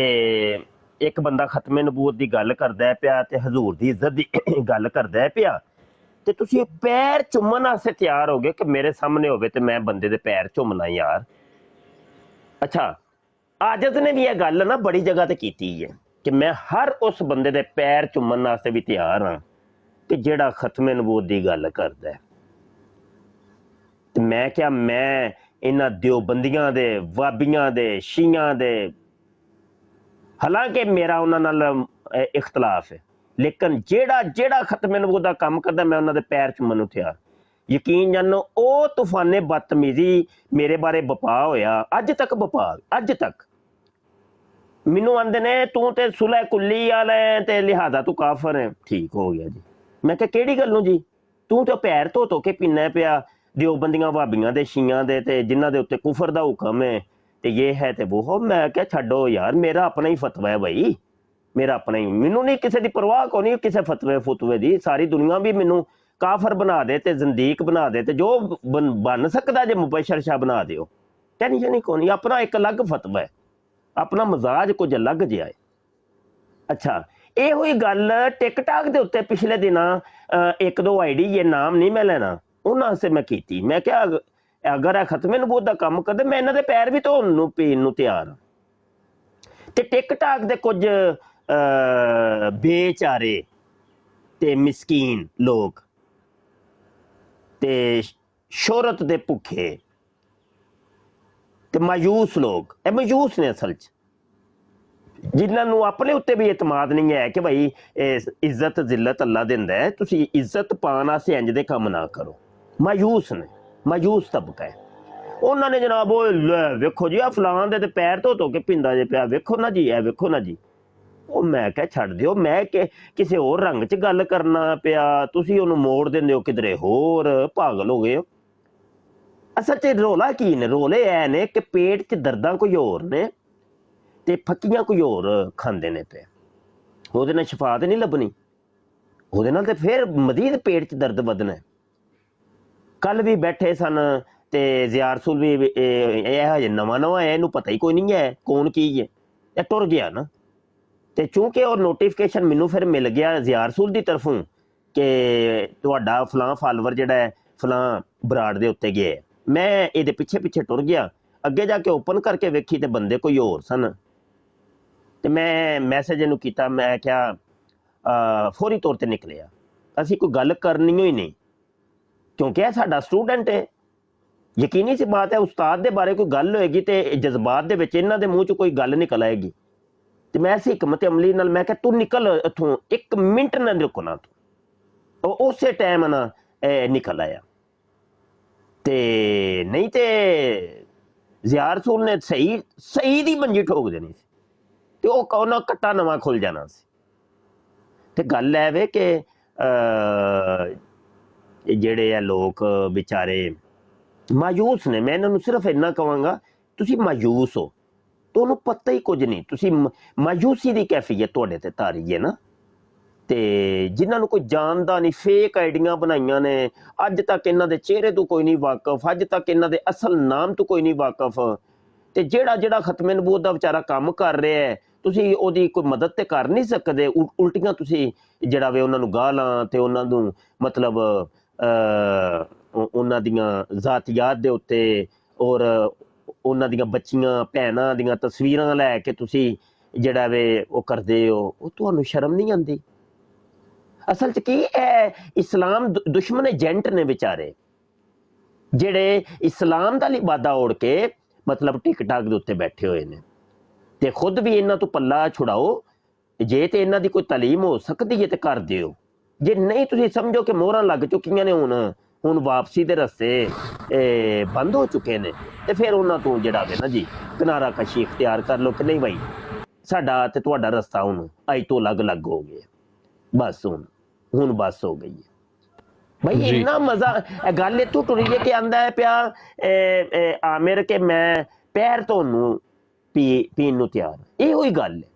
ਇੱਕ ਬੰਦਾ ਖਤਮੇ ਨਬੂਵਤ ਦੀ ਗੱਲ ਕਰਦਾ ਪਿਆ ਤੇ ਹਜ਼ੂਰ ਦੀ ਇੱਜ਼ਤ ਦੀ ਗੱਲ ਕਰਦਾ ਪਿਆ, ਤੇ ਤੁਸੀਂ ਪੈਰ ਚੁੰਮਣ ਵਾਸਤੇ ਤਿਆਰ ਹੋ ਗਏ ਕਿ ਮੇਰੇ ਸਾਹਮਣੇ ਹੋਵੇ ਤੇ ਮੈਂ ਬੰਦੇ ਦੇ ਪੈਰ ਚੁੰਮਣਾ ਯਾਰ। ਅੱਛਾ, ਆਜਜ਼ ਨੇ ਵੀ ਇਹ ਗੱਲ ਨਾ ਬੜੀ ਜਗ੍ਹਾ ਤੇ ਕੀਤੀ ਹੈ ਕਿ ਮੈਂ ਹਰ ਉਸ ਬੰਦੇ ਦੇ ਪੈਰ ਚੁੰਮਣ ਵਾਸਤੇ ਵੀ ਤਿਆਰ ਹਾਂ ਕਿ ਜਿਹੜਾ ਖਤਮੇ ਨਬੂਵਤ ਦੀ ਗੱਲ ਕਰਦਾ। ਤੇ ਮੈਂ ਕਿਹਾ ਮੈਂ ਇਹਨਾਂ ਦਿਓਬੰਦੀਆਂ ਦੇ, ਵਾਬੀਆਂ ਦੇ, ਸ਼ੀਆਂ ਦੇ, ਹਾਲਾਂਕਿ ਮੇਰਾ ਉਹਨਾਂ ਨਾਲ ਇਖਤਲਾਫ ਹੈ, ਲੇਕਿਨ ਜਿਹੜਾ ਖਤਮੇ ਨਬੂਵਤ ਦਾ ਕੰਮ ਕਰਦਾ ਮੈਂ ਉਹਨਾਂ ਦੇ ਪੈਰ ਚੁੰਮਣ ਨੂੰ ਤਿਆਰ। ਯਕੀਨ ਜਾਨੋ ਉਹ ਤੂਫਾਨੇ ਬਦਤਮੀਜ਼ੀ ਮੇਰੇ ਬਾਰੇ ਵਪਾ ਹੋਇਆ, ਅੱਜ ਤੱਕ ਵਪਾ, ਅੱਜ ਤੱਕ ਮੈਨੂੰ ਆਂਦੇ ਨੇ ਤੂੰ ਤੇ ਸੁਲਹ ਕੁੱਲੀ ਵਾਲਾ ਹੈ ਤੇ ਲਿਹਾਜ਼ਾ ਤੂੰ ਕਾਫਰ ਹੈ। ਠੀਕ ਹੋ ਗਿਆ ਜੀ। ਮੈਂ ਕਿਹਾ ਕਿਹੜੀ ਗੱਲ ਨੂੰ ਜੀ, ਤੂੰ ਤੇ ਪੈਰ ਧੋ ਕੇ ਪੀਨਾ ਪਿਆ ਦਿਓਬੰਦੀਆਂ, ਭਾਬੀਆਂ ਦੇ, ਸ਼ੀਆਂ ਦੇ, ਤੇ ਜਿਨ੍ਹਾਂ ਦੇ ਉੱਤੇ ਕੁਫਰ ਦਾ ਹੁਕਮ ਹੈ ਤੇ ਇਹ ਹੈ ਤੇ ਉਹ। ਮੈਂ ਕਿਹਾ ਛੱਡੋ ਯਾਰ, ਮੇਰਾ ਆਪਣਾ ਹੀ ਫਤਵਾ ਹੈ ਬਾਈ, ਮੇਰਾ ਆਪਣਾ ਹੀ, ਮੈਨੂੰ ਨਹੀਂ ਕਿਸੇ ਦੀ ਪਰਵਾਹ ਕੋਈ ਨਹੀਂ ਕਿਸੇ ਫਤਵੇ ਦੀ। ਸਾਰੀ ਦੁਨੀਆ ਵੀ ਮੈਨੂੰ ਕਾਫਰ ਬਣਾ ਦੇ ਤੇ ਜ਼ੰਦੀਕ ਬਣਾ ਦੇ ਤੇ ਜੋ ਬਣ ਸਕਦਾ ਜੇ ਮੁਬਸ਼ਰ ਸ਼ਾਹ ਬਣਾ ਦਿਓ, ਟੈਨਸ਼ਨ ਹੀ ਕੋਈ ਨਹੀਂ। ਆਪਣਾ ਇੱਕ ਅਲੱਗ ਫਤਵਾ ਹੈ, ਆਪਣਾ ਮਜ਼ਾਜ ਕੁਝ ਅਲੱਗ ਜਿਹਾ ਹੈ। ਅੱਛਾ, ਇਹੋ ਹੀ ਗੱਲ ਟਿਕਟਾਕ ਦੇ ਉੱਤੇ ਪਿਛਲੇ ਦਿਨਾਂ 1-2 ਆਈਡੀ, ਇਹ ਨਾਮ ਨਹੀਂ ਮੈਂ ਲੈਣਾ, ਉਹਨਾਂ ਵਾਸਤੇ ਮੈਂ ਕੀਤੀ। ਮੈਂ ਕਿਹਾ ਅਗਰ ਇਹ ਖਤਮੇ ਨਬੂਵਤ ਦਾ ਕੰਮ ਕਰਦੇ ਮੈਂ ਇਹਨਾਂ ਦੇ ਪੈਰ ਵੀ ਧੋਣ ਨੂੰ ਪੀਣ ਨੂੰ ਤਿਆਰ ਹਾਂ। ਤੇ ਟਿਕਟਾਕ ਦੇ ਕੁਝ ਬੇਚਾਰੇ ਤੇ ਮਿਸਕੀਨ ਲੋਕ ਤੇ ਸ਼ੋਹਰਤ ਦੇ ਭੁੱਖੇ ਤੇ ਮਾਯੂਸ ਲੋਕ, ਇਹ ਮਾਯੂਸ ਨੇ ਅਸਲ 'ਚ, ਜਿਨ੍ਹਾਂ ਨੂੰ ਆਪਣੇ ਉੱਤੇ ਵੀ ਇਤਮਾਦ ਨਹੀਂ ਹੈ ਕਿ ਭਾਈ ਇੱਜ਼ਤ ਜ਼ਿਲਤ ਅੱਲਾ ਦਿੰਦਾ ਹੈ, ਤੁਸੀਂ ਇੱਜ਼ਤ ਪਾਉਣ ਵਾਸਤੇ ਇੰਝ ਦੇ ਕੰਮ ਨਾ ਕਰੋ। ਮਾਯੂਸ ਨੇ, ਮਾਯੂਸ ਤਬਕਾ ਹੈ। ਉਹਨਾਂ ਨੇ ਜਨਾਬ ਉਹ ਲੈ ਵੇਖੋ ਜੀ ਆ ਫਲਾਣ ਦੇ ਤੇ ਪੈਰ ਧੋ ਕੇ ਪਿੰਦਾ ਜੇ ਪਿਆ, ਵੇਖੋ ਨਾ ਜੀ, ਇਹ ਵੇਖੋ ਨਾ ਜੀ। ਉਹ ਮੈਂ ਕਿਹਾ ਛੱਡ ਦਿਓ, ਮੈਂ ਕਿ ਕਿਸੇ ਹੋਰ ਰੰਗ 'ਚ ਗੱਲ ਕਰਨਾ ਪਿਆ, ਤੁਸੀਂ ਉਹਨੂੰ ਮੋੜ ਦਿੰਦੇ ਹੋ ਕਿਧਰੇ ਹੋਰ, ਪਾਗਲ ਹੋ ਗਏ ਹੋ। ਅਸਲ 'ਚ ਰੋਲਾ ਕੀ ਨੇ? ਰੋਲੇ ਐ ਨੇ ਕਿ ਪੇਟ 'ਚ ਦਰਦਾਂ ਕੋਈ ਹੋਰ ਨੇ ਤੇ ਫੱਕੀਆਂ ਕੋਈ ਹੋਰ ਖਾਂਦੇ ਨੇ ਪਏ। ਉਹਦੇ ਨਾਲ ਸ਼ਫਾ ਤੇ ਨਹੀਂ ਲੱਭਣੀ, ਉਹਦੇ ਨਾਲ ਤੇ ਫਿਰ ਮਜ਼ੀਦ ਪੇਟ 'ਚ ਦਰਦ ਵਧਣਾ। ਕੱਲ ਵੀ ਬੈਠੇ ਸਨ ਤੇ ਜ਼ਿਆ ਰਸੂਲ ਵੀ ਇਹ ਹਜੇ ਨਵਾਂ ਨਵਾਂ ਹੈ, ਇਹਨੂੰ ਪਤਾ ਹੀ ਕੋਈ ਨਹੀਂ ਹੈ ਕੌਣ ਕੀ ਹੈ, ਇਹ ਟੁਰ ਗਿਆ ਨਾ। ਤੇ ਚੂੰਕਿ ਉਹ ਨੋਟੀਫਿਕੇਸ਼ਨ ਮੈਨੂੰ ਫਿਰ ਮਿਲ ਗਿਆ ਜ਼ਿਆ ਰਸੂਲ ਦੀ ਤਰਫੋਂ ਕਿ ਤੁਹਾਡਾ ਫਲਾਂ ਫਾਲੋਵਰ ਜਿਹੜਾ ਹੈ ਫਲਾਂ ਬਰਾੜ ਦੇ ਉੱਤੇ ਗਿਆ, ਮੈਂ ਇਹਦੇ ਪਿੱਛੇ ਪਿੱਛੇ ਟੁਰ ਗਿਆ। ਅੱਗੇ ਜਾ ਕੇ ਓਪਨ ਕਰਕੇ ਵੇਖੀ ਤੇ ਬੰਦੇ ਕੋਈ ਹੋਰ ਸਨ। ਤੇ ਮੈਂ ਮੈਸੇਜ ਇਹਨੂੰ ਕੀਤਾ, ਮੈਂ ਕਿਹਾ ਫੌਰੀ ਤੌਰ ਤੇ ਨਿਕਲਿਆ, ਅਸੀਂ ਕੋਈ ਗੱਲ ਕਰਨੀ ਹੀ ਨਹੀਂ, ਕਿਉਂਕਿ ਇਹ ਸਾਡਾ ਸਟੂਡੈਂਟ ਹੈ। ਯਕੀਨੀ ਸੀ ਬਾਤ ਹੈ, ਉਸਤਾਦ ਦੇ ਬਾਰੇ ਕੋਈ ਗੱਲ ਹੋਏਗੀ ਤੇ ਜਜ਼ਬਾਤ ਦੇ ਵਿੱਚ ਇਹਨਾਂ ਦੇ ਮੂੰਹ 'ਚ ਕੋਈ ਗੱਲ ਨਿਕਲ ਆਏਗੀ। ਤੇ ਮੈਂ ਐਸੀ ਹਕਮਤ ਅਮਲੀ ਨਾਲ ਮੈਂ ਕਿਹਾ ਤੂੰ ਨਿਕਲ ਇੱਥੋਂ, 1 ਮਿੰਟ ਨਾ ਰੁਕਣਾ ਤੂੰ। ਉਹ ਉਸੇ ਟਾਈਮ ਨਾ ਨਿਕਲ ਆਇਆ। ਤੇ ਨਹੀਂ ਤੇ ਜ਼ਿਆ ਰਸੂਲ ਨੇ ਸਹੀ ਦੀ ਮੰਜੀ ਠੋਕ ਦੇਣੀ ਸੀ ਤੇ ਉਹ ਉਹਨਾਂ ਕੱਟਾ ਨਵਾਂ ਖੁੱਲ ਜਾਣਾ ਸੀ। ਤੇ ਗੱਲ ਐ ਵੇ ਕਿ ਜਿਹੜੇ ਆ ਲੋਕ ਵਿਚਾਰੇ ਮਾਯੂਸ ਨੇ। ਮੈਂ ਇਹਨਾਂ ਨੂੰ ਸਿਰਫ ਇੰਨਾ ਕਹਾਂਗਾ, ਤੁਸੀਂ ਮਾਯੂਸ ਹੋ, ਤੁਹਾਨੂੰ ਪਤਾ ਹੀ ਕੁਝ ਨਹੀਂ, ਤੁਸੀਂ ਮਾਯੂਸੀ ਦੀ ਕੈਫੀਅਤ ਤੁਹਾਡੇ ਤੇ ਤਾਰੀ ਹੈ ਨਾ। ਤੇ ਜਿਨ੍ਹਾਂ ਨੂੰ ਕੋਈ ਜਾਣਦਾ ਨਹੀਂ, ਫੇਕ ਆਈਡੀਆਂ ਬਣਾਈਆਂ ਨੇ, ਅੱਜ ਤੱਕ ਇਹਨਾਂ ਦੇ ਚਿਹਰੇ ਤੋਂ ਕੋਈ ਨਹੀਂ ਵਾਕਫ, ਅੱਜ ਤੱਕ ਇਹਨਾਂ ਦੇ ਅਸਲ ਨਾਮ ਤੋਂ ਕੋਈ ਨਹੀਂ ਵਾਕਫ। ਤੇ ਜਿਹੜਾ ਖਤਮੇ ਨਬੂਵਤ ਦਾ ਵਿਚਾਰਾ ਕੰਮ ਕਰ ਰਿਹਾ ਹੈ, ਤੁਸੀਂ ਉਹਦੀ ਕੋਈ ਮਦਦ ਤੇ ਕਰ ਨਹੀਂ ਸਕਦੇ। ਉਲਟੀਆਂ ਤੁਸੀਂ ਜਿਹੜਾ ਵੇ ਉਹਨਾਂ ਨੂੰ ਗਾਲਾਂ ਤੇ ਉਹਨਾਂ ਨੂੰ ਮਤਲਬ ਉਹਨਾਂ ਦੀਆਂ ਜ਼ਾਤੀਆਤ ਦੇ ਉੱਤੇ ਔਰ ਉਹਨਾਂ ਦੀਆਂ ਬੱਚੀਆਂ ਭੈਣਾਂ ਦੀਆਂ ਤਸਵੀਰਾਂ ਲੈ ਕੇ ਤੁਸੀਂ ਜਿਹੜਾ ਵੇ ਉਹ ਕਰਦੇ ਹੋ। ਉਹ ਤੁਹਾਨੂੰ ਸ਼ਰਮ ਨਹੀਂ ਆਉਂਦੀ? ਅਸਲ 'ਚ ਕੀ ਹੈ, ਇਸਲਾਮ ਦੁਸ਼ਮਣ ਏਜੰਟ ਨੇ ਵਿਚਾਰੇ, ਜਿਹੜੇ ਇਸਲਾਮ ਦਾ ਲਿਬਾਦਾ ਓੜ ਕੇ ਮਤਲਬ ਟਿਕਟਾਕ ਦੇ ਉੱਤੇ ਬੈਠੇ ਹੋਏ ਨੇ। ਤੇ ਖੁਦ ਵੀ ਇਹਨਾਂ ਤੋਂ ਪੱਲਾ ਛੁਡਾਓ, ਜੇ ਤੇ ਇਹਨਾਂ ਦੀ ਕੋਈ ਤਾਲੀਮ ਹੋ ਸਕਦੀ ਹੈ ਤੇ ਕਰ ਦਿਓ। ਜੇ ਨਹੀਂ, ਤੁਸੀਂ ਸਮਝੋ ਕਿ ਮੋਹਰਾਂ ਲੱਗ ਚੁੱਕੀਆਂ ਨੇ, ਹੁਣ ਵਾਪਸੀ ਦੇ ਰਸਤੇ ਬੰਦ ਹੋ ਚੁੱਕੇ ਨੇ, ਤੇ ਫਿਰ ਉਹਨਾਂ ਤੋਂ ਜਿਹੜਾ ਵੇ ਨਾ ਜੀ ਕਿਨਾਰਾ ਕਸ਼ੀ ਇਖਤਿਆਰ ਕਰ ਲਓ ਕਿ ਨਹੀਂ ਬਾਈ ਸਾਡਾ ਤੇ ਤੁਹਾਡਾ ਰਸਤਾ ਹੁਣ ਅੱਜ ਤੋਂ ਅਲੱਗ ਹੋ ਗਿਆ, ਬਸ ਹੁਣ ਬਸ ਹੋ ਗਈ ਹੈ। ਭਾਈ ਇੰਨਾ ਮਜ਼ਾ ਗੱਲ ਇੱਥੋਂ ਟੁਰੀ ਜੇ ਕਿ ਆਂਦਾ ਹੈ ਪਿਆ ਆਮਿਰ ਕਿ ਮੈਂ ਪੈਰ ਤੁਹਾਨੂੰ ਪੀਣ ਨੂੰ ਤਿਆਰ। ਇਹੋ ਹੀ ਗੱਲ ਹੈ।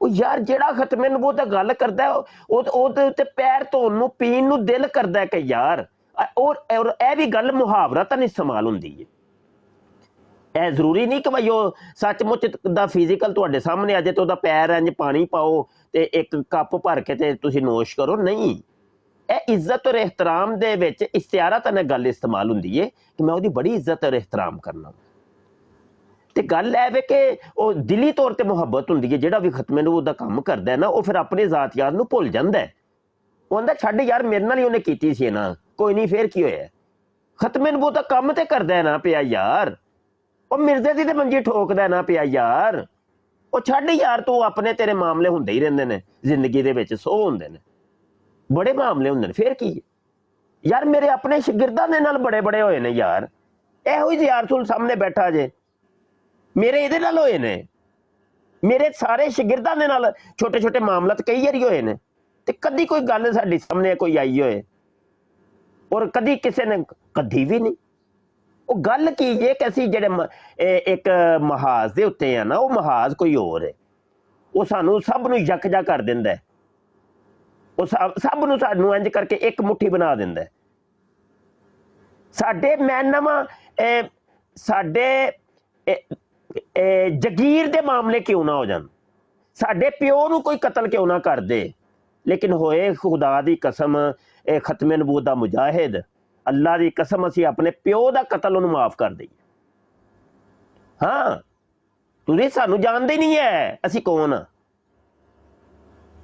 ਉਹ ਯਾਰ ਜਿਹੜਾ ਖਤਮੇ ਨਬੂਵਤ ਦਾ ਗੱਲ ਕਰਦਾ ਉਹਦੇ ਉੱਤੇ ਪੈਰ ਧੋਣ ਨੂੰ ਪੀਣ ਨੂੰ ਦਿਲ ਕਰਦਾ ਕਿ ਯਾਰ। ਔਰ ਇਹ ਵੀ ਗੱਲ ਮੁਹਾਵਰਾ ਤਾਂ ਨਹੀਂ ਇਸਤੇਮਾਲ ਹੁੰਦੀ ਹੈ। ਇਹ ਜ਼ਰੂਰੀ ਨਹੀਂ ਕਿ ਭਾਈ ਉਹ ਸੱਚਮੁੱਚ ਦਾ ਫਿਜ਼ੀਕਲ ਤੁਹਾਡੇ ਸਾਹਮਣੇ ਆ ਜਾਏ ਤੇ ਉਹਦਾ ਪੈਰ ਇੰਜ ਪਾਣੀ ਪਾਓ ਤੇ ਇੱਕ ਕੱਪ ਭਰ ਕੇ ਤੇ ਤੁਸੀਂ ਨੋਸ਼ ਕਰੋ, ਨਹੀਂ। ਇਹ ਇੱਜ਼ਤ ਔਰ ਇਹਤਰਾਮ ਦੇ ਵਿੱਚ ਇਸ਼ਤਿਆਰਾ ਤਾਂ ਗੱਲ ਇਸਤੇਮਾਲ ਹੁੰਦੀ ਹੈ ਕਿ ਮੈਂ ਉਹਦੀ ਬੜੀ ਇੱਜ਼ਤ ਔਰ ਇਹਤਰਾਮ ਕਰਨਾ। ਤੇ ਗੱਲ ਇਹ ਵੇ ਕਿ ਉਹ ਦਿਲੀ ਤੌਰ ਤੇ ਮੁਹੱਬਤ ਹੁੰਦੀ ਹੈ। ਜਿਹੜਾ ਵੀ ਖਤਮੇ ਨਬੂਵਤ ਦਾ ਕੰਮ ਕਰਦਾ ਹੈ ਨਾ, ਉਹ ਫਿਰ ਆਪਣੇ ਜ਼ਾਤੀਆਤ ਨੂੰ ਭੁੱਲ ਜਾਂਦਾ ਹੈ। ਉਹ ਕਹਿੰਦਾ ਛੱਡ ਯਾਰ, ਮੇਰੇ ਨਾਲ ਹੀ ਉਹਨੇ ਕੀਤੀ ਸੀ ਨਾ, ਕੋਈ ਨਹੀਂ, ਫੇਰ ਕੀ ਹੋਇਆ। ਖਤਮੇ ਨਬੂਵਤ ਦਾ ਕੰਮ ਤੇ ਕਰਦਾ ਨਾ ਪਿਆ ਯਾਰ, ਉਹ ਮਿਰਜ਼ੇ ਦੀ ਤੇ ਮੰਜੀ ਠੋਕਦਾ ਨਾ ਪਿਆ ਯਾਰ। ਉਹ ਛੱਡ ਯਾਰ, ਤੂੰ ਆਪਣੇ ਤੇਰੇ ਮਾਮਲੇ ਹੁੰਦੇ ਹੀ ਰਹਿੰਦੇ ਨੇ ਜ਼ਿੰਦਗੀ ਦੇ ਵਿੱਚ, 100 ਹੁੰਦੇ ਨੇ, ਬੜੇ ਮਾਮਲੇ ਹੁੰਦੇ ਨੇ, ਫੇਰ ਕੀ ਯਾਰ। ਮੇਰੇ ਆਪਣੇ ਸ਼ਾਗਿਰਦਾਂ ਦੇ ਨਾਲ ਬੜੇ ਹੋਏ ਨੇ ਯਾਰ, ਇਹੋ ਹੀ ਜ਼ਿਆ ਰਸੂਲ ਸਾਹਮਣੇ ਬੈਠਾ ਜੇ, ਮੇਰੇ ਇਹਦੇ ਨਾਲ ਹੋਏ ਨੇ। ਮੇਰੇ ਸਾਰੇ ਸ਼ਾਗਿਰਦਾਂ ਦੇ ਨਾਲ ਛੋਟੇ ਮਾਮਲਾਤ ਕਈ ਵਾਰੀ ਹੋਏ ਨੇ, ਤੇ ਕਦੀ ਕੋਈ ਗੱਲ ਸਾਡੀ ਸਾਹਮਣੇ ਕੋਈ ਆਈ ਹੋਏ ਔਰ ਕਦੀ ਕਿਸੇ ਨੇ ਕਦੀ ਵੀ ਨਹੀਂ। ਉਹ ਗੱਲ ਕੀ ਜੇ ਕਿ ਅਸੀਂ ਜਿਹੜੇ ਇੱਕ ਮਹਾਜ਼ ਦੇ ਉੱਤੇ ਆ ਨਾ, ਉਹ ਮਹਾਜ਼ ਕੋਈ ਹੋਰ ਹੈ। ਉਹ ਸਾਨੂੰ ਸਭ ਨੂੰ ਯਕਜਾ ਕਰ ਦਿੰਦਾ ਹੈ, ਉਹ ਸਭ ਨੂੰ ਸਾਨੂੰ ਇੰਜ ਕਰਕੇ ਇੱਕ ਮੁੱਠੀ ਬਣਾ ਦਿੰਦਾ ਹੈ। ਸਾਡੇ ਸਾਡੇ ਜਗੀਰ ਦੇ ਮਾਮਲੇ ਕਿਉਂ ਨਾ ਹੋ ਜਾਣ, ਸਾਡੇ ਪਿਓ ਨੂੰ ਕੋਈ ਕਤਲ ਕਿਉਂ ਨਾ ਕਰ ਦੇ, ਲੇਕਿਨ ਹੋਏ ਖੁਦਾ ਦੀ ਕਸਮ ਇਹ ਖਤਮੇ ਨਬੂਵਤ ਦਾ ਮੁਜਾਹਿਦ, ਅੱਲਾ ਦੀ ਕਸਮ ਅਸੀਂ ਆਪਣੇ ਪਿਓ ਦਾ ਕਤਲ ਉਹਨੂੰ ਮਾਫ ਕਰ ਦਈਏ। ਹਾਂ, ਤੁਸੀਂ ਸਾਨੂੰ ਜਾਣਦੇ ਨਹੀਂ ਹੈ ਅਸੀਂ ਕੌਣ ਆ।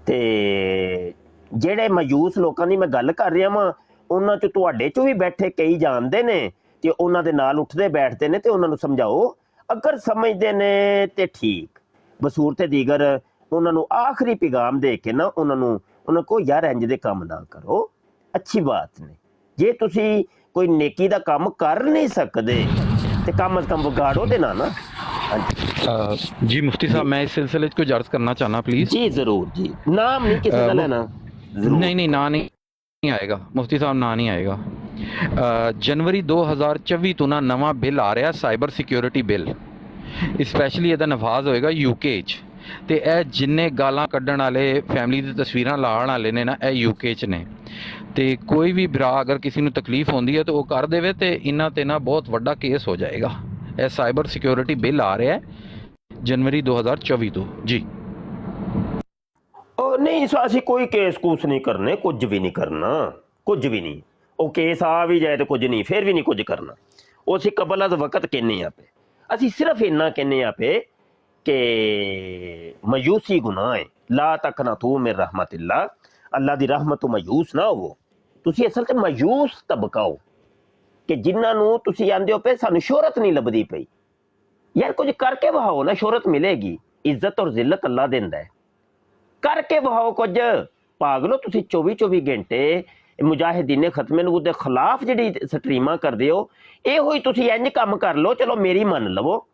ਤੇ ਜਿਹੜੇ ਮਾਯੂਸ ਲੋਕਾਂ ਦੀ ਮੈਂ ਗੱਲ ਕਰ ਰਿਹਾ ਵਾਂ, ਉਹਨਾਂ 'ਚ ਤੁਹਾਡੇ 'ਚੋਂ ਵੀ ਬੈਠੇ ਕਈ ਜਾਣਦੇ ਨੇ ਤੇ ਉਹਨਾਂ ਦੇ ਨਾਲ ਉੱਠਦੇ ਬੈਠਦੇ ਨੇ। ਤੇ ਉਹਨਾਂ ਨੂੰ ਸਮਝਾਓ, ਅਗਰ ਸਮਝਦੇ ਨੇ ਤੇ ਠੀਕ, ਬਸੂਰ ਤੇ ਦੀਗਰ ਉਹਨਾਂ ਨੂੰ ਆਖਰੀ ਪੈਗਾਮ ਦੇ ਕੇ ਨਾ ਉਹਨਾਂ ਕੋ ਯਾਰ ਇੰਜ ਦੇ ਕੰਮ ਨਾ ਕਰੋ, ਅੱਛੀ ਬਾਤ ਨਹੀਂ। ਜੇ ਤੁਸੀਂ ਕੋਈ ਨੇਕੀ ਦਾ ਕੰਮ ਕਰ ਨਹੀਂ ਸਕਦੇ ਤੇ ਕਮ ਅਜ਼ ਕਮ ਵਿਗਾੜੋ ਤੇ ਨਾ। ਹਾਂਜੀ। जी मुफ्ती जी साहब, मैं इस सिलसिले 'ਚ ਕੁਝ ਅਰਜ਼ ਕਰਨਾ ਚਾਹਨਾ ਪਲੀਜ਼। जी जरूर जी, नाम नहीं किसी का लेना जरूर। नहीं नहीं, ਨਾ ਨਹੀਂ ਆਏਗਾ ਮੁਫਤੀ ਸਾਹਿਬ, ਨਾ ਨਹੀਂ ਆਏਗਾ। ਜਨਵਰੀ 2024 ਤੋਂ ਨਾ ਨਵਾਂ ਬਿੱਲ ਆ ਰਿਹਾ, ਸਾਈਬਰ ਸਿਕਿਉਰਿਟੀ ਬਿੱਲ। ਸਪੈਸ਼ਲੀ ਇਹਦਾ ਨਫਾਜ਼ ਹੋਏਗਾ ਯੂਕੇ 'ਚ, ਤੇ ਇਹ ਜਿੰਨੇ ਗਾਲਾਂ ਕੱਢਣ ਵਾਲੇ, ਫੈਮਿਲੀ ਦੀ ਤਸਵੀਰਾਂ ਲਾਉਣ ਵਾਲੇ ਨੇ ਨਾ, ਇਹ ਯੂਕੇ 'ਚ ਨੇ। ਤੇ ਕੋਈ ਵੀ ਭਰਾ ਅਗਰ ਕਿਸੇ ਨੂੰ ਤਕਲੀਫ ਹੁੰਦੀ ਹੈ ਤਾਂ ਉਹ ਕਰ ਦੇਵੇ, ਤੇ ਇਹਨਾਂ ਤੇ ਨਾ ਬਹੁਤ ਵੱਡਾ ਕੇਸ ਹੋ ਜਾਏਗਾ। ਇਹ ਸਾਈਬਰ ਸਿਕਿਉਰਿਟੀ ਬਿੱਲ ਆ ਰਿਹਾ ਹੈ ਜਨਵਰੀ 2024 ਤੋਂ ਜੀ। ਉਹ ਨਹੀਂ, ਅਸੀਂ ਕੋਈ ਕੇਸ ਕੂਸ ਨਹੀਂ ਕਰਨੇ, ਕੁਝ ਵੀ ਨਹੀਂ ਕਰਨਾ, ਕੁਝ ਵੀ ਨਹੀਂ। ਉਹ ਕੇਸ ਆ ਵੀ ਜਾਏ ਤਾਂ ਕੁਝ ਨਹੀਂ, ਫਿਰ ਵੀ ਨਹੀਂ ਕੁਝ ਕਰਨਾ। ਉਹ ਅਸੀਂ ਕਬਲ ਅਜ਼ ਵਕਤ ਕਹਿੰਦੇ ਆ ਪਏ। ਅਸੀਂ ਸਿਰਫ ਇੰਨਾ ਕਹਿੰਦੇ ਆ ਪਏ ਕਿ ਮਾਯੂਸੀ ਗੁਨਾਹ ਹੈ, ਲਾ ਤੱਕ ਨਾ ਤੂੰ ਮੇਰ ਰਹਿਮਤਿल्ला, ਅੱਲਾ ਦੀ ਰਹਿਮਤ ਤੋਂ ਮਾਯੂਸ ਨਾ ਹੋਵੋ। ਤੁਸੀਂ ਅਸਲ 'ਚ ਮਾਯੂਸ ਤਬਕਾ ਹੋ ਕਿ ਜਿਨ੍ਹਾਂ ਨੂੰ ਤੁਸੀਂ ਆਂਦੇ ਹੋ ਪਏ ਸਾਨੂੰ ਸ਼ੋਹਰਤ ਨਹੀਂ ਲੱਭਦੀ ਪਈ। ਯਾਰ ਕੁਝ ਕਰਕੇ ਵਹਾਓ ਨਾ, ਸ਼ੋਹਰਤ ਮਿਲੇਗੀ। ਇੱਜ਼ਤ ਔਰ ਜ਼ਿਲਤ ਅੱਲਾ ਦਿੰਦਾ ਹੈ, ਕਰਕੇ ਵਹਾਓ ਕੁਝ। ਪਾਗਲੋ, ਤੁਸੀਂ 24 ਘੰਟੇ ਮੁਜਾਹਿਦੀਨ ਖਤਮੇ ਨਬੂਵਤ ਦੇ ਖਿਲਾਫ ਜਿਹੜੀ ਸਟਰੀਮਾਂ ਕਰਦੇ ਹੋ, ਇਹੋ ਹੀ ਤੁਸੀਂ ਇੰਜ ਕੰਮ ਕਰ ਲਓ। ਚਲੋ ਮੇਰੀ ਮੰਨ ਲਵੋ,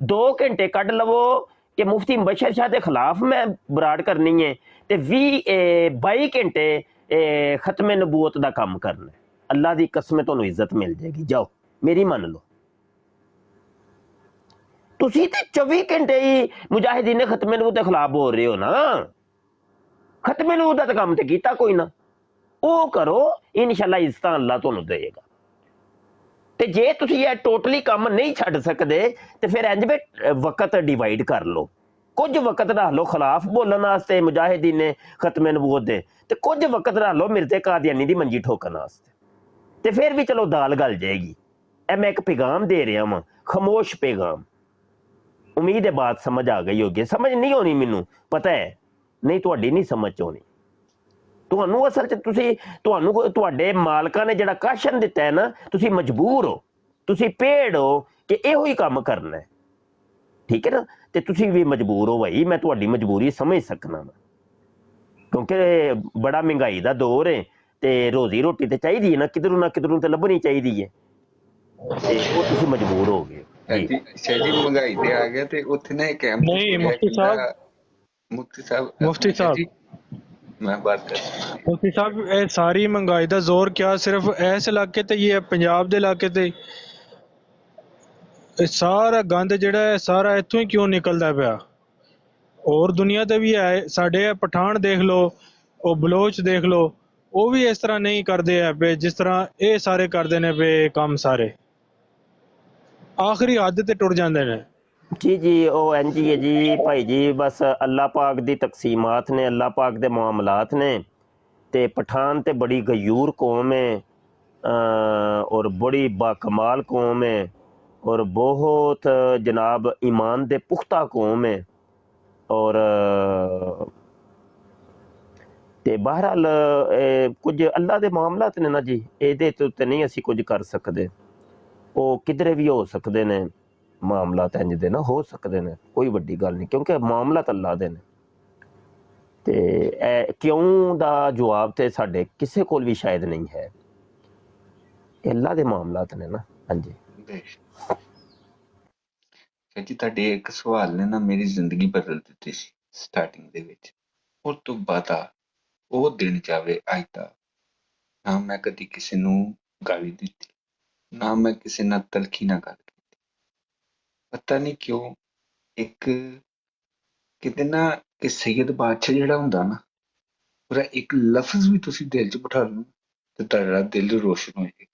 2 ਘੰਟੇ ਕੱਢ ਲਵੋ ਕਿ ਮੁਫਤੀ ਮੁਬਸ਼ਰ ਸ਼ਾਹ ਦੇ ਖਿਲਾਫ ਮੈਂ ਬਰਾੜ ਕਰਨੀ ਹੈ, ਤੇ 22 ਘੰਟੇ ਖਤਮੇ ਨਬੂਵਤ ਦਾ ਕੰਮ ਕਰਨਾ। ਅੱਲਾ ਦੀ ਕਸਮ ਤੁਹਾਨੂੰ ਇੱਜ਼ਤ ਮਿਲ ਜਾਏਗੀ। ਜਾਓ, ਮੇਰੀ ਮੰਨ ਲਓ। ਤੁਸੀਂ ਤੇ 24 ਘੰਟੇ ਹੀ ਮੁਜਾਹਿਦੀਨ ਖਤਮੇ ਨਬੂਵਤ ਦੇ ਖਿਲਾਫ ਬੋਲ ਰਹੇ ਹੋ ਨਾ। ਖਤਮੇ ਨਬੂਵਤ ਦਾ ਕੰਮ ਤੇ ਕੀਤਾ ਕੋਈ ਨਾ, ਉਹ ਕਰੋ, ਇਨਸ਼ਾਅੱਲਾ ਇੱਜ਼ਤਾਂ ਅੱਲਾ ਤੁਹਾਨੂੰ ਦੇਏਗਾ। ਤੇ ਜੇ ਤੁਸੀਂ ਇਹ ਟੋਟਲੀ ਕੰਮ ਨਹੀਂ ਛੱਡ ਸਕਦੇ ਤੇ ਫਿਰ ਇੰਜ ਵੀ ਵਕਤ ਡਿਵਾਈਡ ਕਰ ਲਓ। ਕੁਝ ਵਕਤ ਰੱਖ ਲਓ ਖਿਲਾਫ ਬੋਲਣ ਵਾਸਤੇ ਮੁਜਾਹਿਦੀਨ ਖਤਮੇ ਨਬੂਵਤ ਦੇ, ਤੇ ਕੁਝ ਵਕਤ ਰੱਖ ਲਓ ਮਿਰਜ਼ੇ ਕਾਦੀਆਨੀ ਦੀ ਮੰਜੀ ਠੋਕਣ ਵਾਸਤੇ, ਤੇ ਫਿਰ ਵੀ ਚਲੋ ਦਾਲ ਗਲ ਜਾਏਗੀ। ਇਹ ਮੈਂ ਇੱਕ ਪੈਗਾਮ ਦੇ ਰਿਹਾ ਵਾਂ, ਖਾਮੋਸ਼ ਪੈਗਾਮ। ਉਮੀਦ ਹੈ ਬਾਤ ਸਮਝ ਆ ਗਈ ਹੋਗੀ। ਸਮਝ ਨਹੀਂ ਹੋਣੀ ਮੈਨੂੰ ਪਤਾ ਹੈ, ਨਹੀਂ ਤੁਹਾਡੀ ਨਹੀਂ ਸਮਝ ਆਉਣੀ। ਤੁਹਾਨੂੰ ਅਸਲ 'ਚ ਤੁਹਾਨੂੰ ਤੁਹਾਡੇ ਮਾਲਕਾਂ ਨੇ ਜਿਹੜਾ ਕਾਸ਼ਨ ਦਿੱਤਾ ਹੈ ਨਾ, ਤੁਸੀਂ ਮਜਬੂਰ ਹੋ, ਤੁਸੀਂ ਪੇੜ ਹੋ ਕਿ ਇਹੋ ਹੀ ਕੰਮ ਕਰਨਾ ਹੈ। ਠੀਕ ਹੈ ਨਾ, ਤੇ ਤੁਸੀਂ ਵੀ ਮਜਬੂਰ ਹੋ ਭਾਈ, ਮੈਂ ਤੁਹਾਡੀ ਮਜਬੂਰੀ ਸਮਝ ਸਕਣਾ ਵਾ, ਕਿਉਂਕਿ ਬੜਾ ਮਹਿੰਗਾਈ ਦਾ ਦੌਰ ਹੈ ਤੇ ਰੋਜ਼ੀ ਰੋਟੀ ਤੇ ਚਾਹੀਦੀ ਹੈ ਨਾ ਕਿਧਰੋਂ ਤੇ ਲੱਭਣੀ ਚਾਹੀਦੀ ਹੈ, ਤੇ ਉਹ ਤੁਸੀਂ ਮਜਬੂਰ ਹੋ ਗਏ। ਸ਼ਾਹ ਜੀ ਮਹਿੰਗਾਈ ਤੇ ਆ ਗਿਆ ਤੇ ਉੱਥੇ ਨਾ ਇੱਕ ਕੈਂਪ ਨਹੀਂ ਮੁਫਤੀ ਸਾਹਿਬ ਮੈਂ ਬਾਤ ਕਰ ਮੁਫਤੀ ਸਾਹਿਬ, ਇਹ ਸਾਰੀ ਮਹਿੰਗਾਈ ਦਾ ਜ਼ੋਰ ਕਿਆ ਸਿਰਫ ਇਸ ਇਲਾਕੇ ਤੇ ਹੀ ਹੈ, ਪੰਜਾਬ ਦੇ ਇਲਾਕੇ ਤੇ? ਇਹ ਸਾਰਾ ਗੰਦ ਜਿਹੜਾ ਹੈ ਸਾਰਾ ਇੱਥੋਂ ਹੀ ਕਿਉਂ ਨਿਕਲਦਾ ਪਿਆ? ਹੋਰ ਦੁਨੀਆ ਤੇ ਵੀ ਹੈ, ਸਾਡੇ ਪਠਾਨ ਦੇਖ ਲਓ, ਉਹ ਬਲੋਚ ਦੇਖ ਲਓ, ਉਹ ਵੀ ਇਸ ਤਰ੍ਹਾਂ ਨਹੀਂ ਕਰਦੇ ਹੈ ਪਏ ਜਿਸ ਤਰ੍ਹਾਂ ਇਹ ਸਾਰੇ ਕਰਦੇ ਨੇ ਪਏ ਕੰਮ। ਸਾਰੇ ਆਖਰੀ ਹੱਦ ਤੇ ਟੁਰ ਜਾਂਦੇ ਨੇ। ਜੀ ਉਹ ਇੰਝ ਹੀ ਹੈ ਜੀ ਭਾਈ ਜੀ, ਬਸ ਅੱਲਾ ਪਾਕ ਦੀ ਤਕਸੀਮਾਤ ਨੇ, ਅੱਲਾ ਪਾਕ ਦੇ ਮਾਮਲਾਤ ਨੇ। ਤੇ ਪਠਾਨ ਤੇ ਬੜੀ ਗਯੂਰ ਕੌਮ ਹੈ ਔਰ ਬੜੀ ਬਾਕਮਾਲ ਕੌਮ ਹੈ ਔਰ ਬਹੁਤ ਜਨਾਬ ਈਮਾਨ ਦੇ ਪੁਖਤਾ ਕੌਮ ਹੈ। ਔਰ ਤੇ ਬਹਰਹਾਲ ਕੁਝ ਅੱਲਾ ਦੇ ਮਾਮਲਾਤ ਨੇ ਨਾ ਜੀ, ਇਹਦੇ ਉੱਤੇ ਨਹੀਂ ਅਸੀਂ ਕੁਝ ਕਰ ਸਕਦੇ। ਉਹ ਕਿਧਰੇ ਵੀ ਹੋ ਸਕਦੇ ਨੇ ਮਾਮਲਾਤ, ਇੰਜ ਦੇ ਨਾ ਹੋ ਸਕਦੇ ਨੇ, ਕੋਈ ਵੱਡੀ ਗੱਲ ਨਹੀਂ, ਕਿਉਂਕਿ ਮਾਮਲਾਤ ਅੱਲਾ ਦੇ ਨੇ। ਤੇ ਇਹ ਕਿਉਂ ਦਾ ਜਵਾਬ ਤੇ ਸਾਡੇ ਕਿਸੇ ਕੋਲ ਵੀ ਸ਼ਾਇਦ ਨਹੀਂ ਹੈ, ਇਹ ਅੱਲਾ ਦੇ ਮਾਮਲਾਤ ਨੇ ਨਾ। ਹਾਂਜੀ ਜੀ, ਤੁਹਾਡੇ ਇੱਕ ਸਵਾਲ ਨੇ ਨਾ ਮੇਰੀ ਜ਼ਿੰਦਗੀ ਬਦਲ ਦਿੱਤੀ ਸੀ ਸਟਾਰਟਿੰਗ ਦੇ ਵਿੱਚ। ਉਸ ਤੋਂ ਬਾਅਦ ਉਹ ਦਿਨ ਜਾਵੇ ਅੱਜ ਤੱਕ ਨਾ ਮੈਂ ਕਦੀ ਕਿਸੇ ਨੂੰ ਗਾਲੀ ਦਿੱਤੀ, ਨਾ ਮੈਂ ਕਿਸੇ ਨਾਲ ਤਲਖੀ ਨਾ ਗੱਲ ਕੀਤੀ। ਪਤਾ ਨਹੀਂ ਕਿਉਂ ਇੱਕ ਕਿਤੇ ਨਾ ਕਿ ਸੈਯਦ ਬਾਦਸ਼ਾਹ ਜਿਹੜਾ ਹੁੰਦਾ ਨਾ, ਉਹਦਾ ਇੱਕ ਲਫ਼ਜ਼ ਵੀ ਤੁਸੀਂ ਦਿਲ 'ਚ ਬਿਠਾ ਲਓ ਤੇ ਤੁਹਾਡਾ ਦਿਲ ਰੋਸ਼ਨ ਹੋ ਜਾਏ।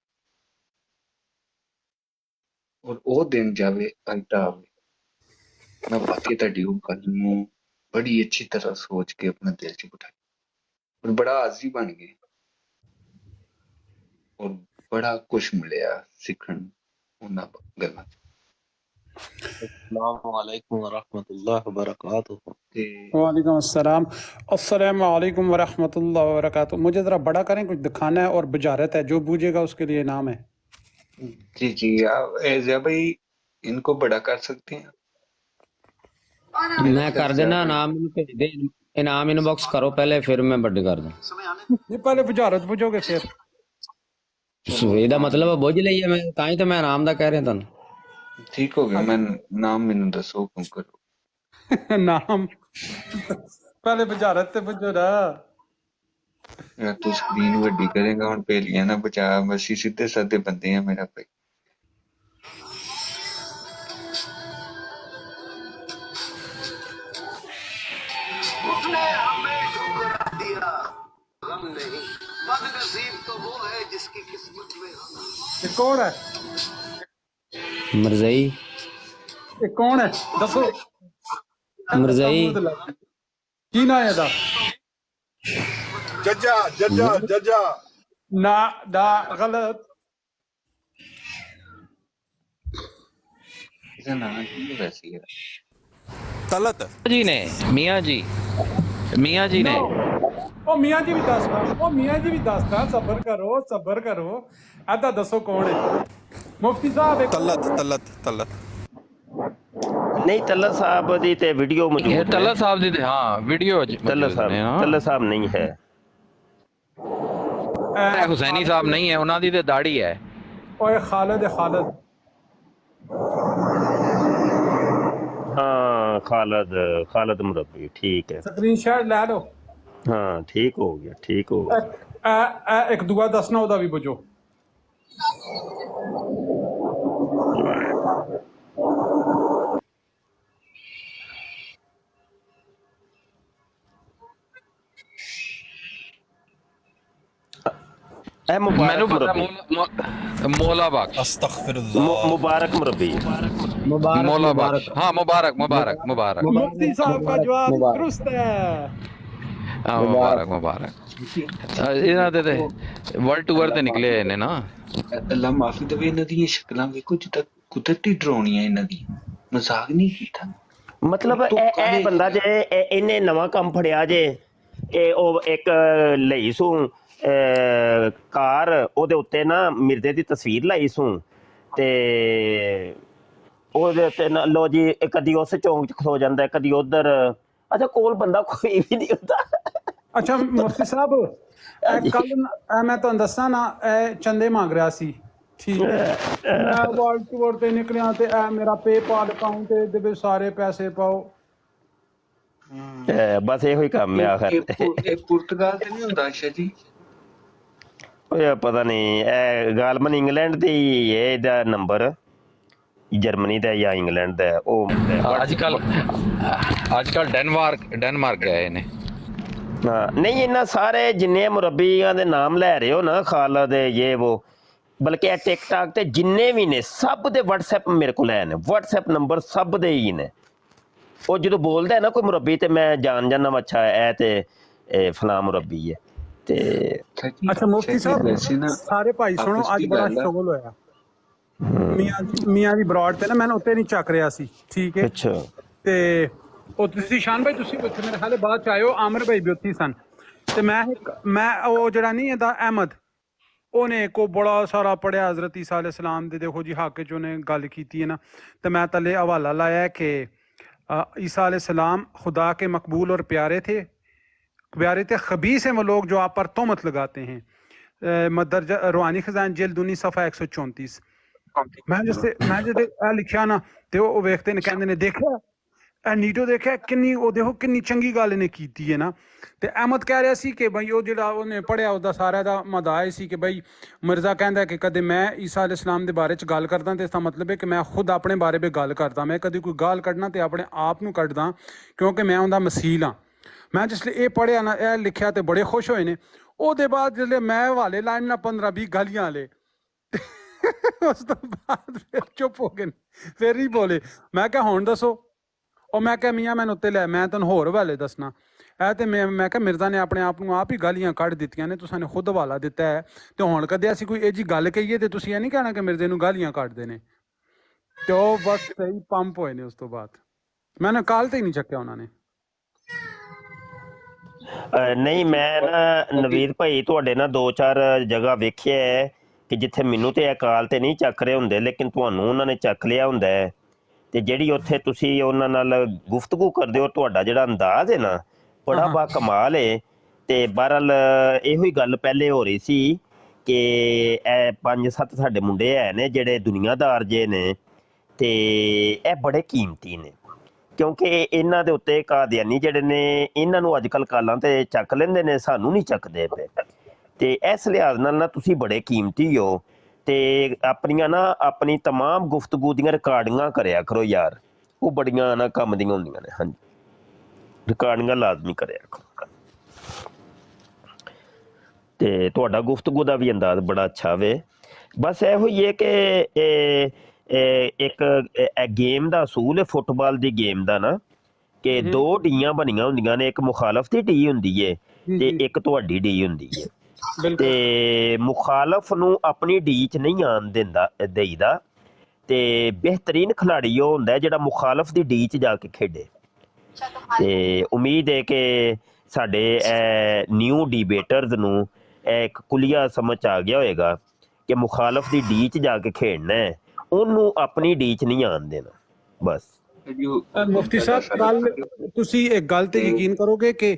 ਔਰ ਉਹ ਦਿਨ ਜਾਵੇ ਅੱਜ ਦਾ ਆਵੇ, ਮੈਂ ਵਾਕਈ ਤੁਹਾਡੀ ਉਹ ਗੱਲ ਨੂੰ ਬੜੀ ਅੱਛੀ ਤਰ੍ਹਾਂ ਸੋਚ ਕੇ ਆਪਣੇ ਦਿਲ 'ਚ ਬਿਠਾਇਆ ਔਰ ਬੜਾ ਆਜ਼ੀ ਬਣ ਗਏ ਔਰ ਬੜਾ ਕੁਛ ਮਿਲਿਆ ਸਿੱਖਣ ਨੂੰ ਉਹਨਾਂ ਗੱਲਾਂ 'ਚ। अस्सलाम वालेकुम वरहमतुल्लाहि वबरकातुहू। वालेकुम अस्सलाम। अस्सलाम वालेकुम वरहमतुल्लाहि वबरकातुहू। मुझे ज़रा बड़ा करें, कुछ दिखाना है और बुजारत है, जो बूझेगा उसके लिए इनाम है। जी आप एज़ा भाई इनको बड़ा कर सकते हैं? मैं कर देना, इनाम भेज दे, इनाम इनबॉक्स करो पहले, फिर मैं बड़े कर दूं। ये पहले बुजारत बुझोगे फिर ਇਹਦਾ ਮਤਲਬ ਬੁੱਝ ਲਈ ਹੈ, ਮੈਂ ਤਾਂ ਹੀ ਤਾਂ ਮੈਂ ਇਨਾਮ ਦਾ ਕਹਿ ਰਿਹਾ ਤੁਹਾਨੂੰ। ਠੀਕ ਹੋ ਗਿਆ। ਮੈਂ ਨਾਮ ਮੈਨੂੰ ਦੱਸੋ, ਹੁਕਮ ਕਰੋ। ਨਾਮ ਪਹਿਲੇ ਬੁਝਾਰਤ ਤੇ ਪੁੱਛੋ ਨਾ। ਯਾਰ ਤੂੰ ਸਕਰੀਨ ਵੱਡੀ ਕਰੇਗਾ ਹੁਣ, ਭੇਲੀਆਂ ਨਾ ਬਚਾ। ਅਸੀਂ ਸਿੱਧੇ ਸਾਦੇ ਬੰਦੇ ਆ ਮੇਰਾ ਭਾਈ। ਇਹ ਕੌਣ ਹੈ? मिर्जाई ਇਹ ਕੌਣ ਹੈ ਦੱਸੋ। मिर्जाई ਕੀ ਨਾਂ ਹੈ ਇਹਦਾ? जज्जा जज्जा जज्जा ਨਾ ਦਾ ਗਲਤ। ਇਹਦਾ ਨਾਂ ਕੀ ਹੈ ਵੈਸੇ ਯਾਰ? तलत ਜੀ ਨੇ ਮੀਆਂ ਜੀ ਨੇ। ਉਹ ਮੀਆਂ ਜੀ ਵੀ ਦੱਸਦਾ, ਉਹ ਮੀਆਂ ਜੀ ਵੀ ਦੱਸਦਾ। ਸਬਰ ਕਰੋ। ਐਦਾ ਦੱਸੋ ਕੌਣ ਹੈ? ਮੁਫਤੀ ਸਾਹਿਬ ਇੱਕ तलत तलत तलत नहीं तल्ला साहब दी ते वीडियो ਇਹ मौजूद ਤੱਲਾ है। ਸਾਹਿਬ ਦੀ ਤੇ ਹਾਂ ਵੀਡੀਓ तल्ला साहब नहीं है। ਹੁਸੈਨੀ ਸਾਹਿਬ ਨਹੀਂ ਹੈ, ਉਹਨਾਂ ਦੀ ਤੇ ਦਾੜੀ ਹੈ। ਓਏ ਖਾਲਦ हाँ खालिद मुरब्बी ठीक है। ਸਕਰੀਨ ਸ਼ਾਟ ਲੈ ਲਓ। हाँ ठीक हो गया। ਇੱਕ ਦੁਆ ਦੱਸਣਾ ਉਹਦਾ ਵੀ ਬੁਝੋ। ਮੈਨੂੰ ਪਤਾ ਮੌਲਾ ਬਖਸ਼। अस्तगफिरुल्लाह मुबारक मुरब्बी। मौला बख्श। हाँ मुबारक। मुफ्ती साहब का जवाब दुरुस्त है। हाँ मुबारक। ਇਹਨਾਂ ਦੇ ਤੇ ਵਰਲਡ ਟੂਰ ਤੇ ਨਿਕਲੇ ਨੇ ਨਾ। ਅੱਲਾ ਮਾਫੀ ਦੇਵੇ, ਇਹਨਾਂ ਦੀਆਂ ਸ਼ਕਲਾਂ ਵੇਖੋ ਜਿੱਦਾਂ ਕੁਦਰਤੀ ਡਰਾਉਣੀਆਂ ਇਹਨਾਂ ਦੀ। ਮਜ਼ਾਕ ਨਹੀਂ ਕੀਤਾ। ਮਤਲਬ ਇਹ ਬੰਦਾ ਜੇ ਇਹਨੇ ਨਵਾਂ ਕੰਮ ਫੜਿਆ ਜੇ, ਇਹ ਉਹ ਇੱਕ ਲਈ ਸੂ ਕਾਰ, ਉਹਦੇ ਉੱਤੇ ਨਾ ਮਿਰਜ਼ੇ ਦੀ ਤਸਵੀਰ ਲਾਈ ਸੂ ਤੇ ਉਹਦੇ ਉੱਤੇ ਨਾ ਲੋ ਜੀ ਕਦੀ ਉਸ ਚੌਂਕ 'ਚ ਖਲੋ ਜਾਂਦਾ, ਕਦੀ ਉਧਰ। ਅੱਛਾ ਕੋਲ ਬੰਦਾ ਕੋਈ ਵੀ ਨਹੀਂ ਹੁੰਦਾ। ਅੱਛਾ ਮੁਫਤੀ ਸਾਹਿਬ ਕੱਲ ਮੈਂ ਤੁਹਾਨੂੰ ਦੱਸਾਂ ਨਾ, ਇਹ ਚੰਦੇ ਮੰਗ ਰਿਹਾ ਸੀ। ਠੀਕ ਹੈ, ਮੈਂ ਵਰਲਡ ਟੂਰ ਤੇ ਨਿਕਲਿਆ ਤੇ ਇਹ ਮੇਰਾ ਪੇਪਾਲ ਅਕਾਊਂਟ ਦੇ ਵਿੱਚ ਸਾਰੇ ਪੈਸੇ ਪਾਓ। ਬਸ ਇਹੋ ਹੀ ਕੰਮ ਹੈ ਆਖਰ। ਇਹ ਪੁਰਤਗਾਲ ਤੇ ਨਹੀਂ ਹੁੰਦਾ ਅੱਛਾ ਜੀ? ਉਹ ਪਤਾ ਨਹੀਂ, ਇਹ ਗਾਲਮਨ ਇੰਗਲੈਂਡ ਦੀ ਇਹਦਾ ਨੰਬਰ, ਜਰਮਨੀ ਦਾ ਜਾਂ ਇੰਗਲੈਂਡ ਦਾ। ਉਹ ਅੱਜ ਕੱਲ ਡੈਨਮਾਰਕ ਗਏ ਨੇ। ਹਾਂ ਨਹੀਂ, ਇਹਨਾਂ ਸਾਰੇ ਜਿੰਨੇ ਮੁਰੱਬੀਆਂ ਦੇ ਨਾਮ ਲੈ ਰਹੇ ਹੋ ਨਾ, ਖਾਲਿਦ ਇਹ ਉਹ, ਬਲਕਿ ਇਹ ਟਿਕਟਾਕ ਤੇ ਜਿੰਨੇ ਵੀ ਨੇ ਸਭ ਦੇ WhatsApp ਮੇਰੇ ਕੋਲ ਹੈ ਨੇ। WhatsApp ਨੰਬਰ ਸਭ ਦੇ ਹੀ ਨੇ। ਉਹ ਜਦੋਂ ਬੋਲਦਾ ਹੈ ਨਾ ਕੋਈ ਮੁਰੱਬੀ ਤੇ ਮੈਂ ਜਾਣ ਜਾਂਦਾ, ਅੱਛਾ ਇਹ ਤੇ ਫਲਾਂ ਮੁਰੱਬੀ ਹੈ। ਤੇ ਅੱਛਾ ਮੁਫਤੀ ਸਾਹਿਬ ਸਾਰੇ ਭਾਈ ਸੁਣੋ, ਅੱਜ ਬੜਾ ਸ਼ੋਗਲ ਹੋਇਆ। ਮੀਆਂ ਦੀ ਬਰਾੜ ਤੇ ਨਾ ਮੈਂ ਉੱਤੇ ਨਹੀਂ ਚੱਕ ਰਿਹਾ ਸੀ। ਠੀਕ ਹੈ, ਅੱਛਾ। ਤੇ ਉਹ ਤੁਸੀਂ ਸ਼ਾਨ ਭਾਈ ਤੁਸੀਂ ਪੁੱਛੋ, ਮੇਰੇ ਹਾਲੇ ਬਾਅਦ ਚ ਆਇਓ। ਆਮਰ ਭਾਈ ਵੀ ਉੱਥੇ ਸਨ ਤੇ ਮੈਂ ਉਹ ਜਿਹੜਾ ਨਹੀਂ ਇਹਦਾ ਅਹਿਮਦ, ਉਹਨੇ ਕੋ ਬੜਾ ਸਾਰਾ ਪੜਿਆ ਹਜ਼ਰਤ ਈਸਾ ਅਲੈहि ਸਲਾਮ ਦੇ। ਦੇਖੋ ਜੀ ਹੱਕ ਚ ਉਹਨੇ ਗੱਲ ਕੀਤੀ ਹੈ ਨਾ, ਤੇ ਮੈਂ ਤਲੇ ਹਵਾਲਾ ਲਾਇਆ ਕਿ ईसा अलैहिस्सलाम खुदा के मकबूल और प्यारे थे खबीस हैं वो लोग जो आप पर तोहमत लगाते हैं। मदरजा रूहानी खजान जेल दूनी सफ़ा 134। मैं जिससे लिखिया ना तो वो वेखते ने कहते ने देखा नीटो देखा किन्नी वो देखो किन्नी चंगी गल इन्हें कीती है ना। तो अहमद कह रहा सी कि बई वो जिहड़ा उन्हें पढ़िया उसदा सारा दा मदाए सी कि बई मिर्ज़ा कहंदा कि कदे मैं ईसा अलैहिस्सलाम दे बारे च गल करदा तो इसका मतलब है कि मैं खुद अपने बारे में गल करदा। मैं कभी कोई गल कढ़ना तो अपने आप नूं कढ़दा क्योंकि मैं उनका मसील हाँ। मैं जिसले ये पढ़िया ना यह लिखिया तो बड़े खुश होए ने। ਉਹਦੇ ਬਾਅਦ जिसले मैं हवाले लाए ना 15-20 गालियां वाले उस तो बाद फिर चुप हो गए, फिर ही बोले। मैं क्या हुण दसो, और मैं क्या मियाँ मैनूं उत्ते लै, मैं तुहानूं होर हवाले दसना। ਇਹ ਤੇ ਮੈਂ ਕਿਹਾ ਮਿਰਜ਼ਾ ਨੇ ਆਪਣੇ ਆਪ ਨੂੰ ਆਪ ਹੀ ਗਾਲੀਆਂ ਕੱਢ ਦਿੱਤੀਆਂ ਨੇ, ਤੁਸੀਂ ਨੇ ਖੁਦ ਹਵਾਲਾ ਦਿੱਤਾ ਹੈ। ਤੇ ਹੁਣ ਕਦੇ ਅਸੀਂ ਕੋਈ ਇਹ ਜੀ ਗੱਲ ਕਹੀਏ ਤੇ ਤੁਸੀਂ ਇਹ ਨਹੀਂ ਕਹਿਣਾ ਕਿ ਮਿਰਜ਼ੇ ਨੂੰ ਗਾਲੀਆਂ ਕੱਢਦੇ ਨੇ। ਤੇ ਉਹ ਬਸ ਸਹੀ ਪੰਪ ਹੋਏ ਨੇ। ਉਸ ਤੋਂ ਬਾਅਦ ਮੈਨੇ ਕਾਲ ਤੇ ਹੀ ਨਹੀਂ ਚੱਕਿਆ ਉਹਨਾਂ ਨੇ। ਨਹੀਂ ਮੈਂ ਨਾ ਨਵੀਦ ਭਾਈ ਤੁਹਾਡੇ ਨਾਲ 2-4 ਜਗ੍ਹਾ ਵੇਖਿਆ ਹੈ ਕਿ ਜਿੱਥੇ ਮੈਨੂੰ ਤੇ ਇਹ ਕਾਲ ਤੇ ਨਹੀਂ ਚੱਕ ਰਹੇ ਹੁੰਦੇ, ਲੇਕਿਨ ਤੁਹਾਨੂੰ ਉਹਨਾਂ ਨੇ ਚੱਕ ਲਿਆ ਹੁੰਦਾ ਹੈ। ਤੇ ਜਿਹੜੀ ਉੱਥੇ ਤੁਸੀਂ ਉਹਨਾਂ ਨਾਲ ਗੁਫ਼ਤਗੂ ਕਰਦੇ ਹੋ, ਤੁਹਾਡਾ ਜਿਹੜਾ ਅੰਦਾਜ਼ ਹੈ ਨਾ ਬੜਾ ਬਾ ਕਮਾਲ ਹੈ। ਤੇ ਬਹਰਹਾਲ ਇਹੋ ਹੀ ਗੱਲ ਪਹਿਲੇ ਹੋ ਰਹੀ ਸੀ ਕਿ ਇਹ 5-7 ਸਾਡੇ ਮੁੰਡੇ ਹੈ ਨੇ ਜਿਹੜੇ ਦੁਨੀਆਦਾਰ ਜੇ ਨੇ, ਤੇ ਇਹ ਬੜੇ ਕੀਮਤੀ ਨੇ, ਕਿਉਂਕਿ ਇਹਨਾਂ ਦੇ ਉੱਤੇ ਕਾਦੀਆਨੀ ਜਿਹੜੇ ਨੇ ਇਹਨਾਂ ਨੂੰ ਅੱਜ ਕੱਲ੍ਹ ਕਾਲਾਂ ਤੇ ਚੱਕ ਲੈਂਦੇ ਨੇ, ਸਾਨੂੰ ਨਹੀਂ ਚੱਕਦੇ ਪਏ। ਤੇ ਇਸ ਲਿਹਾਜ਼ ਨਾਲ ਨਾ ਤੁਸੀਂ ਬੜੇ ਕੀਮਤੀ ਹੋ, ਤੇ ਆਪਣੀ ਤਮਾਮ ਗੁਫ਼ਤਗੂ ਦੀਆਂ ਰਿਕਾਰਡਿੰਗਾਂ ਕਰਿਆ ਕਰੋ ਯਾਰ, ਉਹ ਬੜੀਆਂ ਨਾ ਕੰਮ ਦੀਆਂ ਹੁੰਦੀਆਂ ਨੇ। ਹਾਂਜੀ, ਰਿਕਾਰਡਿੰਗਾਂ ਲਾਜ਼ਮੀ ਕਰਿਆ ਕਰੋ। ਤੇ ਤੁਹਾਡਾ ਗੁਫ਼ਤਗੂ ਦਾ ਵੀ ਅੰਦਾਜ਼ ਬੜਾ ਅੱਛਾ ਵੇ। ਬਸ ਇਹੋ ਹੀ ਹੈ ਕਿ ਇੱਕ ਗੇਮ ਦਾ ਅਸੂਲ ਹੈ ਫੁੱਟਬਾਲ ਦੀ ਗੇਮ ਦਾ ਨਾ, ਕਿ 2 ਡੀਆਂ ਬਣੀਆਂ ਹੁੰਦੀਆਂ ਨੇ, ਇੱਕ ਮੁਖਾਲਫ ਦੀ ਡੀ ਹੁੰਦੀ ਹੈ ਤੇ ਇੱਕ ਤੁਹਾਡੀ ਡੀ ਹੁੰਦੀ ਹੈ। ਤੇ ਮੁਖਾਲਫ ਨੂੰ ਆਪਣੀ ਡੀ 'ਚ ਨਹੀਂ ਆਉਣ ਦੇਈਦਾ, ਤੇ ਬਿਹਤਰੀਨ ਖਿਲਾੜੀ ਉਹ ਹੁੰਦਾ ਜਿਹੜਾ ਮੁਖਾਲਫ ਦੀ ਡੀ 'ਚ ਜਾ ਕੇ ਖੇਡੇ। ਤੇ ਉਮੀਦ ਹੈ ਕਿ ਸਾਡੇ ਨਿਊ ਡਿਬੇਟਰਸ ਨੂੰ ਇੱਕ ਕੁਲੀਆ ਸਮਝ ਆ ਗਿਆ ਹੋਏਗਾ ਕਿ ਮੁਖਾਲਫ ਦੀ ਡੀ 'ਚ ਜਾ ਕੇ ਖੇਡਣਾ ਹੈ, ਉਹਨੂੰ ਆਪਣੀ ਡੀ 'ਚ ਨਹੀਂ ਆਉਣ ਦੇਣਾ। ਬਸ ਮੁਫਤੀ ਸਾਹਿਬ, ਕੱਲ ਤੁਸੀਂ ਇੱਕ ਗੱਲ ਤੇ ਯਕੀਨ ਕਰੋਗੇ ਕਿ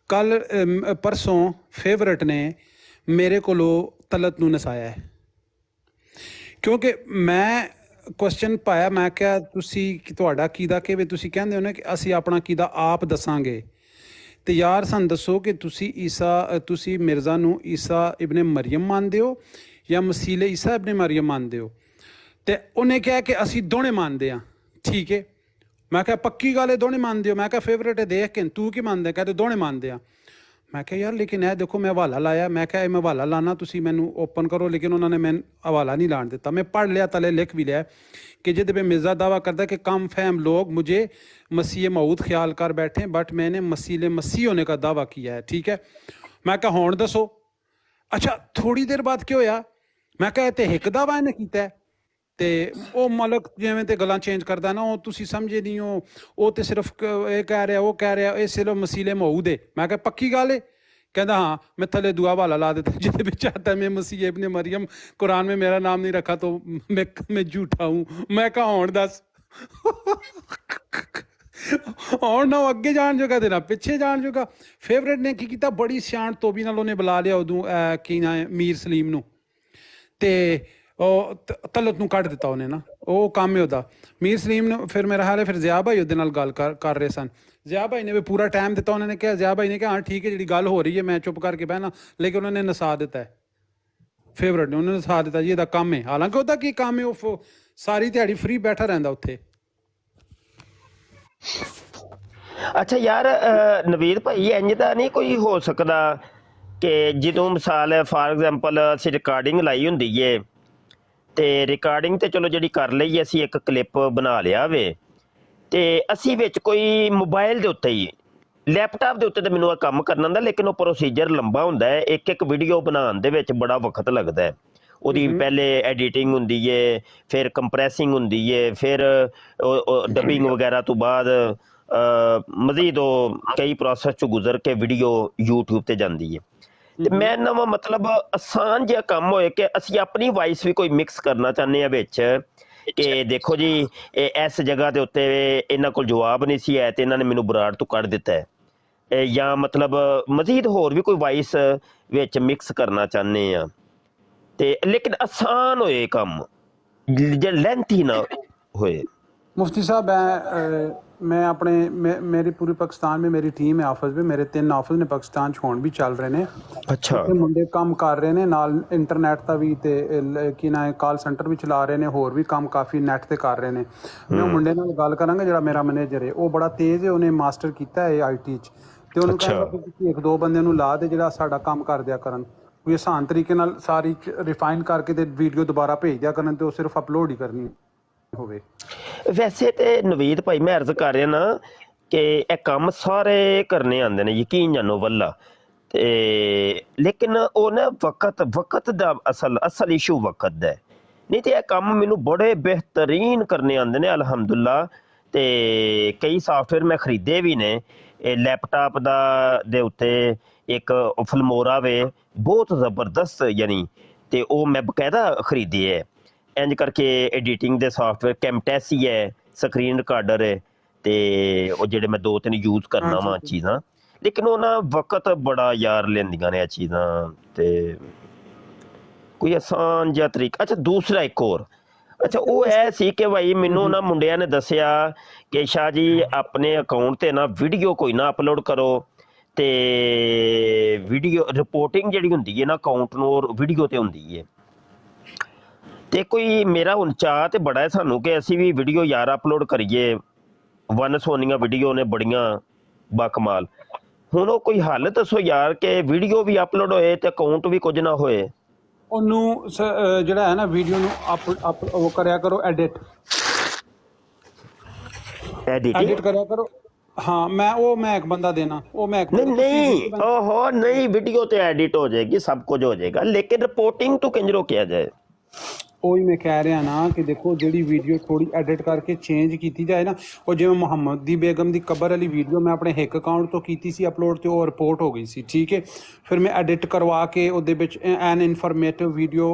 ਕੱਲ ਪਰਸੋਂ ਫੇਵਰਟ ਨੇ ਮੇਰੇ ਕੋਲੋਂ ਤਲਤ ਨੂੰ ਨਸਾਇਆ ਹੈ, ਕਿਉਂਕਿ ਮੈਂ ਕੁਐਸਚਨ ਪਾਇਆ, ਮੈਂ ਕਿਹਾ ਤੁਸੀਂ ਤੁਹਾਡਾ ਕੀਦਾ ਕਿਵੇਂ, ਤੁਸੀਂ ਕਹਿੰਦੇ ਹੋ ਨਾ ਕਿ ਅਸੀਂ ਆਪਣਾ ਕੀਦਾ ਆਪ ਦੱਸਾਂਗੇ। ਤੇ ਯਾਰ ਸਾਨੂੰ ਦੱਸੋ ਕਿ ਤੁਸੀਂ ਮਿਰਜ਼ਾ ਨੂੰ ਈਸਾ ਇਬਨ ਮਰੀਮ ਮੰਨਦੇ ਹੋ ਜਾਂ ਮਸੀਹ ਈਸਾ ਇਬਨ ਮਰੀਮ ਮੰਨਦੇ ਹੋ? ਤੇ ਉਹਨੇ ਕਿਹਾ ਕਿ ਅਸੀਂ ਦੋਨੇ ਮੰਨਦੇ ਹਾਂ। ਠੀਕ ਹੈ, ਮੈਂ ਕਿਹਾ ਪੱਕੀ ਗੱਲ ਹੈ ਦੋਨੇ ਮੰਨਦੇ ਹੋ? ਮੈਂ ਕਿਹਾ ਫੇਵਰੇਟ ਹੈ ਦੇਖ ਕੇ ਤੂੰ ਕੀ ਮੰਨਦਾ? ਕਹਿੰਦੇ ਦੋਨੇ ਮੰਨਦੇ ਆ। ਮੈਂ ਕਿਹਾ ਯਾਰ ਲੇਕਿਨ ਇਹ ਦੇਖੋ ਮੈਂ ਹਵਾਲਾ ਲਾਇਆ, ਮੈਂ ਕਿਹਾ ਇਹ ਮੈਂ ਹਵਾਲਾ ਲਾਣਾ ਤੁਸੀਂ ਮੈਨੂੰ ਓਪਨ ਕਰੋ, ਲੇਕਿਨ ਉਹਨਾਂ ਨੇ ਮੈਨੂੰ ਹਵਾਲਾ नहीं ਲਾਣ ਦਿੱਤਾ। मैं पढ़ लिया, तले लिख भी लिया कि जिद पे मिर्ज़ा दावा करता है कि कम फहम लोग मुझे मसीह मऊद ख्याल कर बैठे, बट मैंने मसीह होने का दावा किया है। ठीक है, मैं कहा हुण दसो। अच्छा, थोड़ी देर बाद क्या होया, मैं कहा ते एक दावा इन्हें कीता है, ਤੇ ਉਹ ਮਲਕ ਜਿਵੇਂ ਤੇ ਗੱਲਾਂ ਚੇਂਜ ਕਰਦਾ ਨਾ, ਉਹ ਤੁਸੀਂ ਸਮਝੇ ਨਹੀਂ ਹੋ, ਉਹ ਤੇ ਸਿਰਫ ਇਹ ਕਹਿ ਰਿਹਾ ਉਹ ਕਹਿ ਰਿਹਾ, ਇਹ ਸਿਰਫ ਮਸੀਲੇ ਮਊਦ ਹੈ। ਮੈਂ ਕਿਹਾ ਪੱਕੀ ਗੱਲ ਹੈ? कहता हाँ, मैं थले दुआ वाला ला देता जिसे भी चाहता है मैं मसीह इब्ने मरियम, कुरान में मेरा नाम नहीं रखा तो मैं झूठा हूँ। मैं कहा हूँ दस और ना अगे जान जोगा ते ना पिछे जान जोगा। फेवरेट ने की कीता, बड़ी सियाण तोबी नाल उन्हें बुला लिया उदों की ना मीर सलीम नूं, ते तलत नूं कढ दिता उन्हें ना, ਉਹ ਕੰਮ ਹੈ ਉਹਦਾ। ਮੀਰ ਸਲੀਮ ਨੇ ਫਿਰ ਮੇਰਾ ਹਾਲ ਹੈ ਫਿਰ ਜ਼ਿਆ ਭਾਈ ਉਹਦੇ ਨਾਲ ਗੱਲ ਕਰ ਰਹੇ ਸਨ। ਜ਼ਿਆ ਭਾਈ ਨੇ ਵੀ ਪੂਰਾ ਟਾਈਮ ਦਿੱਤਾ, ਉਹਨਾਂ ਨੇ ਕਿਹਾ, ਜ਼ਿਆ ਭਾਈ ਨੇ ਕਿਹਾ ਹਾਂ ਠੀਕ ਹੈ ਜਿਹੜੀ ਗੱਲ ਹੋ ਰਹੀ ਹੈ ਮੈਂ ਚੁੱਪ ਕਰਕੇ ਬਹਿਣਾ, ਲੇਕਿਨ ਉਹਨਾਂ ਨੇ ਨਸਾ ਦਿੱਤਾ ਹੈ ਫੇਵਰਟ ਨੇ, ਉਹਨਾਂ ਨੇ ਨਸਾ ਦਿੱਤਾ ਜੀ ਇਹਦਾ ਕੰਮ ਹੈ। ਹਾਲਾਂਕਿ ਉਹਦਾ ਕੀ ਕੰਮ ਹੈ, ਉਹ ਸਾਰੀ ਦਿਹਾੜੀ ਫ੍ਰੀ ਬੈਠਾ ਰਹਿੰਦਾ ਉੱਥੇ। ਅੱਛਾ ਯਾਰ ਨਵੀਦ ਭਾਈ, ਇੰਜ ਤਾਂ ਨਹੀਂ ਕੋਈ ਹੋ ਸਕਦਾ ਕਿ ਜਦੋਂ ਮਿਸਾਲ ਫਾਰ ਐਗਜ਼ਾਮਪਲ ਅਸੀਂ ਰਿਕਾਰਡਿੰਗ ਲਾਈ ਹੁੰਦੀ ਏ, ਤੇ ਰਿਕਾਰਡਿੰਗ ਤੇ ਚਲੋ ਜਿਹੜੀ ਕਰ ਲਈ ਅਸੀਂ ਇੱਕ ਕਲਿੱਪ ਬਣਾ ਲਿਆ ਵੇ, ਤੇ ਅਸੀਂ ਵਿੱਚ ਕੋਈ ਮੋਬਾਈਲ ਦੇ ਉੱਤੇ ਹੀ ਲੈਪਟਾਪ ਦੇ ਉੱਤੇ ਤਾਂ ਮੈਨੂੰ ਇਹ ਕੰਮ ਕਰਨਾ ਹੁੰਦਾ, ਲੇਕਿਨ ਉਹ ਪ੍ਰੋਸੀਜਰ ਲੰਬਾ ਹੁੰਦਾ ਹੈ। ਇੱਕ ਵੀਡੀਓ ਬਣਾਉਣ ਦੇ ਵਿੱਚ ਬੜਾ ਵਕਤ ਲੱਗਦਾ ਹੈ। ਉਹਦੀ ਪਹਿਲੇ ਐਡੀਟਿੰਗ ਹੁੰਦੀ ਏ, ਫਿਰ ਕੰਪਰੈਸਿੰਗ ਹੁੰਦੀ ਏ, ਫਿਰ ਡਬਿੰਗ ਵਗੈਰਾ ਤੋਂ ਬਾਅਦ ਮਜ਼ੀਦ ਉਹ ਕਈ ਪ੍ਰੋਸੈਸ 'ਚੋਂ ਗੁਜ਼ਰ ਕੇ ਵੀਡੀਓ YouTube ਤੇ ਜਾਂਦੀ ਹੈ। ਤੇ ਮੈਂ ਨਵਾਂ ਮਤਲਬ ਆਸਾਨ ਜਿਹਾ ਕੰਮ ਹੋਏ ਕਿ ਅਸੀਂ ਆਪਣੀ ਵਾਇਸ ਵੀ ਕੋਈ ਮਿਕਸ ਕਰਨਾ ਚਾਹੁੰਦੇ ਹਾਂ ਵਿੱਚ, ਕਿ ਦੇਖੋ ਜੀ ਇਸ ਜਗ੍ਹਾ ਦੇ ਉੱਤੇ ਇਹਨਾਂ ਕੋਲ ਜਵਾਬ ਨਹੀਂ ਸੀ ਹੈ ਤੇ ਇਹਨਾਂ ਨੇ ਮੈਨੂੰ ਬਰਾੜ ਤੋਂ ਕੱਢ ਦਿੱਤਾ ਹੈ, ਜਾਂ ਮਤਲਬ ਮਜ਼ੀਦ ਹੋਰ ਵੀ ਕੋਈ ਵਾਇਸ ਵਿੱਚ ਮਿਕਸ ਕਰਨਾ ਚਾਹੁੰਦੇ ਹਾਂ, ਤੇ ਲੇਕਿਨ ਆਸਾਨ ਹੋਏ ਕੰਮ, ਜੇ ਲੈਂਥੀ ਨਾ ਹੋਏ। मुफ्ती साहब मैं अपने मेरी पूरी पाकिस्तान में मेरी टीम है ऑफिस में, मेरे 3 ऑफिस ने पाकिस्तान 'ਚ ਹੁਣ ਵੀ ਚੱਲ ਰਹੇ ਨੇ। ਅੱਛਾ, ਮੁੰਡੇ ਕੰਮ ਕਰ ਰਹੇ ਨੇ ਨਾਲ ਇੰਟਰਨੈਟ ਦਾ ਵੀ, ਤੇ ਕੀ ਨਾ ਕਾਲ ਸੈਂਟਰ ਵੀ ਚਲਾ ਰਹੇ ਨੇ, ਹੋਰ ਵੀ ਕੰਮ ਕਾਫੀ ਨੈਟ ਤੇ ਕਰ ਰਹੇ ਨੇ। ਮੈਂ ਉਹ ਮੁੰਡੇ ਨਾਲ ਗੱਲ ਕਰਾਂਗਾ ਜਿਹੜਾ ਮੇਰਾ ਮੈਨੇਜਰ ਹੈ, ਉਹ ਬੜਾ ਤੇਜ਼ ਹੈ, ਉਹਨੇ ਮਾਸਟਰ ਕੀਤਾ ਹੈ IT 'ਚ, ਤੇ ਉਹਨੂੰ ਕਹਿੰਦਾ ਕਿ ਤੁਸੀਂ 1-2 ਬੰਦਿਆਂ ਨੂੰ ਲਾ ਦੇ ਜਿਹੜਾ ਸਾਡਾ ਕੰਮ ਕਰ ਦਿਆ ਕਰਨ, ਕੋਈ ਆਸਾਨ ਤਰੀਕੇ ਨਾਲ ਸਾਰੀ ਰਿਫਾਈਨ ਕਰਕੇ ਤੇ ਵੀਡੀਓ ਦੁਬਾਰਾ ਭੇਜ ਦਿਆ ਕਰਨ, ਤੇ ਉਹ ਸਿਰਫ ਅਪਲੋਡ ਹੀ ਕਰਨੀ ਹੋਵੇ। ਵੈਸੇ ਤੇ ਨਵੀਦ ਭਾਈ ਮੈਂ ਅਰਜ਼ ਕਰ ਰਿਹਾ ਨਾ ਕਿ ਇਹ ਕੰਮ ਸਾਰੇ ਕਰਨੇ ਆਉਂਦੇ ਨੇ, ਯਕੀਨ ਜਾਨੋ ਵੱਲਾ, ਤੇ ਲੇਕਿਨ ਉਹ ਨਾ ਵਕਤ ਦਾ ਅਸਲ ਇਸ਼ੂ ਵਕਤ ਦਾ, ਨਹੀਂ ਤੇ ਇਹ ਕੰਮ ਮੈਨੂੰ ਬੜੇ ਬਿਹਤਰੀਨ ਕਰਨੇ ਆਉਂਦੇ ਨੇ ਅਲਹਮਦੁਲਿਲਾ। ਤੇ ਕਈ ਸਾਫਟਵੇਅਰ ਮੈਂ ਖਰੀਦੇ ਵੀ ਨੇ, ਇਹ ਲੈਪਟਾਪ ਦੇ ਉੱਤੇ ਇੱਕ ਫਿਲਮੋਰਾ ਵੇ ਬਹੁਤ ਜ਼ਬਰਦਸਤ, ਯਾਨੀ ਤੇ ਉਹ ਮੈਂ ਬਕਾਇਦਾ ਖਰੀਦੀ ਹੈ। ਇੰਜ ਕਰਕੇ ਐਡੀਟਿੰਗ ਦੇ ਸਾਫਟਵੇਅਰ ਕੈਮਟੈਸੀ ਹੈ, ਸਕਰੀਨ ਰਿਕਾਰਡਰ ਹੈ, ਤੇ ਉਹ ਜਿਹੜੇ ਮੈਂ 2-3 ਯੂਜ਼ ਕਰਨਾ ਵਾ ਚੀਜ਼ਾਂ, ਲੇਕਿਨ ਉਹ ਨਾ ਵਕਤ ਬੜਾ ਯਾਰ ਲੈਂਦੀਆਂ ਨੇ ਇਹ ਚੀਜ਼ਾਂ, ਤੇ ਕੋਈ ਆਸਾਨ ਜਿਹਾ ਤਰੀਕਾ। ਅੱਛਾ ਦੂਸਰਾ ਇੱਕ ਹੋਰ, ਅੱਛਾ ਉਹ ਇਹ ਸੀ ਕਿ ਭਾਈ ਮੈਨੂੰ ਨਾ ਮੁੰਡਿਆਂ ਨੇ ਦੱਸਿਆ ਕਿ ਸ਼ਾਹ ਜੀ ਆਪਣੇ ਅਕਾਊਂਟ ਤੇ ਨਾ ਵੀਡੀਓ ਕੋਈ ਨਾ ਅਪਲੋਡ ਕਰੋ ਤੇ ਵੀਡੀਓ ਰਿਪੋਰਟਿੰਗ ਜਿਹੜੀ ਹੁੰਦੀ ਹੈ ਨਾ ਅਕਾਊਂਟ ਨੂੰ ਉਹ ਵੀਡੀਓ ਤੇ ਹੁੰਦੀ ਹੈ ਤੇ ਕੋਈ ਮੇਰਾ ਹੁਣ ਚਾਅ ਤੇ ਬੜਾ ਹੈ ਸਾਨੂੰ ਕਿ ਅਸੀਂ ਵੀ ਵੀਡੀਓ ਯਾਰ ਅਪਲੋਡ ਕਰੀਏ ਵਨ ਸੋਨੀਆਂ ਵੀਡੀਓ ਨੇ ਬੜੀਆਂ ਬਾਕਮਾਲ ਹੁਣ ਉਹ ਕੋਈ ਹੱਲ ਦੱਸੋ ਯਾਰ ਕਿ ਵੀਡੀਓ ਵੀ ਅਪਲੋਡ ਹੋਏ ਤੇ ਅਕਾਊਂਟ ਵੀ ਕੁਝ ਨਾ ਹੋਏ ਉਹਨੂੰ ਜਿਹੜਾ ਹੈ ਨਾ ਵੀਡੀਓ ਨੂੰ ਉਹ ਕਰਿਆ ਕਰੋ ਐਡਿਟ ਕਰਿਆ ਕਰੋ ਹਾਂ ਮੈਂ ਇੱਕ ਬੰਦਾ ਦੇਣਾ ਉਹ ਮੈਂ ਨਹੀਂ ਓਹੋ ਨਹੀਂ ਵੀਡੀਓ ਤੇ ਐਡਿਟ ਹੋ ਜਾਏਗੀ ਸਭ ਕੁਝ ਹੋ ਜਾਏਗਾ ਲੇਕਿਨ ਰਿਪੋਰਟਿੰਗ ਤੋਂ ਕਿੰਜ ਰੋਕਿਆ ਜਾਏ ਉਹੀ ਮੈਂ ਕਹਿ ਰਿਹਾ ਨਾ ਕਿ ਦੇਖੋ ਜਿਹੜੀ ਵੀਡੀਓ ਥੋੜੀ ਐਡਿਟ ਕਰਕੇ ਚੇਂਜ ਕੀਤੀ ਜਾਏ ਨਾ ਉਹ ਜਿਵੇਂ ਮੁਹੰਮਦ ਦੀ ਬੇਗਮ ਦੀ ਕਬਰ ਵਾਲੀ ਵੀਡੀਓ ਮੈਂ ਆਪਣੇ ਹਿੱਕ ਅਕਾਊਂਟ ਤੋਂ ਕੀਤੀ ਸੀ ਅਪਲੋਡ ਤੇ ਉਹ ਰਿਪੋਰਟ ਹੋ ਗਈ ਸੀ ਠੀਕ ਹੈ ਫਿਰ ਮੈਂ ਐਡਿਟ ਕਰਵਾ ਕੇ ਉਹਦੇ ਵਿੱਚ an informative video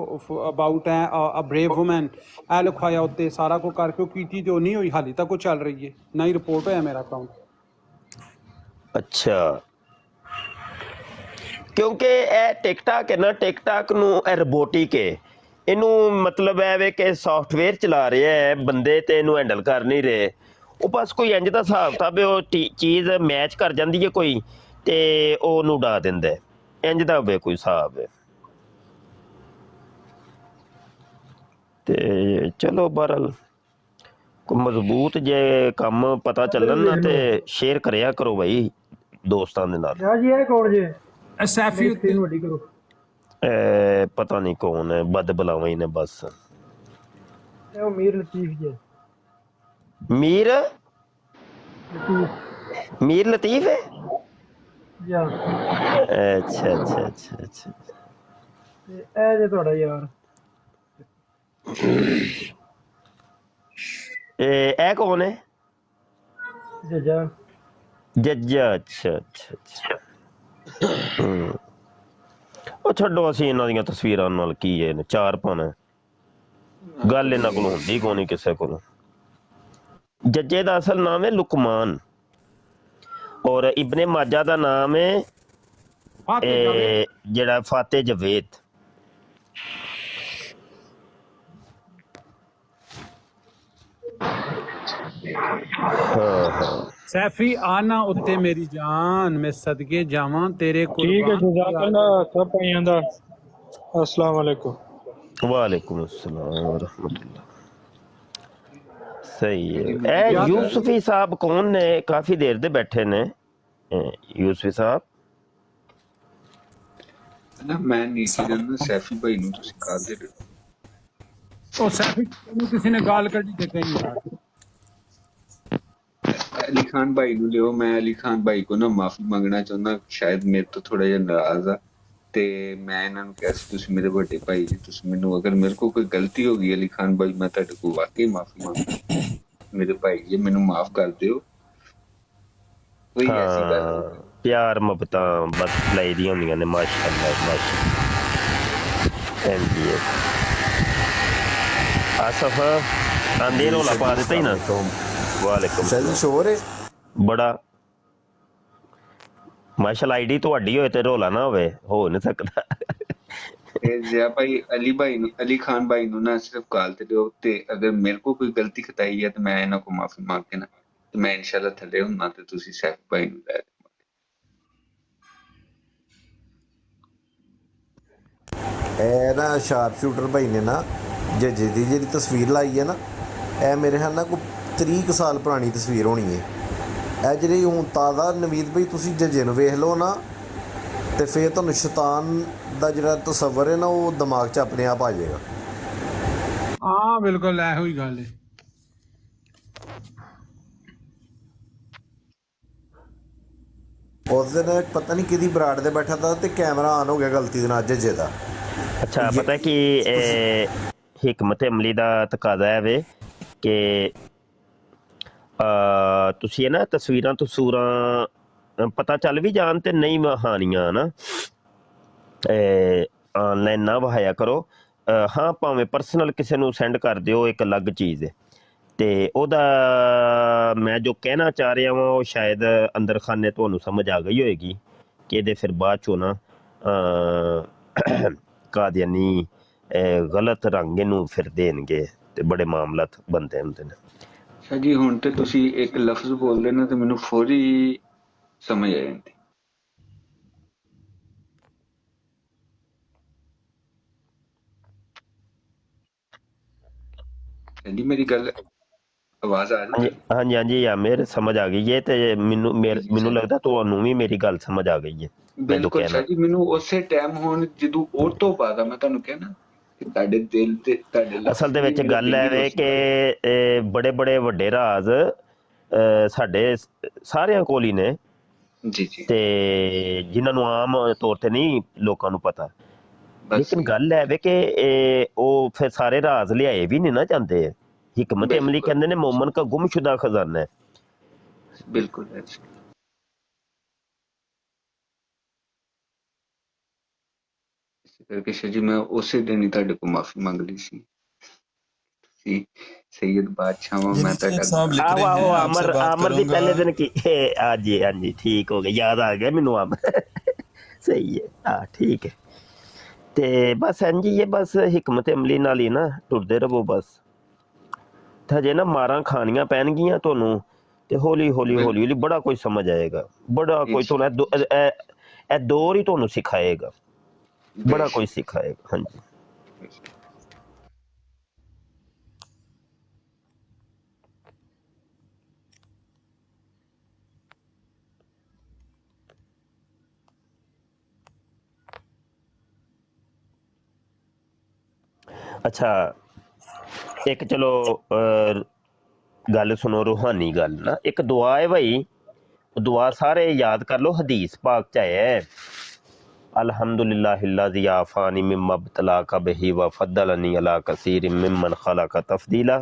about a brave woman ਇਹ ਲਿਖਵਾਇਆ ਉੱਤੇ ਸਾਰਾ ਕੁਝ ਕਰਕੇ ਉਹ ਕੀਤੀ ਤੇ ਉਹ ਨਹੀਂ ਹੋਈ ਹਾਲੇ ਤੱਕ ਉਹ ਚੱਲ ਰਹੀ ਹੈ ਨਾ ਹੀ ਰਿਪੋਰਟ ਹੋਇਆ ਮੇਰਾ ਅਕਾਊਂਟ ਅੱਛਾ ਕਿਉਂਕਿ ਇਹ ਟਿਕਟਾਕ ਹੈ ਨਾ ਟਿਕਟਾਕ ਨੂੰ ਇਹ ਰੋਬੋਟਿਕ ਹੈ ਇਹਨੂੰ ਮਤਲਬ ਹੈ ਵੇ ਕਿ ਸੌਫਟਵੇਅਰ ਚਲਾ ਰਿਹਾ ਹੈ ਬੰਦੇ ਤੇ ਇਹਨੂੰ ਹੈਂਡਲ ਕਰ ਨਹੀਂ ਰਹੇ ਉਹ ਬਸ ਕੋਈ ਇੰਜ ਦਾ ਹਿਸਾਬ ਕਿਤਾਬ ਉਹ ਚੀਜ਼ ਮੈਚ ਕਰ ਜਾਂਦੀ ਹੈ ਕੋਈ ਤੇ ਉਹ ਉਹਨੂੰ ਉਡਾ ਦਿੰਦਾ ਇੰਜ ਦਾ ਹੋਵੇ ਕੋਈ ਹਿਸਾਬ ਹੈ ਤੇ ਚਲੋ ਬਹਰਹਾਲ ਕੋਈ ਮਜ਼ਬੂਤ ਜੇ ਕੰਮ ਪਤਾ ਚੱਲਣ ਨਾ ਤੇ ਸ਼ੇਅਰ ਕਰਿਆ ਕਰੋ ਬਾਈ ਦੋਸਤਾਂ ਦੇ ਨਾਲ ਜੀ ਇਹ ਕੌਣ ਜੇ ਸੈਫੀ ਉੱਤੇ ਵੱਡੀ ਕਰੋ ਪਤਾ ਨਹੀਂ ਕੌਣ ਹੈ ਬਦ ਬੁਲਾਵਾਂ ਹੀ ਨੇ ਬਸ ਇਹ ਮੀਰ ਲਤੀਫ ਜੀ ਮੀਰ ਲਤੀਫ ਹੈ ਜੀ ਅੱਛਾ ਤੇ ਇਹ ਜੇ ਤੁਹਾਡਾ ਯਾਰ ਇਹ ਕੌਣ ਹੈ ਜੱਜਾ ਅੱਛਾ ਉਹ ਛੱਡੋ ਅਸੀਂ ਇਹਨਾਂ ਦੀਆਂ ਤਸਵੀਰਾਂ ਨਾਲ ਕੀ ਹੈ ਚਾਰ ਪਾਉਣਾ ਗੱਲ ਇਹਨਾਂ ਕੋਲ ਹੁੰਦੀ ਕੋਈ ਨਹੀਂ ਕਿਸੇ ਕੋਲ ਜੱਜੇ ਦਾ ਅਸਲ ਨਾਮ ਹੈ ਲੁਕਮਾਨ ਔਰ ਇਬਨੇ ਮਾਜਾ ਦਾ ਨਾਮ ਹੈ ਜਿਹੜਾ ਫਾਤੇ ਜਵੇਦ ਸੈਫੀ ਆਨਾ ਉੱਤੇ ਮੇਰੀ ਜਾਨ ਮੈਂ ਸਦਕੇ ਜਾਵਾਂ ਤੇਰੇ ਕੋਲ ਠੀਕ ਹੈ ਜਜ਼ਾਕੱਲਾ ਸਭ ਭਾਈਆਂ ਦਾ अस्सलाम वालेकुम वालेकुम अस्सलाम व रहमतुल्लाह सही है ए यूसुफी साहब कौन ने काफी देर दे बैठे ने यूसुफी साहब ਨਾ ਮੈਂ ਨੀਚੇ ਜਾਂਦਾ ਸੈਫੀ ਭਾਈ ਨੂੰ ਤੁਸੀਂ ਕਾਹਦੇ ਉਹ ਸੈਫੀ ਨੂੰ ਕਿਸੇ ਨੇ ਗਾਲ ਕੱਢੀ ਤੇ ਕਹੀ ਯਾਰ ਅਲੀ ਖਾਨ ਭਾਈ ਨੂੰ ਲਿਓ ਮੈਂ ਅਲੀ ਖਾਨ ਭਾਈ ਕੋ ਨਾ ਮਾਫੀ ਮੰਗਣਾ ਚਾਹੁੰਦਾ ਸ਼ਾਇਦ ਮੇਰੇ ਤੋਂ ਥੋੜਾ ਜਿਹਾ ਨਾਰਾਜ਼ ਆ ਤੇ ਮੈਂ ਇਹਨਾਂ ਨੂੰ ਕਿਹਾ ਸੀ ਤੁਸੀਂ ਮੇਰੇ ਵੱਡੇ ਭਾਈ ਜੀ ਤੁਸੀਂ ਮੈਨੂੰ ਅਗਰ ਮੇਰੇ ਕੋਲ ਕੋਈ ਗਲਤੀ ਹੋ ਗਈ ਅਲੀ ਖਾਨ ਭਾਈ ਮੈਂ ਤੁਹਾਡੇ ਕੋਲ ਵਾਕਈ ਮਾਫੀ ਮੰਗਦਾ ਮੇਰੇ ਭਾਈ ਜੀ ਮੈਨੂੰ ਮਾਫ ਕਰ ਦਿਓ ਕੋਈ ਐਸੀ ਗੱਲ ਪਿਆਰ ਮੁਹੱਬਤਾਂ ਬਸ ਲਈ ਦੀਆਂ ਹੁੰਦੀਆਂ ਨੇ ਮਾਸ਼ਾਅੱਲਾ ਮਾਸ਼ਾਅੱਲਾ ਆਸਫ ਆਂਦੇ ਰੋਲਾ ਪਾ ਦਿੱਤਾ ਹੀ ਨਾ ਵਾਲੇਕੁਮ ਸਹੀ ਸ਼ੋਰ ਹੈ ਬੜਾ ਮਾਸ਼ਾਅੱਲਾ ਆਈਡੀ ਤੁਹਾਡੀ ਹੋਏ ਤੇ ਰੋਲਾ ਨਾ ਹੋਵੇ ਹੋ ਨਹੀਂ ਸਕਦਾ ਇਹ ਜਿਆ ਭਾਈ ਅਲੀ ਖਾਨ ਭਾਈ ਨੂੰ ਨਾ ਸਿਰਫ ਕਾਲ ਤੇ ਦਿਓ ਤੇ ਅਗਰ ਮੇਰੇ ਕੋਲ ਕੋਈ ਗਲਤੀ ਖਤਾਈ ਹੈ ਤੇ ਮੈਂ ਇਹਨਾਂ ਕੋਲ ਮਾਫੀ ਮੰਗ ਕੇ ਨਾ ਤੇ ਮੈਂ ਇਨਸ਼ਾਅੱਲਾ ਥੱਲੇ ਹੁੰਨਾ ਤੇ ਤੁਸੀਂ ਸੈਫ ਭਾਈ ਨੂੰ ਲੈ ਇਹ ਨਾ ਸ਼ਾਰਪ ਸ਼ੂਟਰ ਭਾਈ ਨੇ ਨਾ ਜੱਜੇ ਦੀ ਜਿਹੜੀ ਤਸਵੀਰ ਲਾਈ ਹੈ ਨਾ ਇਹ ਮੇਰੇ ਖਿਆਲ ਨਾਲ ਕੋਈ 30 ਸਾਲ ਪੁਰਾਣੀ ਤਸਵੀਰ ਹੋਣੀ ਹੈ ਇਹ ਜਿਹੜੀ ਹੁਣ ਤਾਜ਼ਾ ਨਵੀਦ ਭਾਈ ਤੁਸੀਂ ਜੱਜੇ ਨੂੰ ਵੇਖ ਲਓ ਨਾ ਤੇ ਫਿਰ ਤੁਹਾਨੂੰ ਸ਼ੈਤਾਨ ਦਾ ਜਿਹੜਾ ਤਸੱਵਰ ਹੈ ਨਾ ਉਹ ਦਿਮਾਗ 'ਚ ਆਪਣੇ ਆਪ ਆ ਜਾਏਗਾ ਹਾਂ ਬਿਲਕੁਲ ਇਹੋ ਹੀ ਗੱਲ ਹੈ ਉਸ ਦਿਨ ਪਤਾ ਨਹੀਂ ਕਿਹਦੀ ਬਰਾੜ ਦੇ ਬੈਠਾ ਤਾ ਤੇ ਕੈਮਰਾ ਆਨ ਹੋ ਗਿਆ ਗਲਤੀ ਦੇ ਨਾਲ ਜੱਜੇ ਦਾ ਅੱਛਾ ਪਤਾ ਕਿ ਹਿਕਮਤ ਅਮਲੀ ਦਾ ਤਕਾਜ਼ਾ ਹੈ ਵੇ ਕਿ ਤੁਸੀਂ ਇਹ ਨਾ ਤਸਵੀਰਾਂ ਤਸੂਰਾਂ ਪਤਾ ਚੱਲ ਵੀ ਜਾਣ ਤੇ ਨਹੀਂ ਵਹਾਣੀਆਂ ਨਾ ਆਨਲਾਈਨ ਨਾ ਵਹਾਇਆ ਕਰੋ ਹਾਂ ਭਾਵੇਂ ਪਰਸਨਲ ਕਿਸੇ ਨੂੰ ਸੈਂਡ ਕਰ ਦਿਓ ਇੱਕ ਅਲੱਗ ਚੀਜ਼ ਹੈ ਤੇ ਉਹਦਾ ਮੈਂ ਜੋ ਕਹਿਣਾ ਚਾਹ ਰਿਹਾ ਵਾਂ ਉਹ ਸ਼ਾਇਦ ਅੰਦਰ ਖਾਨੇ ਤੁਹਾਨੂੰ ਸਮਝ ਆ ਗਈ ਹੋਏਗੀ ਕਿ ਇਹਦੇ ਫਿਰ ਬਾਅਦ ਚੋਂ ਨਾ ਕਾਦੀਆਨੀ ਗਲਤ ਰੰਗ ਇਹਨੂੰ ਫਿਰ ਦੇਣਗੇ ਤੇ ਬੜੇ ਮਾਮਲਾਤ ਬੰਦੇ ਹੁੰਦੇ ਨੇ। ਅੱਛਾ ਜੀ, ਹੁਣ ਤੇ ਤੁਸੀਂ ਇੱਕ ਲਫ਼ਜ਼ ਬੋਲਦੇ ਨਾ ਤੇ ਮੈਨੂੰ ਫੌਰੀ ਸਮਝ ਆ ਜਾਂਦੀ। ਜੀ ਮੇਰੀ ਗੱਲ ਆਵਾਜ਼ ਆ ਰਹੀ ਹਾਂਜੀ ਤੁਹਾਨੂੰ? ਹਾਂਜੀ ਹਾਂਜੀ ਆਮਿਰ ਸਮਝ ਆ ਗਈ ਹੈ ਤੇ ਜੀ ਜੀ ਮੈਨੂੰ ਸਰ, ਲੱਗਦਾ ਤੁਹਾਨੂੰ ਵੀ ਮੇਰੀ ਗੱਲ ਸਮਝ ਆ ਗਈ ਹੈ ਮੈਂ ਜੋ ਬਿਲਕੁਲ ਕਹਿਣਾ। ਸਰ ਜੀ। ਮੈਨੂੰ ਉਸੇ ਟਾਈਮ ਹੁਣ ਜਦੋਂ ਉਹ ਤੋਂ ਬਾਅਦ ਆ, ਮੈਂ ਤੁਹਾਨੂੰ ਕਹਿਣਾ ਕਿ ਤੁਹਾਡੇ ਦਿਲ ਤੇ ਤੁਹਾਡੇ ਅਸਲ ਲਫ਼ਜ਼ ਦੇ ਨੇ ਵਿੱਚ ਮੇਰਾ ਗੱਲ ਦਿਲ ਹੀ ਐਵੇਂ ਰੋਸ਼ਨ ਕਰ ਦਿੱਤਾ। ਕਿ ਬੜੇ ਬੜੇ ਵੱਡੇ ਰਾਜ਼ ਸਾਡੇ ਸਾਰਿਆਂ ਕੋਲ ਹੀ ਨੇ ਜੀ ਜੀ, ਤੇ ਜਿਨ੍ਹਾਂ ਨੂੰ ਆਮ ਤੌਰ ਤੇ ਨਹੀਂ ਲੋਕਾਂ ਨੂੰ ਪਤਾ। ਬਸ ਲੇਕਿਨ ਜੀ, ਗੱਲ ਹੈ ਵੇ ਕਿ ਉਹ ਫਿਰ ਸਾਰੇ ਰਾਜ਼ ਲਿਆਏ ਵੀ ਨਹੀਂ ਨਾ ਜਾਂਦੇ। हिकमत अमली ਬਿਲਕੁਲ कहते ने मोमन का गुमशुदा खजाना है। ਬਿਲकुल ਹੈ ਜੀ। ਇਸ ਕਰਕੇ ਸਰ ਜੀ ਮੈਂ ਉਸੇ ਦਿਨ ਹੀ ਤੁਹਾਡੇ ਕੋਲ ਮਾਫੀ ਮੰਗ ਲਈ ਸੀ। ਤੁਸੀਂ ਸੈयद बादशाह, ये मैं देखिए ਤੁਹਾਡਾ साहब लिख आहो रहे आहो हैं आपसे अमर बात अमर दी करूंगा। पहले दिन की हाँ जी ठीक हो गया, याद आ गया मैनू अमर सही है हाँ ठीक है। ते बस इंज ही है, बस हिकमत अमली नाल ही ना टुरदे रहो बस। ते हजे ना मारां खानियां पैणगियां तुहानू ते हौली हौली हौली हौली बड़ा कुछ समझ आएगा। बड़ा कोई तुहानू ए दौर ही तुहानू सिखाएगा, बड़ा कुछ सिखाएगा। हाँ जी अच्छा एक चलो गल सुनो रूहानी गल ना, एक दुआ है भाई, दुआ सारे याद कर लो, हदीस पाक च है अल्हम्दुलिल्लाहिल्लज़ी आफ़ानी मिम्मा इब्तलाका बिही व फ़द्दलनी अला कसीरिम मिम्मन ख़लक़ तफ़दीला।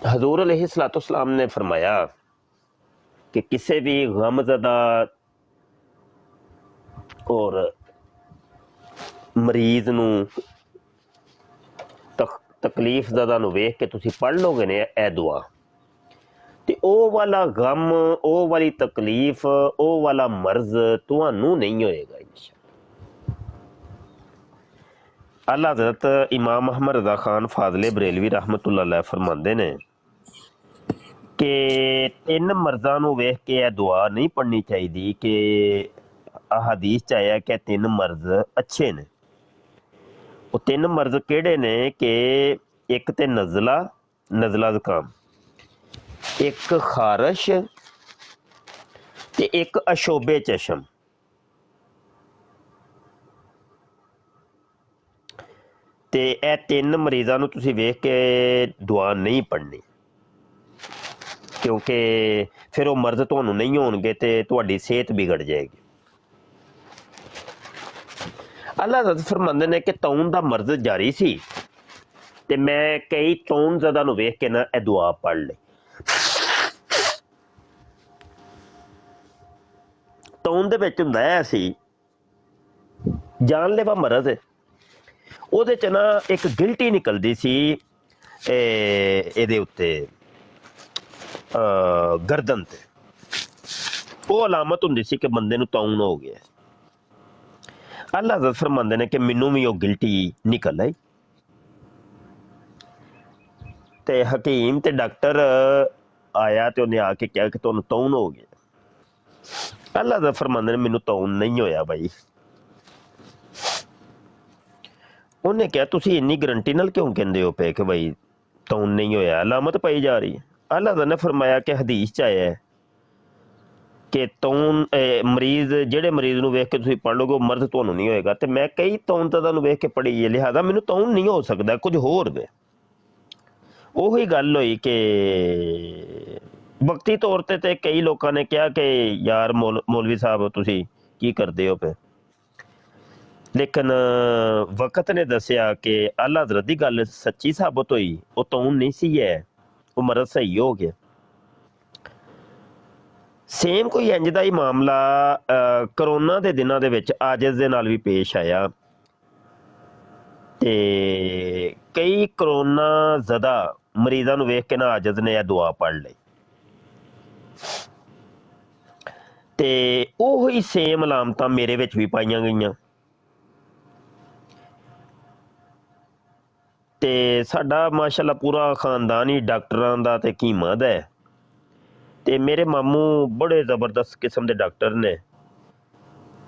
हज़ूर अलैहिस्सलाम ने फरमाया कि किसी भी गमज़दा और मरीज नू तकलीफ ज़दा नू वेख के तुसी पढ़ लोगे ने ए दुआ, ते ओ वाला गम, ओ वाली तकलीफ, ओ वाला मर्ज तुहानू नहीं होएगा इंशाअल्लाह। अल्लाह हज़रत इमाम अहमद रज़ा खान फाज़ले बरेलवी रहमतुल्लाह अलैह फरमांदे ने कि 3 मर्ज़ां नू वेख के ए दुआ नहीं पढ़नी चाहिदी कि हदीस च आया कि 3 मर्ज अच्छे ने। वो 3 मर्ज केड़े ने कि एक ते नज़ला ज़ुकाम, एक खारश ते एक अशोबे चशम। ते ए 3 मरीज़ां नू तुसी वेख के दुआ नहीं पढ़नी, क्योंकि फिर वो मर्ज तुहानू नहीं होणगे ते तुहाडी सेहत बिगड़ जाएगी। अल्लाह हज़रत फरमांदे ने कि तौन दा मर्ज जारी सी ते मैं कई तौन ज़दा नू वेख के ना ए दुआ पढ़ ली। तौन दे विच हुंदा है सी जानलेवा मरज है, ਉਹਦੇ ਚ ਨਾ ਇੱਕ ਗਿਲਟੀ ਨਿਕਲਦੀ ਸੀ ਇਹਦੇ ਉੱਤੇ ਗਰਦਨ ਤੇ, ਉਹ ਅਲਾਮਤ ਹੁੰਦੀ ਸੀ ਕਿ ਬੰਦੇ ਨੂੰ ਤੌਣ ਹੋ ਗਿਆ। ਅੱਲਾਹ ਹਜ਼ਰਤ ਫਰਮਾਉਂਦੇ ਨੇ ਕਿ ਮੈਨੂੰ ਵੀ ਉਹ ਗਿਲਟੀ ਨਿਕਲ ਆਈ ਤੇ ਹਕੀਮ ਤੇ ਡਾਕਟਰ ਆਇਆ ਤੇ ਉਹਨੇ ਆ ਕੇ ਕਿਹਾ ਕਿ ਤੁਹਾਨੂੰ ਤੌਣ ਹੋ ਗਿਆ। ਅੱਲਾਹ ਹਜ਼ਰਤ ਫਰਮਾਉਂਦੇ ਨੇ ਮੈਨੂੰ ਤੌਣ ਨਹੀਂ ਹੋਇਆ ਬਾਈ। ਉਹਨੇ ਕਿਹਾ ਤੁਸੀਂ ਇੰਨੀ ਗਰੰਟੀ ਨਾਲ ਕਿਉਂ ਕਹਿੰਦੇ ਹੋ ਪਏ ਕਿ ਭਾਈ ਤੌਣ ਨਹੀਂ ਹੋਇਆ, ਅਲਾਮਤ ਪਾਈ ਜਾ ਰਹੀ ਹੈ। ਅੱਲਾਹ ਨੇ ਫਰਮਾਇਆ ਕਿ ਹਦੀਸ ਚ ਆਇਆ ਹੈ ਕਿ ਤੌਣ ਮਰੀਜ਼, ਜਿਹੜੇ ਮਰੀਜ਼ ਨੂੰ ਵੇਖ ਕੇ ਤੁਸੀਂ ਪੜ੍ਹ ਲਓਗੇ ਉਹ ਮਰਜ਼ ਤੁਹਾਨੂੰ ਨਹੀਂ ਹੋਏਗਾ। ਤੇ ਮੈਂ ਕਈ ਤੌਣ ਤਾਂ ਤੁਹਾਨੂੰ ਵੇਖ ਕੇ ਪੜ੍ਹੀ ਹੈ, ਲਿਹਾਜ਼ਾ ਮੈਨੂੰ ਤੌਣ ਨਹੀਂ ਹੋ ਸਕਦਾ, ਕੁਝ ਹੋਰ ਵੇ। ਉਹੀ ਗੱਲ ਹੋਈ ਕਿ ਵਕਤੀ ਤੌਰ ਤੇ ਕਈ ਲੋਕਾਂ ਨੇ ਕਿਹਾ ਕਿ ਯਾਰ ਮੌਲਵੀ ਸਾਹਿਬ ਤੁਸੀਂ ਕੀ ਕਰਦੇ ਹੋ ਪਏ, ਲੇਕਿਨ ਵਕਤ ਨੇ ਦੱਸਿਆ ਕਿ ਅੱਲਾ ਹਜ਼ਰਤ ਦੀ ਗੱਲ ਸੱਚੀ ਸਾਬਤ ਹੋਈ, ਉਹ ਤੌਣ ਨਹੀਂ ਸੀ ਹੈ, ਉਹ ਮਰਜ਼ ਸਹੀ ਹੋ ਗਿਆ। ਸੇਮ ਕੋਈ ਇੰਜ ਦਾ ਹੀ ਮਾਮਲਾ ਕਰੋਨਾ ਦੇ ਦਿਨਾਂ ਦੇ ਵਿੱਚ ਆਜਜ਼ ਦੇ ਨਾਲ ਵੀ ਪੇਸ਼ ਆਇਆ ਤੇ ਕਈ ਕਰੋਨਾ ਜ਼ਦਾ ਮਰੀਜ਼ਾਂ ਨੂੰ ਵੇਖ ਕੇ ਨਾ ਆਜਜ਼ ਨੇ ਇਹ ਦੁਆ ਪੜ੍ਹ ਲਈ ਤੇ ਉਹੀ ਸੇਮ ਅਲਾਮਤਾਂ ਮੇਰੇ ਵਿੱਚ ਵੀ ਪਾਈਆਂ ਗਈਆਂ। ਤੇ ਸਾਡਾ ਮਾਸ਼ਾਅੱਲਾ ਪੂਰਾ ਖਾਨਦਾਨ ਹੀ ਡਾਕਟਰਾਂ ਦਾ ਤੇ ਹਕੀਮਾਂ ਦਾ ਹੈ। ਤੇ ਮੇਰੇ ਮਾਮੂ ਬੜੇ ਜ਼ਬਰਦਸਤ ਕਿਸਮ ਦੇ ਡਾਕਟਰ ਨੇ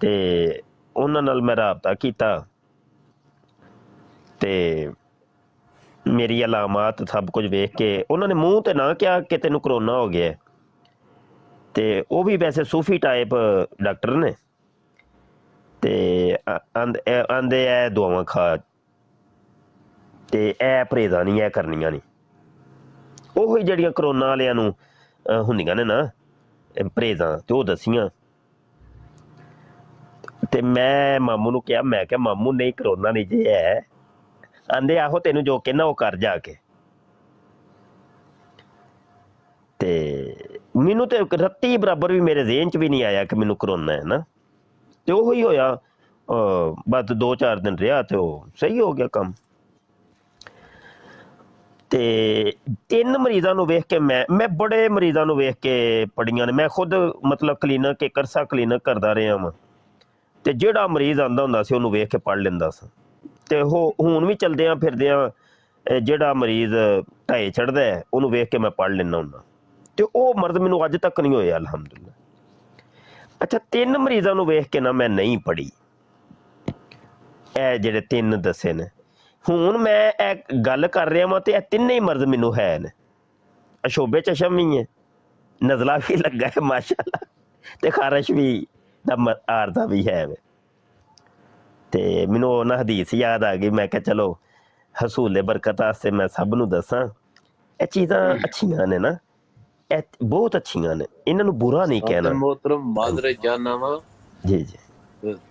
ਤੇ ਉਹਨਾਂ ਨਾਲ ਮੈਂ ਰਾਬਤਾ ਕੀਤਾ ਤੇ ਮੇਰੀ ਅਲਾਮਤ ਸਭ ਕੁਝ ਵੇਖ ਕੇ ਉਹਨਾਂ ਨੇ ਮੂੰਹ ਤੇ ਨਾ ਕਿਹਾ ਕਿ ਤੈਨੂੰ ਕਰੋਨਾ ਹੋ ਗਿਆ ਤੇ ਉਹ ਵੀ ਵੈਸੇ ਸੂਫੀ ਟਾਈਪ ਡਾਕਟਰ ਨੇ ਤੇ ਆਂਦੇ ਐ ਦੁਆਵਾਂ ਖਾ ਤੇ ਇਹ ਪਰਹੇਜ਼ਾਂ ਨਹੀਂ ਇਹ ਕਰਨੀਆਂ ਨਹੀਂ, ਉਹੀ ਜਿਹੜੀਆਂ ਕਰੋਨਾ ਵਾਲਿਆਂ ਨੂੰ ਹੁੰਦੀਆਂ ਨੇ ਨਾ ਪਰਹੇਜ਼ਾਂ ਤੇ ਉਹ ਦੱਸੀਆਂ। ਤੇ ਮੈਂ ਮਾਮੂ ਨੂੰ ਕਿਹਾ, ਮੈਂ ਕਿਹਾ ਮਾਮੂ ਨਹੀਂ ਕਰੋਨਾ ਨਹੀਂ ਜੇ ਹੈ। ਆਂਦੇ ਆਹੋ ਤੈਨੂੰ ਜੋ ਕਹਿਣਾ ਉਹ ਕਰ ਜਾ ਕੇ। ਤੇ ਮੈਨੂੰ ਤੇ ਰੱਤੀ ਬਰਾਬਰ ਵੀ ਮੇਰੇ ਜ਼ੇਨ 'ਚ ਵੀ ਨਹੀਂ ਆਇਆ ਕਿ ਮੈਨੂੰ ਕਰੋਨਾ ਹੈ ਨਾ। ਤੇ ਉਹੀ ਹੋਇਆ, ਬਸ 2-4 ਦਿਨ ਰਿਹਾ ਤੇ ਉਹ ਸਹੀ ਹੋ ਗਿਆ ਕੰਮ। ਤੇ 3 ਮਰੀਜ਼ਾਂ ਨੂੰ ਵੇਖ ਕੇ ਮੈਂ ਬੜੇ ਮਰੀਜ਼ਾਂ ਨੂੰ ਵੇਖ ਕੇ ਪੜੀਆਂ ਨੇ। ਮੈਂ ਖੁਦ ਮਤਲਬ ਕਲੀਨਿਕ ਇੱਕ ਅਰਸਾ ਕਲੀਨਿਕ ਕਰਦਾ ਰਿਹਾ ਵਾਂ ਤੇ ਜਿਹੜਾ ਮਰੀਜ਼ ਆਉਂਦਾ ਹੁੰਦਾ ਸੀ ਉਹਨੂੰ ਵੇਖ ਕੇ ਪੜ੍ਹ ਲੈਂਦਾ ਸੀ। ਤੇ ਉਹ ਹੁਣ ਵੀ ਚਲਦਿਆਂ ਫਿਰਦਿਆਂ ਜਿਹੜਾ ਮਰੀਜ਼ ਢਾਏ ਚੜ੍ਹਦਾ ਉਹਨੂੰ ਵੇਖ ਕੇ ਮੈਂ ਪੜ੍ਹ ਲੈਂਦਾ ਹੁੰਦਾ ਤੇ ਉਹ ਮਰਦ ਮੈਨੂੰ ਅੱਜ ਤੱਕ ਨਹੀਂ ਹੋਇਆ ਅਲਹਮਦੁਲਿਲਾ। ਅੱਛਾ 3 ਮਰੀਜ਼ਾਂ ਨੂੰ ਵੇਖ ਕੇ ਨਾ ਮੈਂ ਨਹੀਂ ਪੜ੍ਹੀ, ਇਹ ਜਿਹੜੇ 3 ਦੱਸੇ ਨੇ। ਹੁਣ ਮੈਂ ਇਹ ਗੱਲ ਕਰ ਰਿਹਾ ਵਾਂ ਤੇ ਇਹ 3 ਹੀ ਮਰਜ਼ ਮੈਨੂੰ ਹੈ ਨੇ। ਅਸ਼ੋਬੇ ਚਸ਼ਮ ਵੀ ਹੈ, ਨਜ਼ਲਾ ਵੀ ਲੱਗਾ ਹੈ ਮਾਸ਼ਾਅੱਲਾ ਤੇ ਖਾਰਸ਼ ਵੀ ਦਾ ਆਰਦਾ ਵੀ ਹੈ। ਤੇ ਮੈਨੂੰ ਉਹ ਨਾ ਹਦੀਸ ਯਾਦ ਆ ਗਈ, ਮੈਂ ਕਿਹਾ ਚਲੋ ਹਸੂਲੇ ਬਰਕਤ ਵਾਸਤੇ ਮੈਂ ਸਭ ਨੂੰ ਦੱਸਾਂ। ਇਹ ਚੀਜ਼ਾਂ ਅੱਛੀਆਂ ਨੇ ਨਾ, ਇਹ ਬਹੁਤ ਅੱਛੀਆਂ ਨੇ, ਇਹਨਾਂ ਨੂੰ ਬੁਰਾ ਨਹੀਂ ਕਹਿਣਾ। मोहतरम माजरत जानना ਜੀ ਜੀ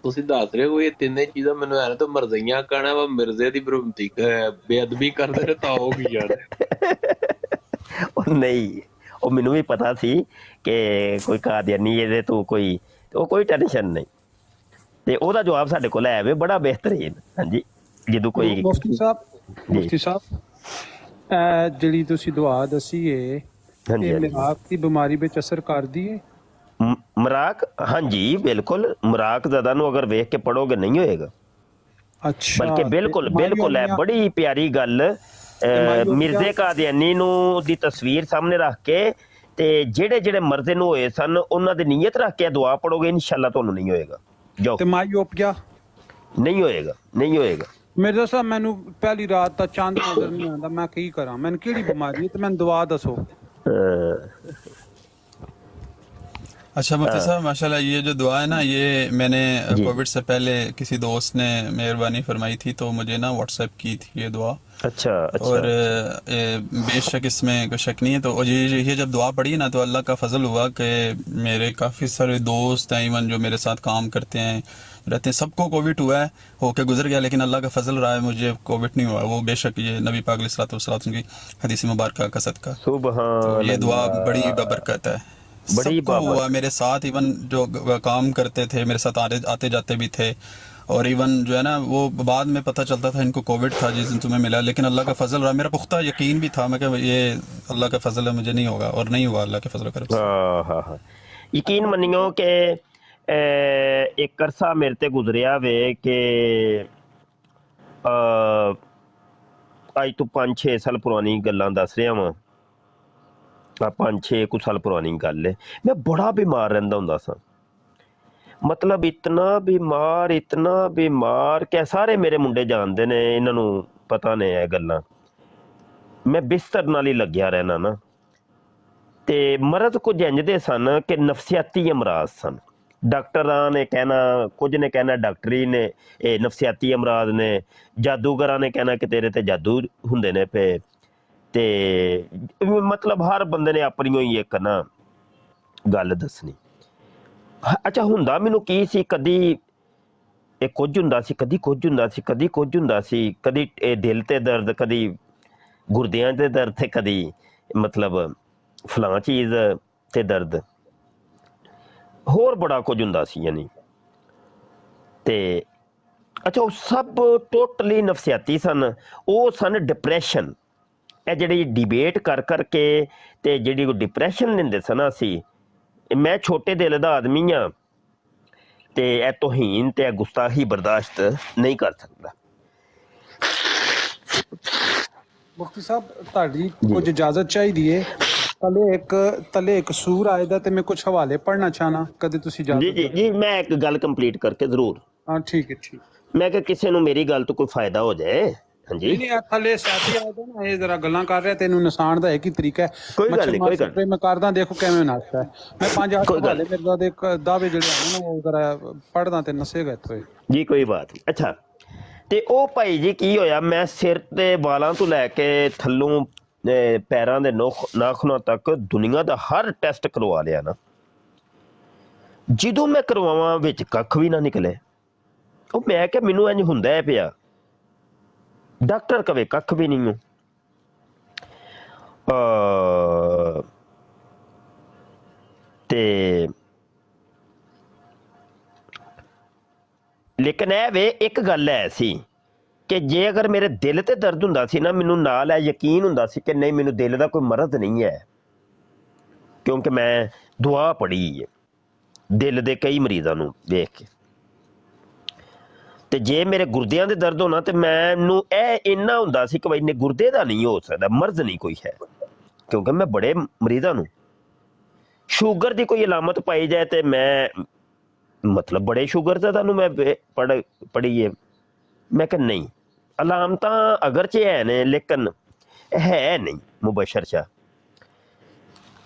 ਤੁਸੀਂ ਦੱਸ ਰਹੇ ਹੋ ਇਹ ਤਿੰਨੇ ਚੀਜ਼ਾਂ ਮੈਨੂੰ ਐ ਨਾ ਤਾਂ ਮਰਜ਼ਈਆਂ ਕਹਿਣਾ ਵਾ, ਮਿਰਜ਼ੇ ਦੀ ਬੇਅਦਬੀ ਕਰਦੇ ਨੇ ਤਾਂ ਹੋ ਗਈ ਯਾਰ। ਉਹ ਨਹੀਂ, ਉਹ ਮੈਨੂੰ ਵੀ ਪਤਾ ਸੀ ਕਿ ਕੋਈ ਕਾਦੀਆਨੀ ਇਹਦੇ ਤੋਂ ਕੋਈ ਟੈਨਸ਼ਨ ਨਹੀਂ। ਤੇ ਉਹਦਾ ਜਵਾਬ ਸਾਡੇ ਕੋਲ ਹੈ ਵੇ ਬੜਾ ਬਿਹਤਰੀਨ। ਹਾਂਜੀ ਜਦੋਂ ਕੋਈ ਮੁਫਤੀ ਸਾਹਿਬ ਜਿਹੜੀ ਤੁਸੀਂ ਦੁਆ ਦਸੀ ਏ ਇਹ ਮਰਾਕ ਦੀ ਬਿਮਾਰੀ ਵਿੱਚ ਅਸਰ ਕਰਦੀ ਏ? ਮਰਾਕ ਹਾਂਜੀ ਬਿਲਕੁਲ, ਮਰਾਕ ज़्यादा ਨੂੰ ਅਗਰ ਵੇਖ ਕੇ ਪੜੋਗੇ ਨਹੀਂ ਹੋਏਗਾ। ਅੱਛਾ, ਬਲਕਿ ਬਿਲਕੁਲ ਹੈ ਬੜੀ ਪਿਆਰੀ ਗੱਲ। ਮਿਰਜ਼ੇ ਕਾਦੀਆਨੀ ਨੂੰ ਦੀ ਤਸਵੀਰ ਸਾਹਮਣੇ ਰੱਖ ਕੇ ਤੇ ਜਿਹੜੇ ਮਰਜ਼ੇ ਨੂੰ ਹੋਏ ਸਨ ਉਹਨਾਂ ਦੀ ਨੀਅਤ ਰੱਖ ਕੇ ਦੁਆ ਪੜੋਗੇ ਇਨਸ਼ਾਅੱਲਾ ਤੁਹਾਨੂੰ ਨਹੀਂ ਹੋਏਗਾ। ਜਾਓ। ਤੇ ਮਾਈਓਪੀਆ ਨਹੀਂ ਹੋਏਗਾ। ਮਿਰਜ਼ਾ ਸਾਹਿਬ ਮੈਨੂੰ ਪਹਿਲੀ ਰਾਤ ਤਾਂ ਚੰਦ ਨਜ਼ਰ ਨਹੀਂ ਆਉਂਦਾ, ਮੈਂ ਕੀ ਕਰਾਂ? ਮੈਨੂੰ ਕਿਹੜੀ ਬਿਮਾਰੀ ਹੈ ਤੇ ਮੈਨੂੰ ਦੁਆ ਦੱਸੋ। अच्छा मुफ्ती साहब माशाल्लाह ये जो दुआ है ना ये मैंने कोविड से पहले किसी दोस्त ने मेहरबानी फरमाई थी तो मुझे ना व्हाट्सएप की थी ये दुआ। अच्छा। और बेशक इसमें कोई शक नहीं है। तो ये जब दुआ पढ़ी ना तो अल्लाह का फजल हुआ कि मेरे काफ़ी सारे दोस्त हैं इवन जो मेरे साथ काम करते हैं रहते हैं सबको कोविड हुआ है, होके गुजर गया, लेकिन अल्लाह का फजल रहा है मुझे कोविड नहीं हुआ। वो बेशक ये नबी पाक अलैहि सल्लल्लाहु की हदीस मुबारक का सदका। सुभान ये दुआ बड़ी बबरकत है, सबको हुआ। मेरे साथ इवन जो काम करते थे मेरे साथ आते जाते भी थे और इवन जो है ना वो बाद में पता चलता था इनको कोविड था जिस दिन तुम्हें मिला, लेकिन अल्लाह का फजल रहा। मेरा पुख्ता यकीन भी था मैं कि ये अल्लाह का फजल है मुझे नहीं होगा, और नहीं हुआ अल्लाह के फजल करम से। हाँ यकीन मनियो कि एक अरसा मेरे ते गुजरिया वे कि अज तो 5-6 साल पुरानी गल्लां दस रहा वां। 5-6 कुछ साल पुरानी गल है। मैं बड़ा बीमार रहिंदा हुंदा सा, मतलब इतना बीमार कि सारे मेरे मुंडे जानते ने, इन्हां नूं पता ने ये गल्लां। मैं बिस्तर नाल ही लग्या रहना ना ते मरद कुछ इंज दे सन कि नफसियाती अमराज सन। डॉक्टरां ने कहना कुछ ने कहना डॉक्टरी ने ये नफसियाती अमराज ने, जादूगरां ने कहना कि तेरे ते जादू हुंदे ने पे। ते मतलब हर बंदे ने अपनी ही एक ना गल दसनी। अच्छा हुंदा मैनू की सी, कदी ਇਹ ਕੁਝ ਹੁੰਦਾ ਸੀ, ਕਦੀ ਕੁਝ ਹੁੰਦਾ ਸੀ, ਕਦੀ ਕੁਝ ਹੁੰਦਾ ਸੀ, ਕਦੀ ਇਹ ਦਿਲ ਤੇ ਦਰਦ, ਕਦੀ ਗੁਰਦਿਆਂ ਤੇ ਦਰਦ ਤੇ ਕਦੀ ਮਤਲਬ ਫਲਾਂ ਚੀਜ਼ ਤੇ ਦਰਦ, ਹੋਰ ਬੜਾ ਕੁਝ ਹੁੰਦਾ ਸੀ ਯਾਨੀ। ਤੇ ਅੱਛਾ ਉਹ ਸਭ ਟੋਟਲੀ ਨਫਸਿਆਤੀ ਸਨ। ਉਹ ਸਨ ਡਿਪਰੈਸ਼ਨ। ਇਹ ਜਿਹੜੀ ਡਿਬੇਟ ਕਰ ਕਰਕੇ ਤੇ ਜਿਹੜੀ ਉਹ ਡਿਪਰੈਸ਼ਨ ਲੈਂਦੇ ਸਨ ਅਸੀਂ, ਮੈਂ ਛੋਟੇ ਦਿਲ ਦਾ ਆਦਮੀ ਹਾਂ ਤੇ ਇਹ ਤੋਹੀਨ ਤੇ ਇਹ ਗੁਸਤਾਖੀ ਬਰਦਾਸ਼ਤ ਨਹੀਂ ਕਰ ਸਕਦਾ। ਮੁਫਤੀ ਸਾਹਿਬ ਤੁਹਾਡੀ ਜੀ ਕੁਝ ਇਜਾਜ਼ਤ ਚਾਹੀਦੀ ਹੈ। ਤਲੇ ਇੱਕ ਸੂਰ ਆਏ ਦਾ ਤੇ ਮੈਂ ਕੁਝ ਹਵਾਲੇ ਪੜ੍ਹਨਾ ਚਾਹਨਾ, ਕਦੇ ਤੁਸੀਂ ਜੀ ਇਜਾਜ਼ਤ ਜੀ ਦਿਓ। ਜੀ ਮੈਂ ਇੱਕ ਗੱਲ ਕੰਪਲੀਟ ਕਰਕੇ ਜ਼ਰੂਰ। ਹਾਂ ਠੀਕ ਹੈ ਠੀਕ। ਮੈਂ ਕਿ ਕਿਸੇ ਨੂੰ ਮੇਰੀ ਗੱਲ ਤੋਂ ਕੋਈ ਫਾਇਦਾ ਹੋ ਜਾਏ। ਹਾਂਜੀ ਨਹੀਂ ਇਹ ਥੱਲੇ ਸਾਥੀ ਆਏ ਦਾ ਨਾ, ਇਹ ਜ਼ਰਾ ਗੱਲਾਂ ਕਰ ਰਿਹਾ, ਤੈਨੂੰ ਨਿਸ਼ਾਨ ਦਾ ਇੱਕ ਹੀ ਤਰੀਕਾ ਹੈ। ਕੋਈ ਗੱਲ ਨਹੀਂ, ਕੋਈ ਗੱਲ ਮੱਛਰ ਮੈਂ ਕਰਦਾ, ਦੇਖੋ ਕਿਵੇਂ ਨਸਦਾ ਹੈ। ਮੈਂ 5-8 ਕੋਈ ਗੱਲ ਹਵਾਲੇ ਮਿਰਜ਼ਾ ਦੇ ਦਾਅਵੇ ਜਿਹੜੇ ਹਨ ਨਾ ਉਹ ਜ਼ਰਾ ਪੜ੍ਹਦਾ ਤੇ ਨਸੇਗਾ ਇੱਥੇ ਜੀ, ਕੋਈ ਬਾਤ ਨਹੀਂ। ਅੱਛਾ, ਤੇ ਉਹ ਭਾਈ ਜੀ ਕੀ ਹੋਇਆ, ਮੈਂ ਸਿਰ ਤੇ ਵਾਲਾਂ ਤੋਂ ਲੈ ਕੇ ਥੱਲੋਂ ਪੈਰਾਂ ਦੇ ਨਾਖੂਨਾਂ ਤੱਕ ਦੁਨੀਆ ਦਾ ਹਰ ਟੈਸਟ ਕਰਵਾ ਲਿਆ ਨਾ। ਜਦੋਂ ਮੈਂ ਕਰਵਾਵਾਂ ਵਿੱਚ ਕੱਖ ਵੀ ਨਾ ਨਿਕਲੇ। ਉਹ ਮੈਂ ਕਿਹਾ ਮੈਨੂੰ ਇੰਝ ਹੁੰਦਾ ਹੈ ਪਿਆ, ਡਾਕਟਰ ਕਵੇ ਕੱਖ ਵੀ ਨਹੀਂ। ਤੇ ਲੇਕਿਨ ਇਹ ਵੇ ਇੱਕ ਗੱਲ ਐ ਸੀ ਕਿ ਜੇ ਅਗਰ ਮੇਰੇ ਦਿਲ ਤੇ ਦਰਦ ਹੁੰਦਾ ਸੀ ਨਾ, ਮੈਨੂੰ ਨਾਲ ਇਹ ਯਕੀਨ ਹੁੰਦਾ ਸੀ ਕਿ ਨਹੀਂ ਮੈਨੂੰ ਦਿਲ ਦਾ ਕੋਈ ਮਰਜ਼ ਨਹੀਂ ਹੈ, ਕਿਉਂਕਿ ਮੈਂ ਦੁਆ ਪੜ੍ਹੀ ਹੈ ਦਿਲ ਦੇ ਕਈ ਮਰੀਜ਼ਾਂ ਨੂੰ ਵੇਖ ਕੇ। ਤੇ ਜੇ ਮੇਰੇ ਗੁਰਦਿਆਂ ਦੇ ਦਰਦ ਹੋਣਾ ਤੇ ਮੈਨੂੰ ਇਹ ਇੰਨਾ ਹੁੰਦਾ ਸੀ ਕਿ ਬਈ ਨੇ ਗੁਰਦੇ ਦਾ ਨਹੀਂ ਹੋ ਸਕਦਾ, ਮਰਜ਼ ਨਹੀਂ ਕੋਈ ਹੈ, ਕਿਉਂਕਿ ਮੈਂ ਬੜੇ ਮਰੀਜ਼ਾਂ ਨੂੰ ਸ਼ੂਗਰ ਦੀ ਕੋਈ ਅਲਾਮਤ ਪਾਈ ਜਾਏ ਤੇ ਮੈਂ ਮਤਲਬ ਬੜੇ ਸ਼ੂਗਰ ਦਾ ਤੁਹਾਨੂੰ ਮੈਂ ਪੜ੍ਹੀ ਹੈ। ਮੈਂ ਕਿਹਾ ਨਹੀਂ, ਅਲਾਮਤਾਂ ਅਗਰਚੇ ਹੈ ਨੇ ਲੇਕਿਨ ਹੈ ਨਹੀਂ ਮੁਬਸ਼ਰ ਸ਼ਾ।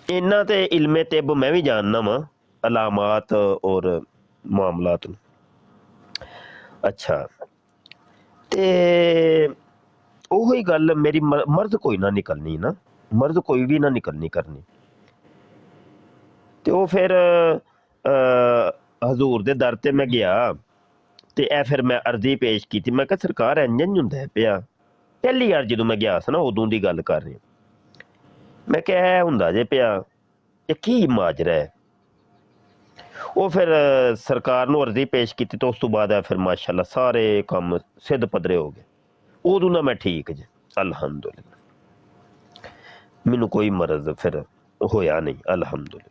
ਇਹਨਾਂ ਤੇ ਇਲਮੇ ਤਿਬ ਮੈਂ ਵੀ ਜਾਣਨਾ ਵਾਂ, ਅਲਾਮਾਤ ਔਰ ਮਾਮਲਾਤ ਨੂੰ। ਅੱਛਾ, ਤੇ ਉਹੀ ਗੱਲ ਮੇਰੀ ਮਰਜ਼ ਕੋਈ ਨਾ ਨਿਕਲਣੀ ਨਾ, ਮਰਜ਼ ਕੋਈ ਵੀ ਨਾ ਨਿਕਲਣੀ ਕਰਨੀ। ਤੇ ਉਹ ਫਿਰ ਹਜ਼ੂਰ ਦੇ ਦਰ ਤੇ ਮੈਂ ਗਿਆ ਤੇ ਇਹ ਫਿਰ ਮੈਂ ਅਰਜ਼ੀ ਪੇਸ਼ ਕੀਤੀ। ਮੈਂ ਕਿਹਾ ਸਰਕਾਰ ਇੰਝ ਹੁੰਦਾ ਪਿਆ। ਪਹਿਲੀ ਵਾਰ ਜਦੋਂ ਮੈਂ ਗਿਆ ਸੀ ਨਾ ਉਦੋਂ ਦੀ ਗੱਲ ਕਰ ਰਹੀ। ਮੈਂ ਕਿਹਾ ਇਹ ਹੁੰਦਾ ਜੇ ਪਿਆ, ਇਹ ਕੀ ਮਾਜਰਾ ਹੈ। ਉਹ ਫਿਰ ਸਰਕਾਰ ਨੂੰ ਅਰਜ਼ੀ ਪੇਸ਼ ਕੀਤੀ ਤੇ ਉਸ ਤੋਂ ਬਾਅਦ ਫਿਰ ਮਾਸ਼ਾਅੱਲਾ ਸਾਰੇ ਕੰਮ ਸਿੱਧ ਪੱਧਰੇ ਹੋ ਗਏ। ਉਦੋਂ ਨਾ ਮੈਂ ਠੀਕ ਜੇ, ਅਲਹਮਦੁਲਿਲਾ, ਮੈਨੂੰ ਕੋਈ ਮਰਜ਼ ਫਿਰ ਹੋਇਆ ਨਹੀਂ, ਅਲਹਮਦੁਲਿਲਾ।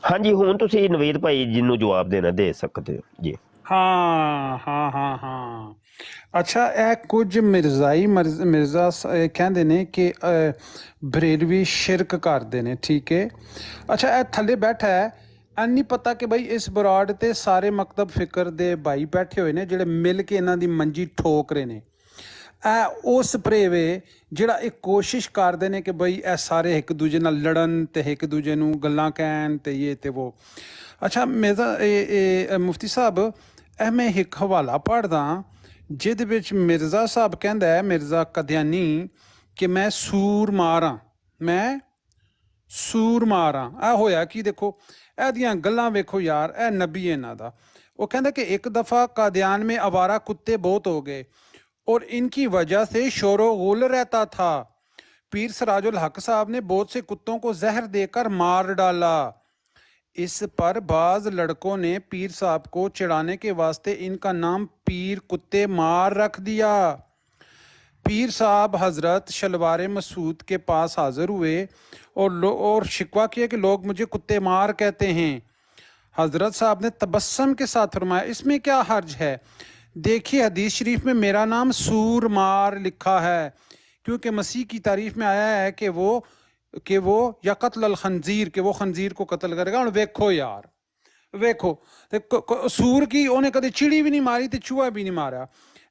ਹਾਂਜੀ, ਹੁਣ ਤੁਸੀਂ ਨਵੀਦ ਭਾਈ ਜਿਹਨੂੰ ਜਵਾਬ ਦੇਣਾ ਦੇ ਸਕਦੇ ਹੋ ਜੀ। ਹਾਂ ਅੱਛਾ, ਇਹ ਕੁਝ ਮਿਰਜ਼ਾ ਕਹਿੰਦੇ ਨੇ ਕਿ ਬਰੇਲਵੀ ਸ਼ਿਰਕ ਕਰਦੇ ਨੇ, ਠੀਕ ਹੈ। ਅੱਛਾ, ਇਹ ਥੱਲੇ ਬੈਠਾ ਹੈ, ਨਹੀਂ ਪਤਾ ਕਿ ਬਈ ਇਸ ਬਰਾੜ ਤੇ ਸਾਰੇ ਮਕਤਬ ਫਿਕਰ ਦੇ ਭਾਈ ਬੈਠੇ ਹੋਏ ਨੇ ਜਿਹੜੇ ਮਿਲ ਕੇ ਇਹਨਾਂ ਦੀ ਮੰਜੀ ਠੋਕ ਰਹੇ ਨੇ। ਇਹ ਉਹ ਸਪਰੇ ਵੇ ਜਿਹੜਾ ਇਹ ਕੋਸ਼ਿਸ਼ ਕਰਦੇ ਨੇ ਕਿ ਬਈ ਇਹ ਸਾਰੇ ਇੱਕ ਦੂਜੇ ਨਾਲ ਲੜਨ ਤੇ ਇੱਕ ਦੂਜੇ ਨੂੰ ਗੱਲਾਂ ਕਹਿਣ ਤੇ ਇਹ ਤੇ ਉਹ। ਅੱਛਾ ਮੇਰਾ ਇਹ ਮੁਫਤੀ ਸਾਹਿਬ, ਇਹ ਮੈਂ ਇੱਕ ਹਵਾਲਾ ਪੜ੍ਹਦਾ ਜਿਹਦੇ ਵਿੱਚ ਮਿਰਜ਼ਾ ਸਾਹਿਬ ਕਹਿੰਦਾ ਹੈ, ਮਿਰਜ਼ਾ ਕਦਿਆਨੀ, ਕਿ ਮੈਂ ਸੂਰ ਮਾਰਾਂ। ਇਹ ਹੋਇਆ ਕੀ ਦੇਖੋ, ਇਹਦੀਆਂ ਗੱਲਾਂ ਵੇਖੋ ਯਾਰ, ਇਹ ਨਬੀ ਇਹਨਾਂ ਦਾ। وہ ਕਹਿੰਦਾ کہ ایک دفعہ قادیان میں آوارہ کتے بہت ہو گئے اور ان کی وجہ سے شور و غل رہتا تھا۔ پیر سراج الحق صاحب نے بہت سے کتوں کو زہر دے کر مار ڈالا۔ اس پر بعض لڑکوں نے پیر صاحب کو چڑھانے کے واسطے ان کا نام پیر کتے مار رکھ دیا۔ پیر صاحب حضرت شلوار مسعود کے پاس حاضر ہوئے اور شکوہ کیا کہ لوگ مجھے کتے مار کہتے ہیں۔ حضرت صاحب نے تبسم کے ساتھ فرمایا اس میں کیا حرج ہے، دیکھیے حدیث شریف میں میرا نام سور مار لکھا ہے، کیونکہ مسیح کی تعریف میں آیا ہے کہ وہ یا قتل الخنزیر، کہ وہ خنزیر کو قتل کرے گا۔ اور ویکھو یار، ویکھو سور کی انہیں کدی چڑی بھی نہیں ماری تے چوہا بھی نہیں مارا۔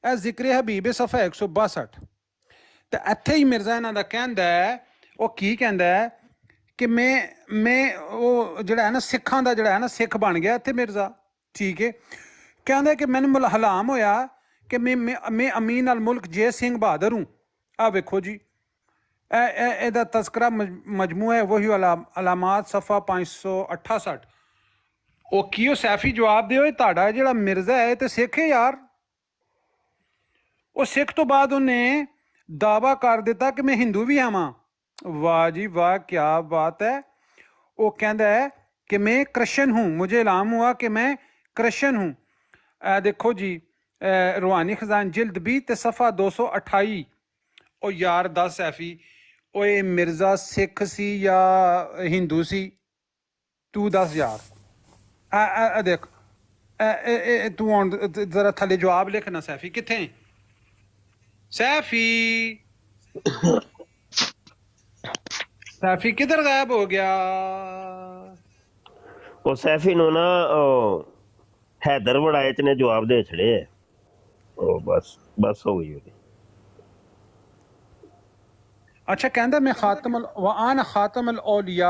اے ذکر حبیب صفحہ 162 تے اتھے ہی مرزا انہاں دا کہندا ہے، وہ کی کہندا ہے کہ میں وہ جڑا ہے نا سکھاں دا جڑا ہے نا سکھ بن گیا اتھے مرزا، ٹھیک ہے۔ کہندا ہے کہ میں حلام ہویا کہ میں امین الملک جے سنگھ بہادر ہوں۔ آ ویکھو جی، اے دا تذکرہ مجموعہ ہے وہی علامات صفحہ 568۔ وہ کیو سیفی جواب دے ہوئے تہاڈا جڑا مرزا ہے تے سکھ ہے یار۔ وہ سکھ تو بعد انہیں دعویٰ کر دیتا کہ میں ہندو بھی ہاں۔ واہ جی واہ، کیا بات ہے۔ وہ کہندا ہے کہ میں کرسچن ہوں، مجھے علام ہوا کہ میں کرسچن ہوں۔ دیکھو جی، روحانی خزان جلد 20 تے صفحہ 228۔ او یار دس سیفی، او اے مرزا سکھ سی یا ہندو سی؟ تو دس یار۔ دیکھ تو ذرا تھلے جواب لکھنا سیفی، کتھے सैफी सैफी किधर गायब हो गया? ਉਹ ਸੈਫੀ ਨੂੰ ਨਾ ਹੈਦਰ ਵੜਾਇਚ ਨੇ ਜਵਾਬ ਦੇ ਛੜੇ ਹੈ। ਉਹ ਬਸ ਹੋ ਗਈ ਉਹਦੀ। अच्छा कहता मैं खातम वान खातम अल औलिया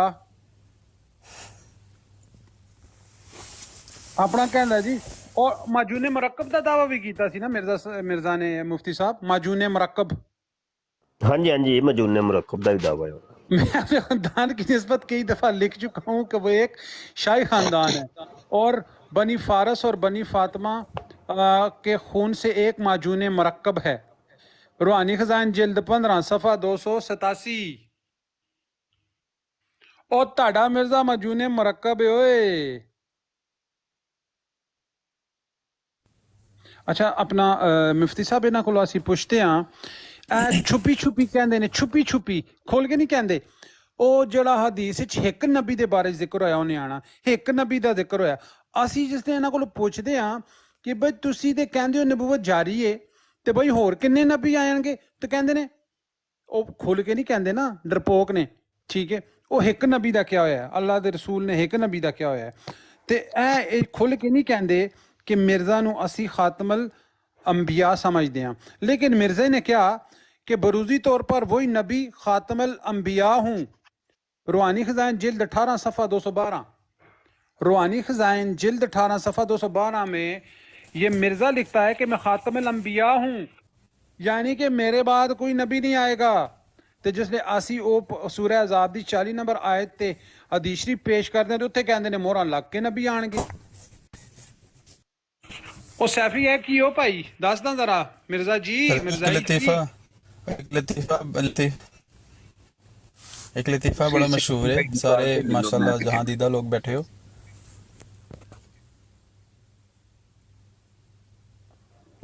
अपना कहता जी। और माजून मरकब का दावा भी किया सी ना मिर्जा ने मुफ्ती साहब, माजून मरकब। ਹਾਂਜੀ ਹਾਂਜੀ ਮਜੂਨ ਮੁਰੱਕਬ ਦਾ ਵੀ ਦਾਵਾ ਹੈ। मैं अपने खानदान की निस्बत कई दफा लिख चुका हूँ कि वो एक शाही खानदान है और बनी फारस और बनी फातिमा के खून से एक माजून मरकब है। रूहानी खजान जिल्द 15 सफ़ा 287। और ताड़ा मिर्जा माजून मरकब है ओए। अच्छा अपना मुफ्ती साहब इन्हां कोलों असीं पुछते हाँ छुपी छुपी कहंदे ने, छुपी छुपी खोल के नहीं कहंदे। ਉਹ ਜਿਹੜਾ ਹਦੀਸ ਵਿੱਚ ਇੱਕ ਨਬੀ ਦੇ ਬਾਰੇ ਜ਼ਿਕਰ ਹੋਇਆ ਉਹਨੇ ਆਣਾ, ਇੱਕ ਨਬੀ ਦਾ ਜ਼ਿਕਰ ਹੋਇਆ। ਅਸੀਂ ਜਿਸ ਤੇ ਇਹਨਾਂ ਕੋਲ ਪੁੱਛਦੇ ਹਾਂ ਕਿ ਬਈ ਤੁਸੀਂ ਤੇ ਕਹਿੰਦੇ ਹੋ ਨਬੂਵਤ ਜਾਰੀ ਏ ਤੇ ਬਈ ਹੋਰ ਕਿੰਨੇ ਨਬੀ ਆਣਗੇ, ਤੇ ਕਹਿੰਦੇ ਨੇ ਉਹ ਖੁੱਲ ਕੇ ਨਹੀਂ ਕਹਿੰਦੇ ਨਾ, ਡਰਪੋਕ ਨੇ, ਠੀਕ ਹੈ। ਉਹ ਇੱਕ ਨਬੀ ਦਾ ਕਿਹਾ ਹੋਇਆ, ਅੱਲਾਹ ਦੇ ਰਸੂਲ ਨੇ ਇੱਕ ਨਬੀ ਦਾ ਕਿਹਾ ਹੋਇਆ, ਤੇ ਇਹ ਖੁੱਲ ਕੇ ਨਹੀਂ ਕਹਿੰਦੇ ਕਿ ਮਿਰਜ਼ਾ ਨੂੰ ਅਸੀਂ ਖਾਤਮਲ ਅੰਬਿया समझते हैं। लेकिन मिर्ज़ा ने कहा कि बरूजी तौर पर वही नबी खातमल अंबिया हूँ। रूहानी खजाइन जिल्द 18 सफ़ा 212, रूहानी खजाइन जिल्द 18 सफ़ा 212 में ये मिर्ज़ा लिखता है कि मैं खातमल अंबिया हूँ, यानी कि मेरे बाद कोई नबी नहीं आएगा। तो जिसले आसी ओ सूरह अज़ाब दी 40 नंबर आयत ते हदीस शरीफ पेश करते हैं तो उत्थे कहते हैं मोहरां लग के नबी आएंगे। ਉਹ ਸੈਫੀ ਹੈ ਕੀ ਉਹ ਭਾਈ ਦੱਸਦਾ ਜ਼ਰਾ ਮਿਰਜ਼ਾ ਜੀ। ਮਿਰਜ਼ਾ एक लतीफ़ा बड़ा मशहूर है, सारे माशाल्लाह जहां दीदा लोग बैठे हो।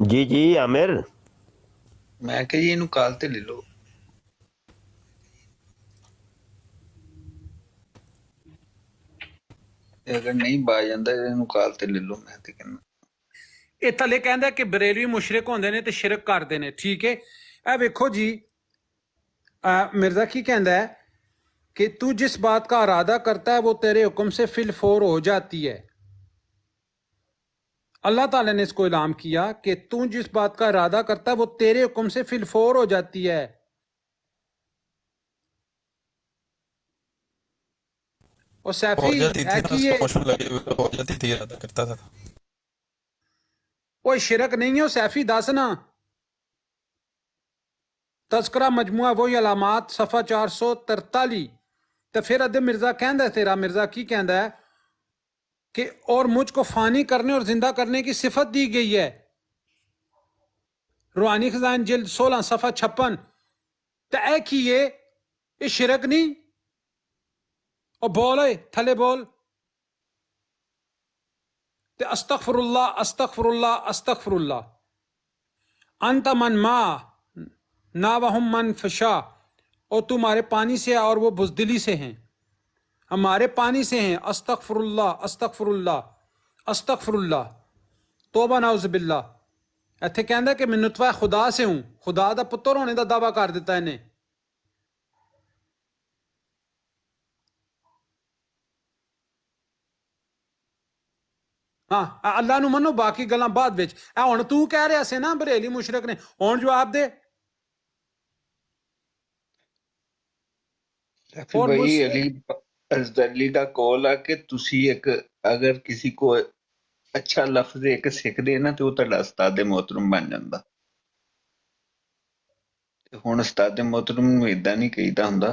जी जी आमिर, मैं कहा जी इनू काल ते ले लो। अगर नहीं बाज जांदा इनू काल ते ले लो। मैं ते कहना ਇਹ ਥੱਲੇ ਕਹਿੰਦਾ ਕਿ ਬਰੇਲਵੀ ਮੁਸ਼ਰਿਕ ਹੁੰਦੇ ਨੇ ਤੇ ਸ਼ਿਰਕ ਕਰਦੇ ਨੇ, ਠੀਕ ਹੈ। ਇਹ ਵੇਖੋ ਜੀ मिर्जा की कहता है कि तू जिस बात का इरादा करता है वो तेरे हुक्म से फिल फौर हो जाती है। अल्लाह ताला ने इसको इलाम किया कि तू जिस बात का इरादा करता है वो तेरे हुक्म से फिल फौर हो जाती है। और सैफी है कि ये हो जाती थी, इरादा करता था। कोई शिरक नहीं है सैफी दस ना। तस्करा मजमुआ वही अलामात सफ़ा 443। तो फिर अदे मिर्जा कहता तेरा मिर्जा की कहता है कि और मुझको फानी करने और जिंदा करने की सिफत दी गई है। रूहानी खजान जिल्द 16 सफ़ा 56। तो ऐ की ये शिरक नहीं। और बोल थले बोल ते अस्तगफिरुल्लाह अस्तगफिरुल्लाह अस्तगफिरुल्लाह अंत मन मा ना वहम मन फशा। और तुम्हारे पानी से और वो बुज़दिली से हैं, हमारे पानी से हैं। अस्तगफिरुल्लाह अस्तगफिरुल्लाह अस्तगफिरुल्लाह तौबा नाउज़ुबिल्लाह। इत्थे कहंदा कि मैं नुतफा खुदा से हूँ, खुदा दा पुत्र होने का दावा कर दिता इन्हें। हाँ अल्लाह नू मनो, बाकी गल्लां बाद विच। हुण तू कह रहा से ना बरेली मुशरक ने, हुण जवाब दे। भाई अली अजदली का कॉल आ कि तुसी एक अगर किसी को अच्छा लफ्ज एक सिखदे ना तो तुहाडा उस्ताद मोहतरम बन जांदा। हुण उस्ताद मोहतरम नूं इदां नहीं कहीदा हुंदा,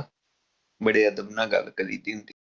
बड़े अदब नाल गल करीदी हुंदी।